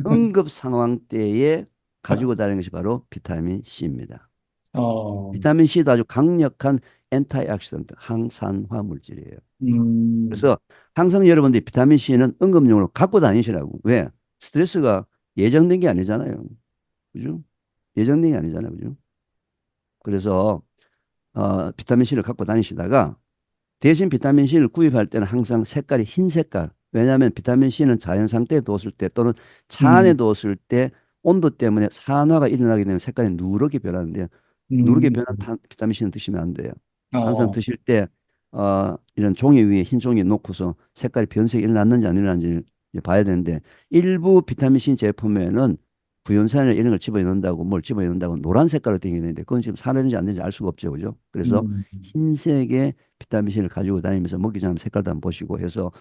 응급 상황 때에 가지고 다니는 것이 바로 비타민 C입니다. 어, 비타민 C도 아주 강력한 엔타이옥시던트 항산화 물질이에요. 음, 그래서 항상 여러분들이 비타민 C는 응급용으로 갖고 다니시라고. 왜? 스트레스가 예정된 게 아니잖아요. 그죠? 예정된 게 아니잖아요. 그죠? 그래서 비타민 C를 갖고 다니시다가 대신 비타민 C를 구입할 때는 항상 색깔이 흰 색깔. 왜냐하면 비타민 C는 자연 상태에 뒀을 때 또는 차 안에 음, 뒀을 때 온도 때문에 산화가 일어나게 되면 색깔이 누렇게 변하는데 누렇게 음, 변한 비타민 C는 드시면 안 돼요. 항상 어, 드실 때 이런 종이 위에 흰 종이 놓고서 색깔이 변색이 일어났는지 안 일어났는지 이제 봐야 되는데 일부 비타민 C 제품에는 구연산이나 이런 걸 집어넣는다고 뭘 집어넣는다고 노란 색깔로 되어 있는데 그건 지금 산화되는지 안 되는지 알 수가 없죠. 그죠? 그래서 음, 흰색의 비타민 C를 가지고 다니면서 먹기 전에 색깔도 한번 보시고 해서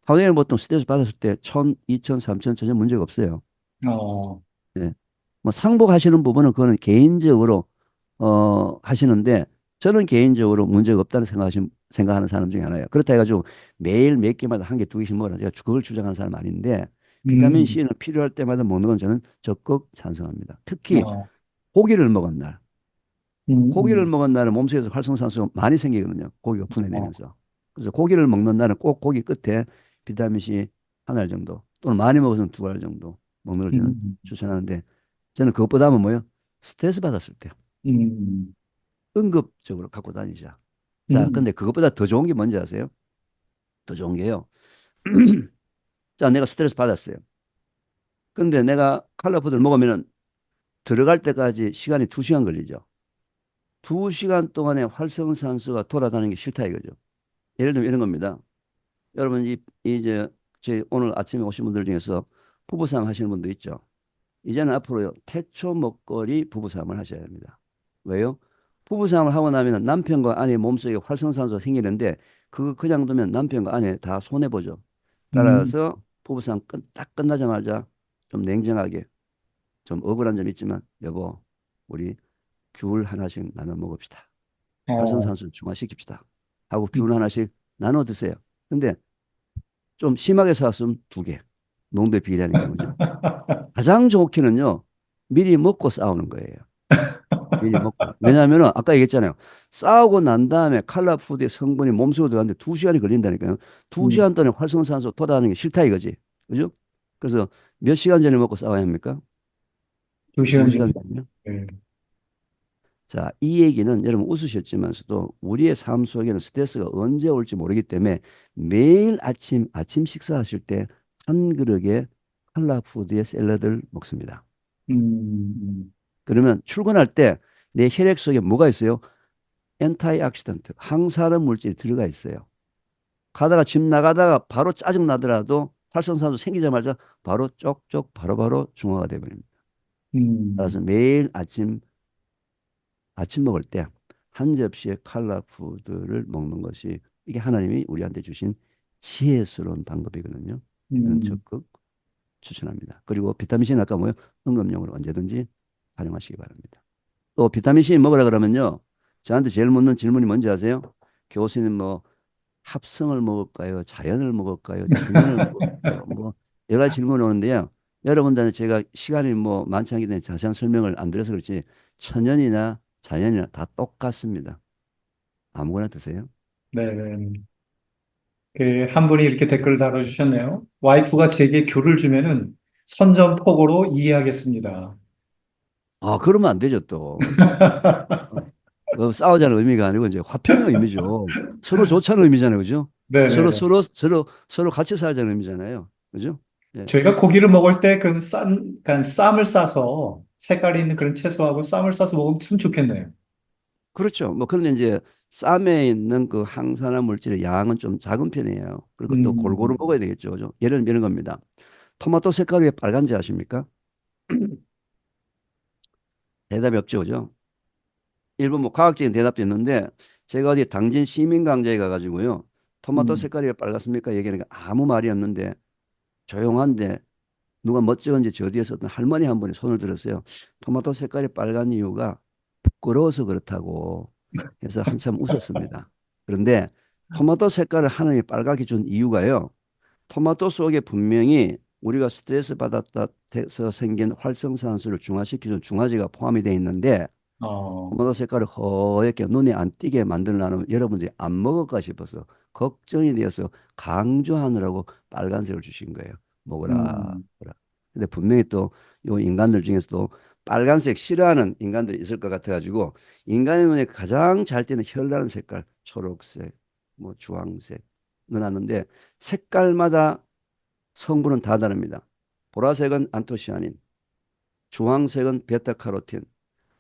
하루에 보통 스트레스 받았을 때 1000, 2000, 3000 전혀 문제가 없어요. 어, 예. 뭐 상복하시는 부분은 그거는 개인적으로 하시는데 저는 개인적으로 문제가 없다는 생각하는 사람 중에 하나예요. 그렇다 해가지고 매일 몇 개마다 한 개, 두 개씩 먹으라 제가 그걸 주장하는 사람 아닌데 비타민 음, C는 필요할 때마다 먹는 건 저는 적극 찬성합니다. 특히 어, 고기를 먹은 날. 고기를 음, 먹은 날은 몸속에서 활성산소 많이 생기거든요. 고기가 어, 분해되면서. 그래서 고기를 먹는 날은 꼭 고기 끝에 비타민C 한 알 정도 또는 많이 먹어서는 두 알 정도 먹는 걸 저는 음, 추천하는데 저는 그것보다는 뭐예요? 스트레스 받았을 때 음, 응급적으로 갖고 다니자. 자, 음, 근데 그것보다 더 좋은 게 뭔지 아세요? 더 좋은 게요. 자, 내가 스트레스 받았어요. 근데 내가 칼로푸드를 먹으면 들어갈 때까지 시간이 2시간 걸리죠. 2시간 동안에 활성산소가 돌아다니는 게 싫다 이거죠. 예를 들면 이런 겁니다. 여러분 이제 제 오늘 아침에 오신 분들 중에서 부부싸움 하시는 분도 있죠. 이제는 앞으로요 태초 먹거리 부부싸움을 하셔야 합니다. 왜요? 부부싸움을 하고 나면 남편과 아내 몸속에 활성산소가 생기는데 그거 그냥 두면 남편과 아내 다 손해 보죠. 음, 따라서 부부싸움 딱 끝나자마자 좀 냉정하게 좀 억울한 점 있지만 여보 우리 귤 하나씩 나눠 먹읍시다. 어, 활성산소를 중화시킵시다. 하고 귤 하나씩 나눠 드세요. 근데 좀 심하게 사왔으면 2개. 농도에 비례하니까, 그죠? 가장 좋기는요, 미리 먹고 싸우는 거예요. 미리 먹고. 왜냐하면 아까 얘기했잖아요. 싸우고 난 다음에 칼라푸드의 성분이 몸속으로 들어가는데 2시간이 걸린다니까요. 두 음, 시간 동안에 활성산소 돌아다니는 게 싫다 이거지. 그죠? 그래서 몇 시간 전에 먹고 싸워야 합니까? 두 두 시간 시간 정도. 전이요. 네. 자, 이 얘기는 여러분 웃으셨지만서도 우리의 삶 속에는 스트레스가 언제 올지 모르기 때문에 매일 아침 식사하실 때 한 그릇의 칼라푸드의 샐러드를 먹습니다. 음, 그러면 출근할 때 내 혈액 속에 뭐가 있어요? 엔타이옥시던트, 항산화 물질이 들어가 있어요. 가다가 집 나가다가 바로 짜증 나더라도 활성산소 생기자마자 바로 쪽쪽 바로바로 중화가 되어버립니다. 음, 따라서 매일 아침 먹을 때 한 접시의 칼라푸드를 먹는 것이 이게 하나님이 우리한테 주신 지혜스러운 방법이거든요. 저는 음, 적극 추천합니다. 그리고 비타민C는 아까 뭐요? 응급용으로 언제든지 활용하시기 바랍니다. 또 비타민C 먹으라 그러면요. 저한테 제일 묻는 질문이 뭔지 아세요? 교수님 뭐 합성을 먹을까요? 자연을 먹을까요? 천연을 먹을까요? 뭐 여러 가지 질문이 오는데요. 여러분들한테 제가 시간이 뭐 많지 않기 때문에 자세한 설명을 안 드려서 그렇지 천연이나 자연이나 다 똑같습니다. 아무거나 드세요. 네, 네. 한 분이 이렇게 댓글을 달아주셨네요. 와이프가 제게 귤을 주면은 선전포고로 이해하겠습니다. 아, 그러면 안 되죠, 또. 어, 싸우자는 의미가 아니고 이제 화평의 의미죠. 서로 좋자는 의미잖아요. 그죠? 네, 네, 서로 네. 서로 서로 서로 같이 살자는 의미잖아요. 그죠? 예. 저희가 고기를 먹을 때 그러니까 쌈을 싸서 색깔이 있는 그런 채소하고 쌈을 싸서 먹으면 참 좋겠네요. 그렇죠. 뭐 그런데 이제 쌈에 있는 그 항산화 물질의 양은 좀 작은 편이에요. 그리고 또 골고루 음, 먹어야 되겠죠. 그죠? 예를 들면 이런 겁니다. 토마토 색깔이 왜 빨간지 아십니까? 대답이 없죠. 그죠? 일본 뭐 과학적인 대답도 있는데 제가 어디 당진 시민광장에 가가지고요. 토마토 음, 색깔이 왜 빨갛습니까? 얘기하니까 아무 말이 없는데 조용한데 누가 멋쩍은지 저 뒤에서 어떤 할머니 한 분이 손을 들었어요. 토마토 색깔이 빨간 이유가 부끄러워서 그렇다고 해서 한참 웃었습니다. 그런데 토마토 색깔을 하나님이 빨갛게 준 이유가요. 토마토 속에 분명히 우리가 스트레스 받았다 해서 생긴 활성산소를 중화시키는 중화제가 포함이 되어 있는데 어, 토마토 색깔을 허옇게 눈에 안 띄게 만들려면 여러분들이 안 먹을까 싶어서 걱정이 되어서 강조하느라고 빨간색을 주신 거예요. 먹어라. 음, 먹어라. 근데 분명히 또 요 인간들 중에서도 빨간색 싫어하는 인간들이 있을 것 같아가지고 인간의 눈에 가장 잘 띄는 현란한 색깔 초록색, 뭐 주황색 넣어놨는데 색깔마다 성분은 다 다릅니다. 보라색은 안토시아닌, 주황색은 베타카로틴,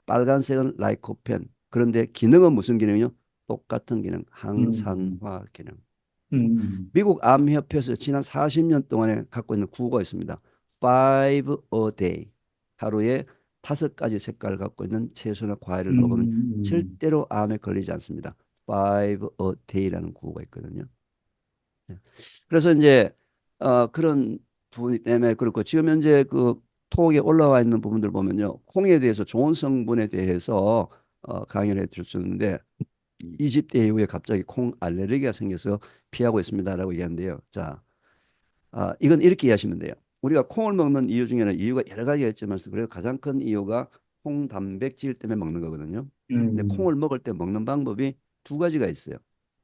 빨간색은 라이코펜. 그런데 기능은 무슨 기능이요? 똑같은 기능, 음, 항산화 기능. 음, 미국 암협회에서 지난 40년 동안에 갖고 있는 구호가 있습니다. Five a day. 하루에 5가지 색깔을 갖고 있는 채소나 과일을 먹으면 음, 절대로 암에 걸리지 않습니다. Five a day라는 구호가 있거든요. 네. 그래서 이제 그런 부분이 때문에 그렇고 지금 현재 그 톡에 올라와 있는 부분들 보면요. 콩에 대해서 좋은 성분에 대해서 강의를 해주셨는데 20대 이후에 갑자기 콩 알레르기가 생겨서 피하고 있습니다라고 얘기하는데요. 자, 이건 이렇게 이해하시면 돼요. 우리가 콩을 먹는 이유 중에는 이유가 여러 가지가 있지만 그래도 가장 큰 이유가 콩 단백질 때문에 먹는 거거든요. 근데 음, 콩을 먹을 때 먹는 방법이 2가지가 있어요.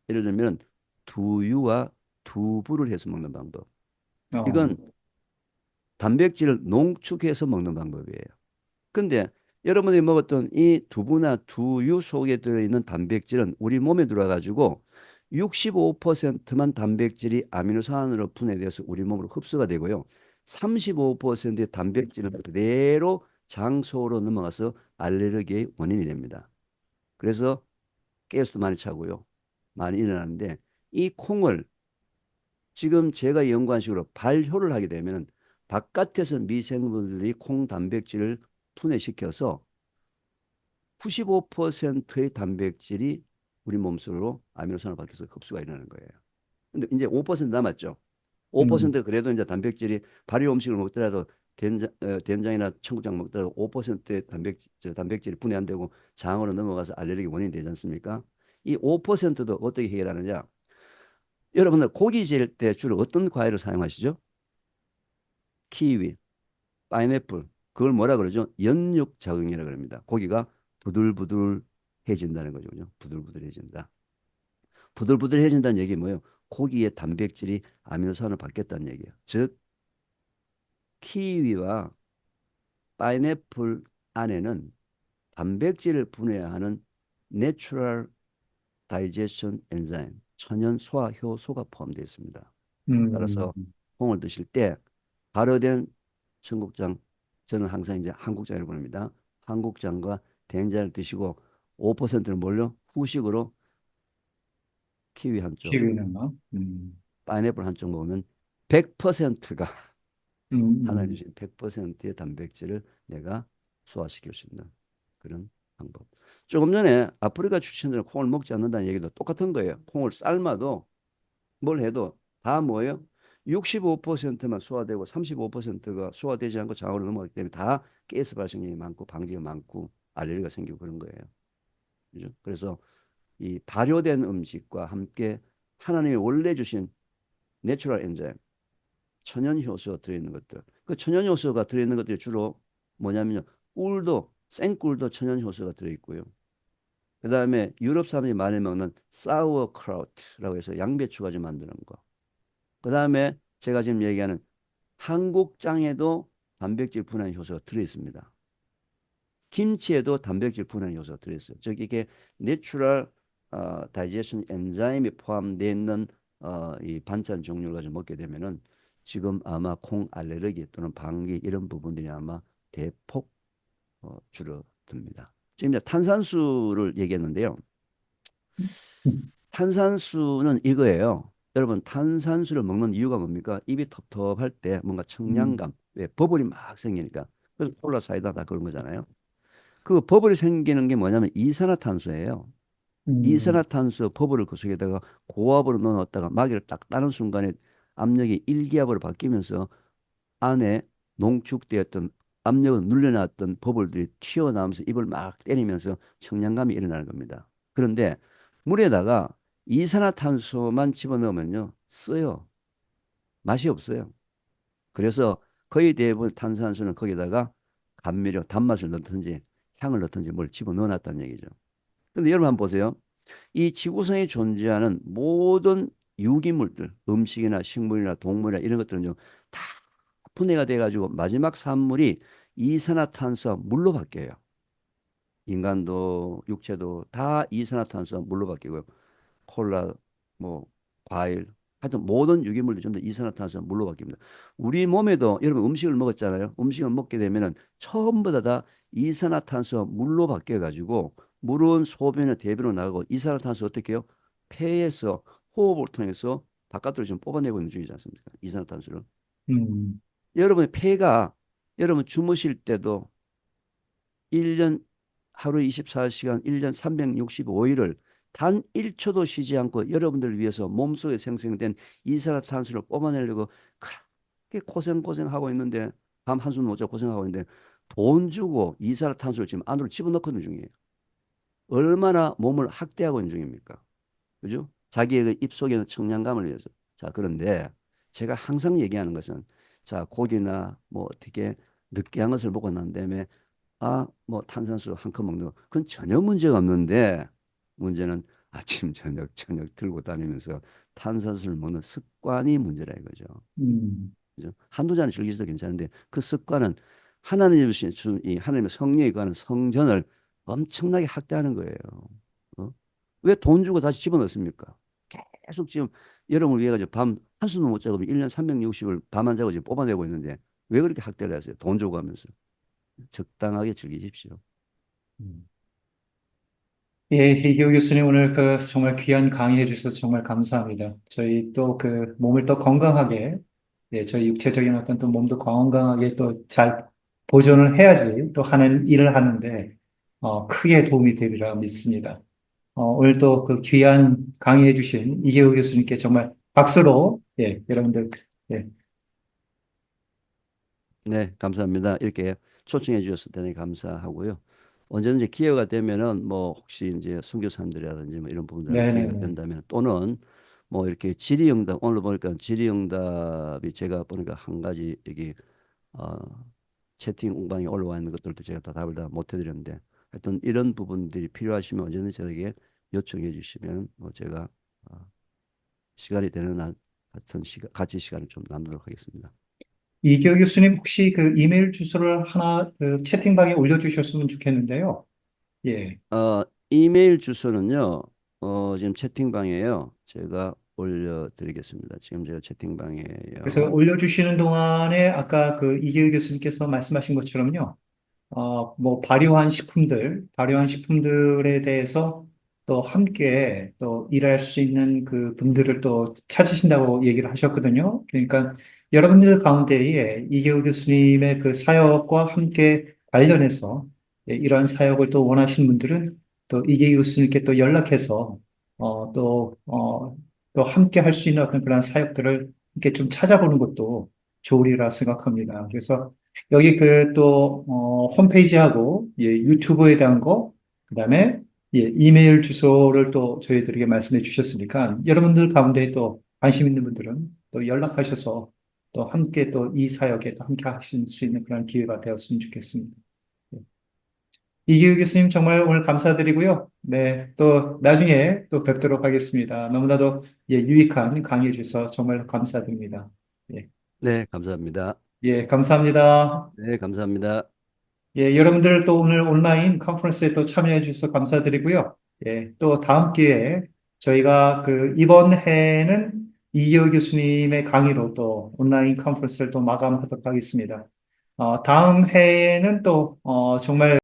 예를 들면 두유와 두부를 해서 먹는 방법. 어, 이건 단백질을 농축해서 먹는 방법이에요. 근데 여러분이 먹었던 이 두부나 두유 속에 들어있는 단백질은 우리 몸에 들어와가지고 65%만 단백질이 아미노산으로 분해돼서 우리 몸으로 흡수가 되고요. 35%의 단백질은 그대로 장소로 넘어가서 알레르기의 원인이 됩니다. 그래서 가스도 많이 차고요. 많이 일어나는데 이 콩을 지금 제가 연구한 식으로 발효를 하게 되면 바깥에서 미생물들이 콩 단백질을 분해시켜서 95%의 단백질이 우리 몸속으로 아미노산을 밖에서 흡수가 일어나는 거예요. 근데 이제 5% 남았죠. 음, 5% 그래도 이제 단백질이 발효 음식을 먹더라도 된장이나 청국장 먹더라도 5%의 단백질이 분해 안 되고 장으로 넘어가서 알레르기 원인이 되지 않습니까? 이 5%도 어떻게 해결하느냐? 여러분들 고기 지을 때 주로 어떤 과일을 사용하시죠? 키위, 파인애플. 그걸 뭐라 그러죠? 연육 작용이라 그럽니다. 고기가 부들부들해진다는 거죠. 그죠? 부들부들해진다. 부들부들해진다는 얘기 뭐예요? 고기의 단백질이 아미노산을 받겠다는 얘기예요. 즉 키위와 파인애플 안에는 단백질을 분해하는 내추럴 다이제션 엔자임, 천연 소화 효소가 포함되어 있습니다. 음, 따라서 콩을 드실 때 발효된 청국장, 저는 항상 이제 한국장을 보냅니다. 한국장과 된장을 드시고 5%를 몰려 후식으로 키위 한 쪽, 키위는, 파인애플 한 쪽 먹으면 100%가 음, 하나님 음, 주신 100%의 단백질을 내가 소화시킬 수 있는 그런 방법. 조금 전에 아프리카 출신들은 콩을 먹지 않는다는 얘기도 똑같은 거예요. 콩을 삶아도 뭘 해도 다 뭐예요? 65%만 소화되고 35%가 소화되지 않고 장으로 넘어가기 때문에 다 가스 발생량이 많고 방지가 많고 알레르기가 생기고 그런 거예요. 그죠? 그래서 이 발효된 음식과 함께 하나님이 원래 주신 내추럴 엔자임, 천연 효소가 들어있는 것들. 그 천연 효소가 들어있는 것들이 주로 뭐냐면요. 꿀도 생꿀도 천연 효소가 들어있고요. 그다음에 유럽 사람들이 많이 먹는 사우어크라우트라고 해서 양배추 가지고 만드는 거. 그다음에 제가 지금 얘기하는 한국장에도 단백질 분해 효소가 들어 있습니다. 김치에도 단백질 분해 효소가 들어 있어요. 즉 이게 내추럴 다이제션 엔자임이 포함되어 있는 이 반찬 종류를 가지고 먹게 되면은 지금 아마 콩 알레르기 또는 방귀 이런 부분들이 아마 대폭 줄어듭니다. 지금 이제 탄산수를 얘기했는데요. 음, 탄산수는 이거예요. 여러분 탄산수를 먹는 이유가 뭡니까? 입이 텁텁할 때 뭔가 음, 청량감, 왜 버블이 막 생기니까. 그래서 콜라 사이다 다 그런 거잖아요. 그 버블이 생기는 게 뭐냐면 이산화탄소예요. 음, 이산화탄소 버블을 그 속에다가 고압으로 넣어놨다가 마개를 딱 따는 순간에 압력이 일기압으로 바뀌면서 안에 농축되었던 압력을 눌려놨던 버블들이 튀어나오면서 입을 막 때리면서 청량감이 일어나는 겁니다. 그런데 물에다가 이산화탄소만 집어넣으면요, 써요. 맛이 없어요. 그래서 거의 대부분 탄산수는 거기다가 감미료, 단맛을 넣든지 향을 넣든지 뭘 집어넣어놨다는 얘기죠. 근데 여러분 한번 보세요. 이 지구상에 존재하는 모든 유기물들, 음식이나 식물이나 동물이나 이런 것들은요, 다 분해가 돼가지고 마지막 산물이 이산화탄소와 물로 바뀌어요. 인간도 육체도 다 이산화탄소와 물로 바뀌고요. 콜라, 뭐 과일, 하여튼 모든 유기물들이 전부 다 이산화탄소와 물로 바뀝니다. 우리 몸에도 여러분 음식을 먹었잖아요. 음식을 먹게 되면은 처음보다 다 이산화탄소와 물로 바뀌어가지고 물은 소변에 대변으로 나가고 이산화탄소 어떻게 해요? 폐에서 호흡을 통해서 바깥으로 지금 뽑아내고 있는 중이지 않습니까? 이산화탄소를. 음, 여러분의 폐가 여러분 주무실 때도 1년 하루 24시간 1년 365일을 단 1초도 쉬지 않고 여러분들을 위해서 몸속에 생성된 이산화탄소를 뽑아내려고 그렇게 고생하고 있는데 밤 한숨 못 자고 고생하고 있는데 돈 주고 이산화탄소를 지금 안으로 집어넣고 있는 중이에요. 얼마나 몸을 학대하고 있는 중입니까? 그죠? 자기의 그 입속에는 청량감을 위해서. 자, 그런데 제가 항상 얘기하는 것은 자, 고기나 뭐 어떻게 느끼한 것을 먹고 난 다음에 뭐 탄산수 한 컵 먹는 거 그건 전혀 문제가 없는데 문제는 아침 저녁 들고 다니면서 탄산수를 먹는 습관이 문제라 이거죠. 음, 그죠? 한두 잔 즐기셔도 괜찮은데 그 습관은 하나님이 주신 이 하나님의 성령에 관한 성전을 엄청나게 학대하는 거예요. 어? 왜 돈 주고 다시 집어넣습니까? 계속 지금 여러분을 위해 가지고 밤 한숨도 못 자고 1년 360을 밤 안 자고 지금 뽑아내고 있는데 왜 그렇게 학대를 하세요? 돈 주고 하면서. 적당하게 즐기십시오. 음. 예, 이기호 교수님 오늘 그 정말 귀한 강의해 주셔서 정말 감사합니다. 저희 또 그 몸을 또 건강하게, 예, 저희 육체적인 어떤 또 몸도 건강하게 또 잘 보존을 해야지 또 하는 일을 하는데, 크게 도움이 되리라 믿습니다. 오늘 또 그 귀한 강의해 주신 이기호 교수님께 정말 박수로, 예, 여러분들, 예, 네, 감사합니다. 이렇게 초청해 주셨을 때는 감사하고요. 언제든지 기회가 되면은 뭐 혹시 이제 선교사님들이라든지 뭐 이런 부분들 기회가 네네네. 된다면 또는 뭐 이렇게 질의응답 오늘 보니까 질의응답이 제가 보니까 한 가지 여기 어, 채팅방에 올라와 있는 것들도 제가 다 답을 다 못 해드렸는데 하여튼 이런 부분들이 필요하시면 언제든지 저에게 요청해 주시면 뭐 제가 어, 시간이 되는 한 같은 시간 같이 시간을 좀 나누도록 하겠습니다. 이기호 교수님 혹시 그 이메일 주소를 하나 그 채팅방에 올려주셨으면 좋겠는데요. 예. 이메일 주소는요, 지금 채팅방에요. 제가 올려드리겠습니다. 지금 제가 그래서 채팅방에요. 올려주시는 동안에 아까 그 이기우 교수님께서 말씀하신 것처럼요, 뭐 발효한 식품들에 대해서 또 함께 또 일할 수 있는 그 분들을 또 찾으신다고 얘기를 하셨거든요. 그러니까 여러분들 가운데에 이기우 교수님의 그 사역과 함께 관련해서 예, 이러한 사역을 또 원하시는 분들은 또 이기우 교수님께 또 연락해서 또 함께 할 수 있는 어떤 그런 사역들을 이렇게 좀 찾아보는 것도 좋으리라 생각합니다. 그래서 여기 그 또, 홈페이지하고, 예, 유튜브에 대한 거, 그 다음에, 예, 이메일 주소를 또 저희들에게 말씀해 주셨으니까, 여러분들 가운데 또 관심 있는 분들은 또 연락하셔서 또 함께 또 이 사역에 또 함께 하실 수 있는 그런 기회가 되었으면 좋겠습니다. 예. 이기우 교수님 정말 오늘 감사드리고요. 네, 또 나중에 또 뵙도록 하겠습니다. 너무나도 예, 유익한 강의해 주셔서 정말 감사드립니다. 예, 네, 감사합니다. 예, 감사합니다. 네, 감사합니다. 예, 여러분들 또 오늘 온라인 컨퍼런스에 또 참여해 주셔서 감사드리고요. 예, 또 다음 기회에 저희가 그 이번 해에는 이기호 교수님의 강의로 또 온라인 컨퍼런스를 또 마감하도록 하겠습니다. 다음 회에는 또, 정말